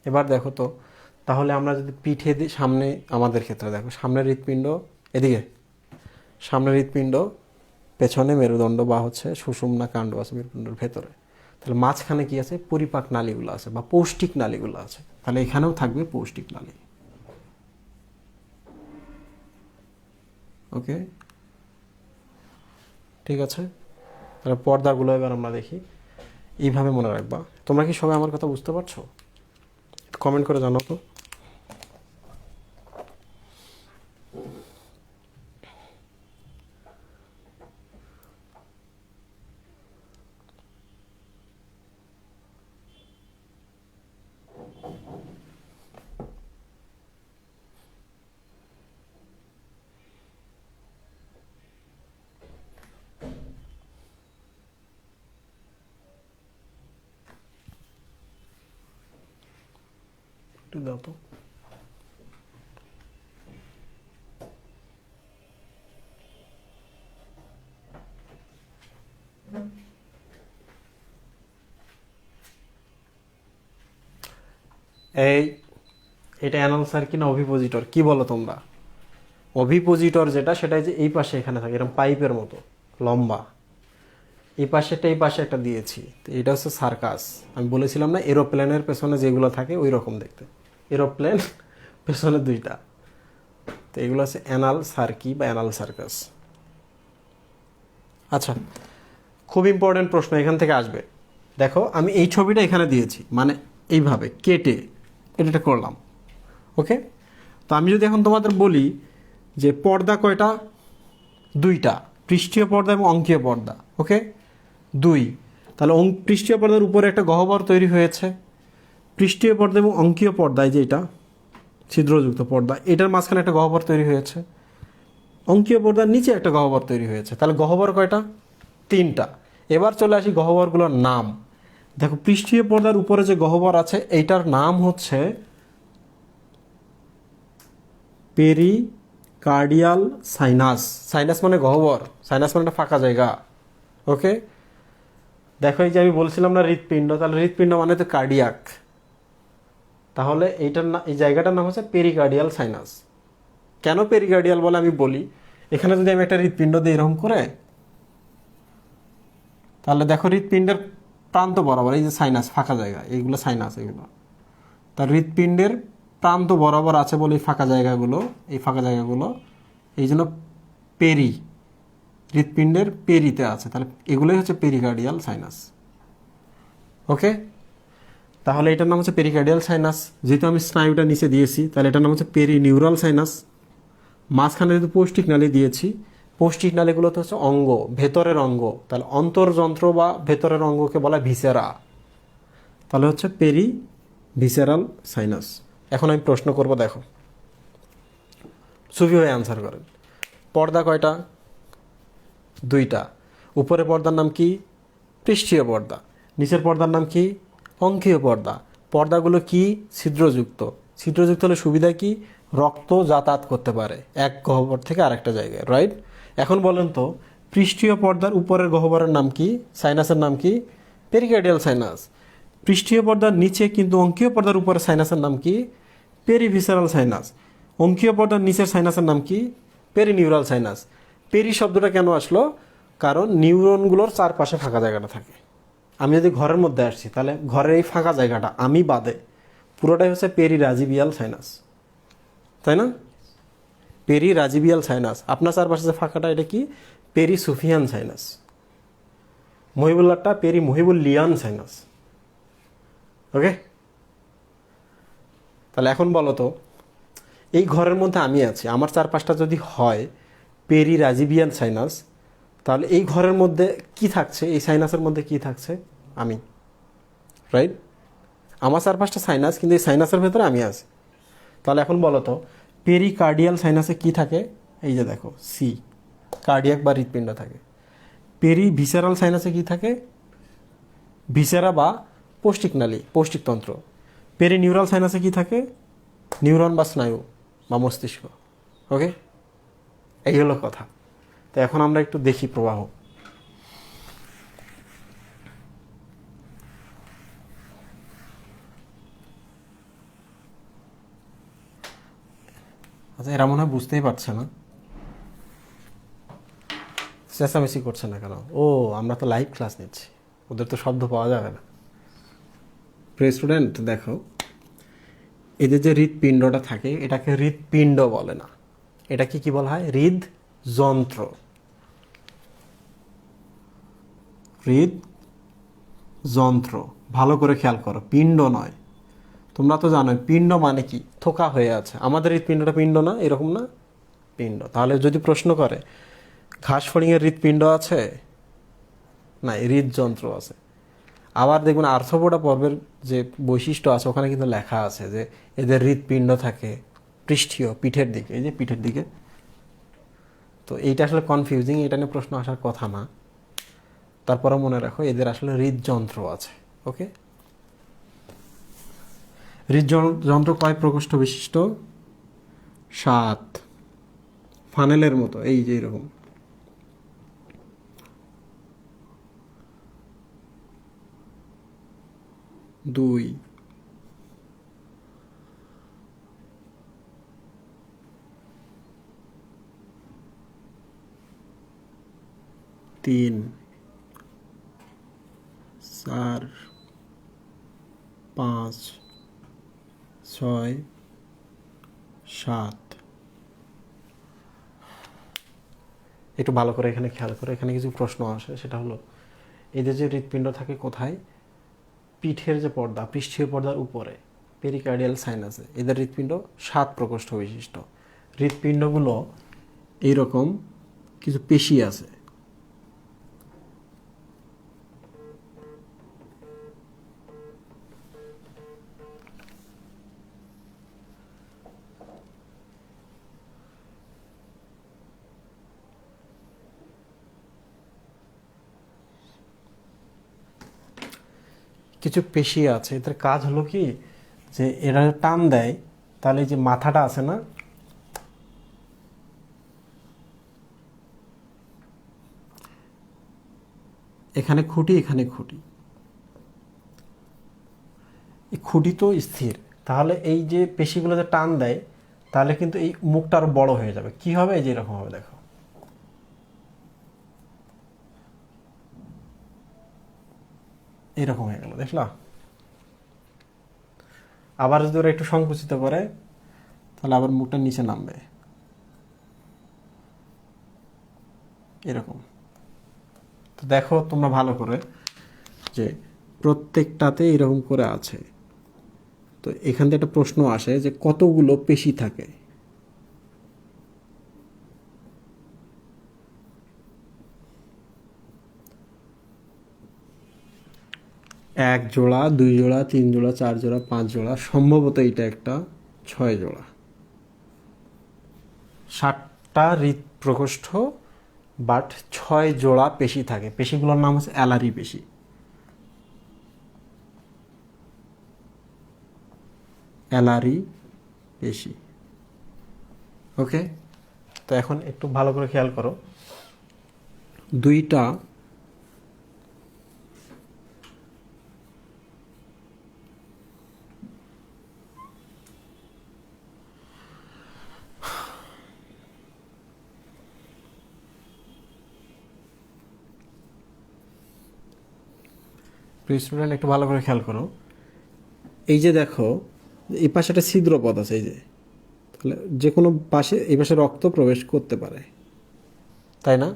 এবার দেখো তো, তাহলে আমরা যদি পিঠে সামনে, আমাদের ক্ষেত্রে দেখো সামনের হৃৎপিণ্ড এদিকে, সামনের হৃৎপিণ্ড, পেছনে মেরুদণ্ড বা হচ্ছে সুষুম্না কাণ্ড আছে মেরুদণ্ডের ভেতরে। তাহলে মাঝখানে কি আছে? পরিপাক নালীগুলো আছে বা পৌষ্টিক নালীগুলো আছে। তাহলে এখানেও থাকবে পৌষ্টিক নালী। ওকে, ঠিক আছে। তাহলে পর্দাগুলো এবার আমরা দেখি, এইভাবে মনে রাখবা। তোমরা কি সবাই আমার কথা বুঝতে পারছো? কমেন্ট করে জানাও তো। একটু দাও তো। এই এটা অ্যানালসার কি না অভিপোজিটর? কি বলো তোমরা? অভিপোজিটর যেটা, সেটা যে এই পাশে এখানে থাকে এরকম পাইপের মতো লম্বা, এই পাশে একটা, এই পাশে একটা দিয়েছি। তো এটা হচ্ছে সার্কাস। আমি বলেছিলাম না এরোপ্লেনের পেছনে যেগুলো থাকে ওই রকম দেখতে, এরোপ্লেন পেছনে 2টা। তো এগুলো হচ্ছে অ্যানাল সার্কি বা অ্যানাল সার্কাস। আচ্ছা, খুব ইম্পর্টেন্ট প্রশ্ন এখান থেকে আসবে। দেখো আমি এই ছবিটা এখানে দিয়েছি, মানে এইভাবে কেটে এটা করলাম। ওকে, তো আমি যদি এখন তোমাদের বলি যে পর্দা কয়টা? 2টা, পৃষ্ঠীয় পর্দা এবং অঙ্কীয় পর্দা। ওকে, 2। তাহলে পৃষ্ঠীয় পর্দার উপরে একটা গহ্বর তৈরি হয়েছে। পৃষ্ঠীয় পর্দা এবং অঙ্কীয় পর্দায় যে এটা ছিদ্রযুক্ত পর্দা, এটার মাঝখানে একটা গহ্বর তৈরি হয়েছে। অঙ্কীয় পর্দার নিচে একটা গহ্বর তৈরি হয়েছে। তাহলে গহ্বর কয়টা? 3টা। এবার চলে আসি গহ্বরগুলোর নাম। দেখো পৃষ্ঠীয় পর্দার উপরে যে গহ্বর আছে এইটার নাম হচ্ছে পেরিকার্ডিয়াল সাইনাস। সাইনাস মানে গহ্বর, সাইনাস মানে একটা ফাঁকা জায়গা। ওকে, দেখো এই যে আমি বলছিলাম না হৃৎপিণ্ড, তাহলে হৃৎপিণ্ড মানে তো কার্ডিয়াক। তাহলে এইটার না, এই জায়গাটার নাম হচ্ছে পেরিকার্ডিয়াল সাইনাস। কেন পেরিকার্ডিয়াল বলে আমি বলি। এখানে যদি আমি একটা হৃৎপিণ্ড দিই এরকম করে, তাহলে দেখো হৃৎপিণ্ডের প্রান্ত বরাবর এই যে সাইনাস, ফাঁকা জায়গা, এইগুলো সাইনাস, এগুলো তার হৃৎপিণ্ডের প্রান্ত বরাবর আছে বলে এই ফাঁকা জায়গাগুলো, এই ফাঁকা জায়গাগুলো এই জন্য পেরি হৃৎপিণ্ডের পেরিতে আছে, তাহলে এগুলোই হচ্ছে পেরিকার্ডিয়াল সাইনাস। ওকে, তাহলে এটার নাম হচ্ছে পেরিকার্ডিয়াল সাইনাস। যেহেতু আমি স্নায়ুটা নিচে দিয়েছি, তাহলে এটার নাম হচ্ছে পেরিনিউরাল সাইনাস। মাঝখানে যেহেতু পৌষ্টিক নালী দিয়েছি, পৌষ্টিক নালীগুলো তো হচ্ছে অঙ্গ, ভেতরের অঙ্গ, তাহলে অন্তর্যন্ত্র বা ভেতরের অঙ্গকে বলা ভিসেরা, তাহলে হচ্ছে পেরি ভিসেরাল সাইনাস। এখন আমি প্রশ্ন করব, দেখো সুফি ভাই আনসার করেন। পর্দা কয়টা? দুইটা। উপরে পর্দার নাম কি? পৃষ্ঠীয় পর্দা। নিচের পর্দার নাম কি? অঙ্কীয় পর্দা। পর্দাগুলো কি? ছিদ্রযুক্ত। ছিদ্রযুক্ত হলে সুবিধা কি? রক্ত যাতায়াত করতে পারে এক গহ্বর থেকে আরেকটা জায়গায়, রাইট? এখন বলেন তো, পৃষ্ঠীয় পর্দার উপরের গহ্বরের নাম কি? সাইনাসের নাম কি? Pericardial sinus. পৃষ্ঠীয় পর্দার নিচে কিন্তু অঙ্কীয় পর্দার উপরে সাইনাসের নাম কি? Perivisceral sinus. অঙ্কীয় পর্দার নিচের সাইনাসের নাম কি? Perineural sinus. পেরি শব্দটা কেন আসলো? কারণ নিউরনগুলোর চারপাশে ফাঁকা জায়গাটা থাকে। আমি যদি ঘরের মধ্যে আসছি, তাহলে ঘরের এই ফাঁকা জায়গাটা আমি বাদে পুরোটাই হচ্ছে পেরিরাজিবিয়াল সাইনাস, তাই না? পেরিরাজিবিয়াল সাইনাস। আপনার চারপাশে যে ফাঁকাটা, এটা কি? পেরিসুফিয়ান সাইনাস। মহিবুল্লাহটা পেরি মহিবুল্লিয়ান সাইনাস। ওকে, তাহলে এখন বলো তো, এই ঘরের মধ্যে আমি আছি, আমার চারপাশটা যদি হয় পেরিরাজিবিয়াল সাইনাস, তাহলে এই ঘরের মধ্যে কি থাকছে? এই সাইনাসের মধ্যে কি থাকছে? আমি, রাইট? আমার চারপাশটা সাইনাস, কিন্তু এই সাইনাসের ভেতরে আমি আছি। তাহলে এখন বলো তো, পেরিকার্ডিয়াল সাইনাসে কি থাকে? এই যে দেখো, সি, কার্ডিয়াক বা হৃৎপিণ্ড থাকে। পেরি ভিসেরাল সাইনাসে কি থাকে? ভিসেরা বা পৌষ্টিক নালী, পৌষ্টিকতন্ত্র। পেরিনিউরাল সাইনাসে কি থাকে? নিউরন বা স্নায়ু বা মস্তিষ্ক। ওকে, এই হলো কথা। তো এখন আমরা একটু দেখি প্রবাহ। আচ্ছা, এরা মনে হয় বুঝতেই পারছে না, চেঁচামেচি করছে না কেন? ও, আমরা তো লাইভ ক্লাস নিচ্ছি, ওদের তো শব্দ পাওয়া যাবে না। প্রিয় স্টুডেন্ট, দেখো, এদের যে হৃৎপিণ্ডটা থাকে, এটাকে হৃৎপিণ্ড বলে না, এটাকে কি বলা হয়? হৃদযন্ত্র। হৃদযন্ত্র, ভালো করে খেয়াল করো, পিণ্ড নয়। তোমরা তো জানোই পিণ্ড মানে কি? থোকা হয়ে আছে। আমাদের হৃৎপিণ্ডটা পিণ্ড না, এরকম না? পিণ্ড। তাহলে যদি প্রশ্ন করে ঘাস ফড়িংয়ের হৃৎপিণ্ড আছে? না, হৃদযন্ত্র আছে। আবার দেখবেন আর্থ্রোপোডা পর্বের যে বৈশিষ্ট্য আছে, ওখানে কিন্তু লেখা আছে যে এদের হৃৎপিণ্ড থাকে পৃষ্ঠীয়, পিঠের দিকে, এই যে পিঠের দিকে। তো এইটা আসলে কনফিউজিং, এটা নিয়ে প্রশ্ন আসার কথা না। তারপরে মনে রাখো, এদের আসলে হৃদযন্ত্র আছে। ওকে, হৃদযন্ত্র কয় প্রকোষ্ঠ বিশিষ্ট? 7। ফানেলের মতো, এই যে এরকম। দুই, তিন, 4, 5, 6, 7। একটু ভালো করে এখানে খেয়াল করে, এখানে কিছু প্রশ্ন আসে। সেটা হলো, এদের যে হৃৎপিণ্ড থাকে কোথায়? পিঠের যে পর্দা, পৃষ্ঠীয় পর্দার উপরে, পেরিকার্ডিয়াল সাইনাসে। এদের হৃৎপিণ্ড 7 প্রকোষ্ঠ বিশিষ্ট। হৃৎপিণ্ডগুলো এইরকম কিছু পেশি আছে। কিছু পেশি আছে, এদের কাজ হলো কি, যে এরা টান দেয়, তাহলে যে মাথাটা আছে না, এখানে খুঁটি, এখানে খুঁটি, এই খুঁটি তো স্থির। তাহলে এই যে পেশিগুলো যে টান দেয়, তাহলে কিন্তু এই মুখটা আরো বড় হয়ে যাবে। কি হবে? এই যে এরকম হবে, দেখো, এরকম হয়ে গেল, দেখলা? আবার যদি ওরা একটু সংকুচিত করে, তাহলে আবার মুখটা নিচে নামবে, এরকম। তো দেখো তোমরা ভালো করে যে প্রত্যেকটাতে এরকম করে আছে। তো এখান থেকে একটা প্রশ্ন আসে যে কতগুলো পেশি থাকে। এক জোড়া, দুই জোড়া, তিন জোড়া, চার জোড়া, পাঁচ জোড়া, সম্ভবত এটা একটা 6 জোড়া। 7টা হৃৎপ্রকোষ্ঠ, বাট 6 জোড়া পেশি থাকে। পেশিগুলোর নাম হচ্ছে অ্যালারি পেশি। অ্যালারি পেশি। ওকে, তো এখন একটু ভালো করে খেয়াল করো, দুইটা স্টুডেন্ট একটু ভালো করে খেয়াল করো, এই যে দেখো এই পাশে একটা ছিদ্র পথ আছে, এই যে তাহলে যে কোনো পাশে এই পাশে রক্ত প্রবেশ করতে পারে, তাই না?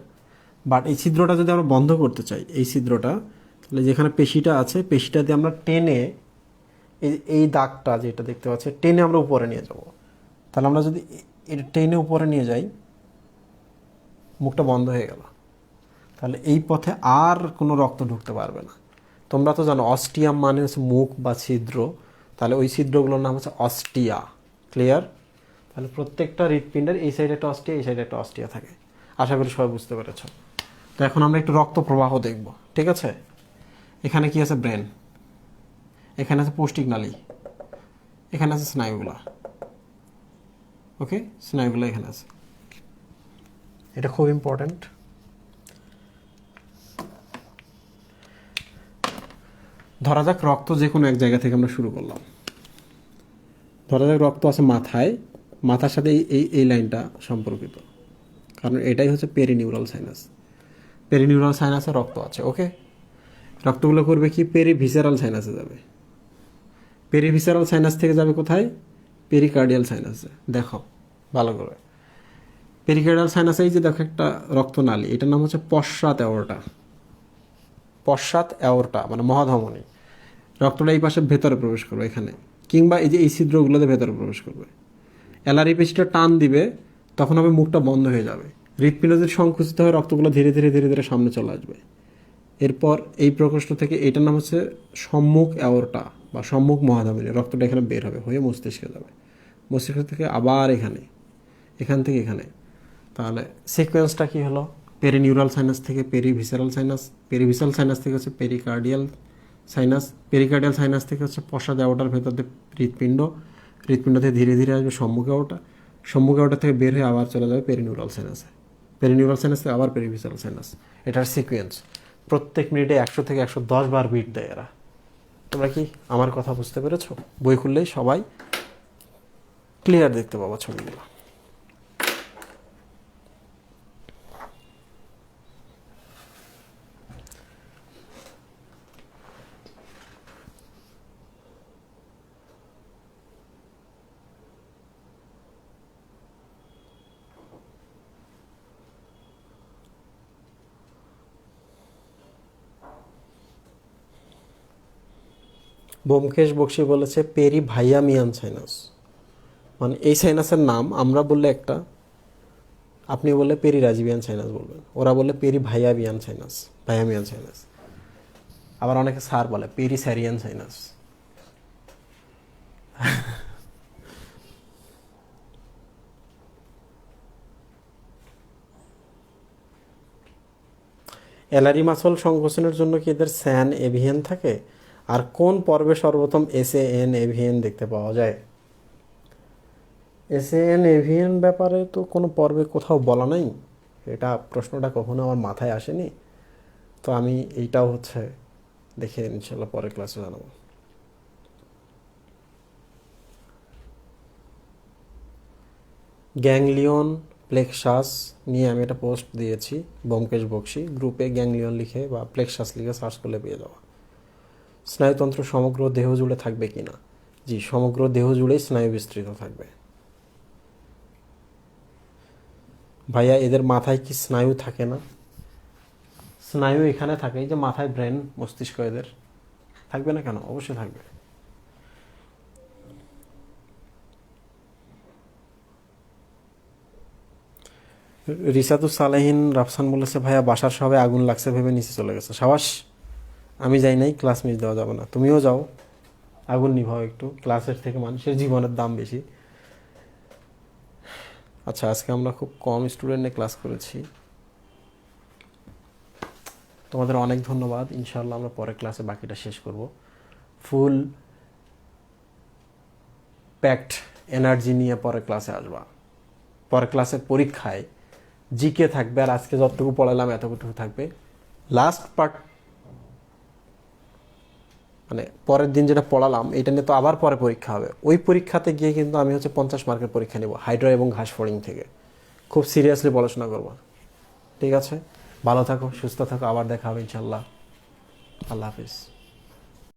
বাট এই ছিদ্রটা যদি আমরা বন্ধ করতে চাই, এই ছিদ্রটা, তাহলে যেখানে পেশিটা আছে পেশিটা দিয়ে আমরা টেনে এই দাগটা যেটা দেখতে পাচ্ছি টেনে আমরা উপরে নিয়ে যাব। তাহলে আমরা যদি এটা টেনে উপরে নিয়ে যাই, মুখটা বন্ধ হয়ে গেল, তাহলে এই পথে আর কোনো রক্ত ঢুকতে পারবে না। তোমরা তো জানো অস্টিয়াম মানে হচ্ছে মুখ বা ছিদ্র, তাহলে ওই ছিদ্রগুলোর নাম হচ্ছে অস্টিয়া। ক্লিয়ার? তাহলে প্রত্যেকটা হৃৎপিণ্ডের এই সাইডে একটা অস্টিয়া, এই সাইডে একটা অস্টিয়া থাকে। আশা করি সবাই বুঝতে পেরেছ। তো এখন আমরা একটু রক্ত প্রবাহ দেখব, ঠিক আছে? এখানে কি আছে? ব্রেন, এখানে আছে পৌষ্টিক নালী, এখানে আছে স্নায়ুগুলা। ওকে, স্নায়ুগুলো এখানে আছে, এটা খুব ইম্পর্ট্যান্ট। ধরা যাক রক্ত যে কোনো এক জায়গা থেকে আমরা শুরু করলাম। ধরা যাক রক্ত আছে মাথায়, মাথার সাথে এই লাইনটা সম্পর্কিত, কারণ এটাই হচ্ছে পেরিনিউরাল সাইনাস। পেরিনিউরাল সাইনাসে রক্ত আছে। ওকে, রক্তগুলো করবে কি? পেরিভিসেরাল সাইনাসে যাবে। পেরিভিসেরাল সাইনাস থেকে যাবে কোথায়? পেরিকার্ডিয়াল সাইনাসে। দেখো ভালো করে, পেরিকার্ডিয়াল সাইনাসে এই যে দেখো একটা রক্তনালী, এটার নাম হচ্ছে পশ্চাৎ অ্যাওর্টা। পশ্চাৎ অ্যাওর্টা মানে মহাধমনী। রক্তটা এই পাশে ভেতরে প্রবেশ করবে এখানে, কিংবা এই যে এই ছিদ্রগুলোতে ভেতরে প্রবেশ করবে। অ্যালারি পেশিটা টান দিবে, তখন হবে মুখটা বন্ধ হয়ে যাবে। হৃৎপিণ্ড যদি সংকুচিত হয়, রক্তগুলো ধীরে ধীরে ধীরে ধীরে সামনে চলে আসবে। এরপর এই প্রকোষ্ঠ থেকে, এইটার নাম হচ্ছে সম্মুখ অ্যাওর্টা বা সম্মুখ মহাধমনী। রক্তটা এখানে বের হবে, হয়ে মস্তিষ্কে যাবে। মস্তিষ্ক থেকে আবার এখানে, এখান থেকে এখানে। তাহলে সিকোয়েন্সটা কি হলো? পেরিনিউরাল সাইনাস থেকে পেরিভিসেরাল সাইনাস, পেরিভিসাল সাইনাস থেকে হচ্ছে পেরিকার্ডিয়াল সাইনাস, পেরিকার্ডিয়াল সাইনাস থেকে হচ্ছে পশ্চাৎ অ্যাওর্টার ভেতর দিয়ে হৃৎপিণ্ড, হৃৎপিণ্ড থেকে ধীরে ধীরে আসবে সম্মুখ অ্যাওর্টা, সম্মুখ অ্যাওর্টা থেকে বের হয়ে আবার চলে যাবে পেরিনিউরাল সাইনাসে, পেরিনিউরাল সাইনাস থেকে আবার পেরিভিসারাল সাইনাস। এটার সিকোয়েন্স প্রত্যেক মিনিটে 100 থেকে 110 বার বিট দেয় এরা। তোমরা কি আমার কথা বুঝতে পেরেছো? বই খুললেই সবাই ক্লিয়ার দেখতে পাবো ছবিগুলো। ব্যোমকেশ বক্সী বলেছে পেরিভাইয়ামিয়ান সাইনাস, মানে এই সাইনাসের নাম আমরা বললে একটা, আপনি বললে পেরিরাজিবিয়ান সাইনাস বলবেন, ওরা বললে পেরিভাইয়ামিয়ান সাইনাস, ভাইয়ামিয়ান সাইনাস। আবার অনেকে স্যার বলে পেরিস্যারিয়ান সাইনাস। অ্যালারি মাসল সংকোচনের জন্য কি এদের স্যান এভিয়েন থাকে? আর কোন পর্বে সর্বপ্রথম এসএএন এভিয়েন দেখতে পাওয়া যায়? এসএএন এভিয়েন ব্যাপারে তো কোনো পর্বে কোথাও বলা নাই, এটা প্রশ্নটা কখনো আমার মাথায় আসেনি। তো আমি এইটাও হচ্ছে দেখে ইনশাল্লাহ পরের ক্লাসে জানাবো। গ্যাংলিয়ন প্লেক্সাস নিয়ে আমি একটা পোস্ট দিয়েছি, ব্যোমকেশ বক্সী গ্রুপে। গ্যাংলিয়ন লিখে বা প্লেক্সাস লিখে সার্চ করলে পেয়ে যাওয়া। স্নায়ুতন্ত্র সমগ্র দেহ জুড়ে থাকবে কি না? জি, সমগ্র দেহ জুড়েই স্নায়ু বিস্তৃত থাকবে। ভাইয়া এদের মাথায় কি স্নায়ু থাকে না? স্নায়ু এখানে থাকে, এই যে মাথায় ব্রেন, মস্তিষ্ক, এদের থাকবে না কেন? অবশ্যই থাকবে। রিসাতুস সালেহিন রাফসান বলেছে, ভাইয়া বাসার সবাই আগুন লাগছে ভেবে নিচে চলে গেছে। সাবাস, আমি যাই নাই, ক্লাস মিস দেওয়া যাবে না, তুমিও যাও, আগুন নিভাও একটু, ক্লাসের থেকে মানুষের জীবনের দাম বেশি। আচ্ছা, আজকে আমরা খুব কম স্টুডেন্ট নিয়ে ক্লাস করেছি, তোমাদের অনেক ধন্যবাদ। ইনশাআল্লাহ আমরা পরের ক্লাসে বাকিটা শেষ করব। ফুল প্যাকড এনার্জি নিয়ে পরের ক্লাসে আসবা। পরের ক্লাসের পরীক্ষায় জিকে থাকবে, আর আজকে যতটুকু পড়ালাম এতটুকু থাকবে। লাস্ট পার্ট মানে পরের দিন যেটা পড়ালাম এটা নিয়ে তো আবার পরে পরীক্ষা হবে। ওই পরীক্ষাতে গিয়ে কিন্তু আমি 50 মার্কের পরীক্ষা নেব হাইড্রা এবং ঘাস ফড়িং থেকে। খুব সিরিয়াসলি পড়াশোনা করবো, ঠিক আছে? ভালো থাকো, সুস্থ থাকো, আবার দেখা হবে ইনশাল্লাহ। আল্লাহ হাফিজ।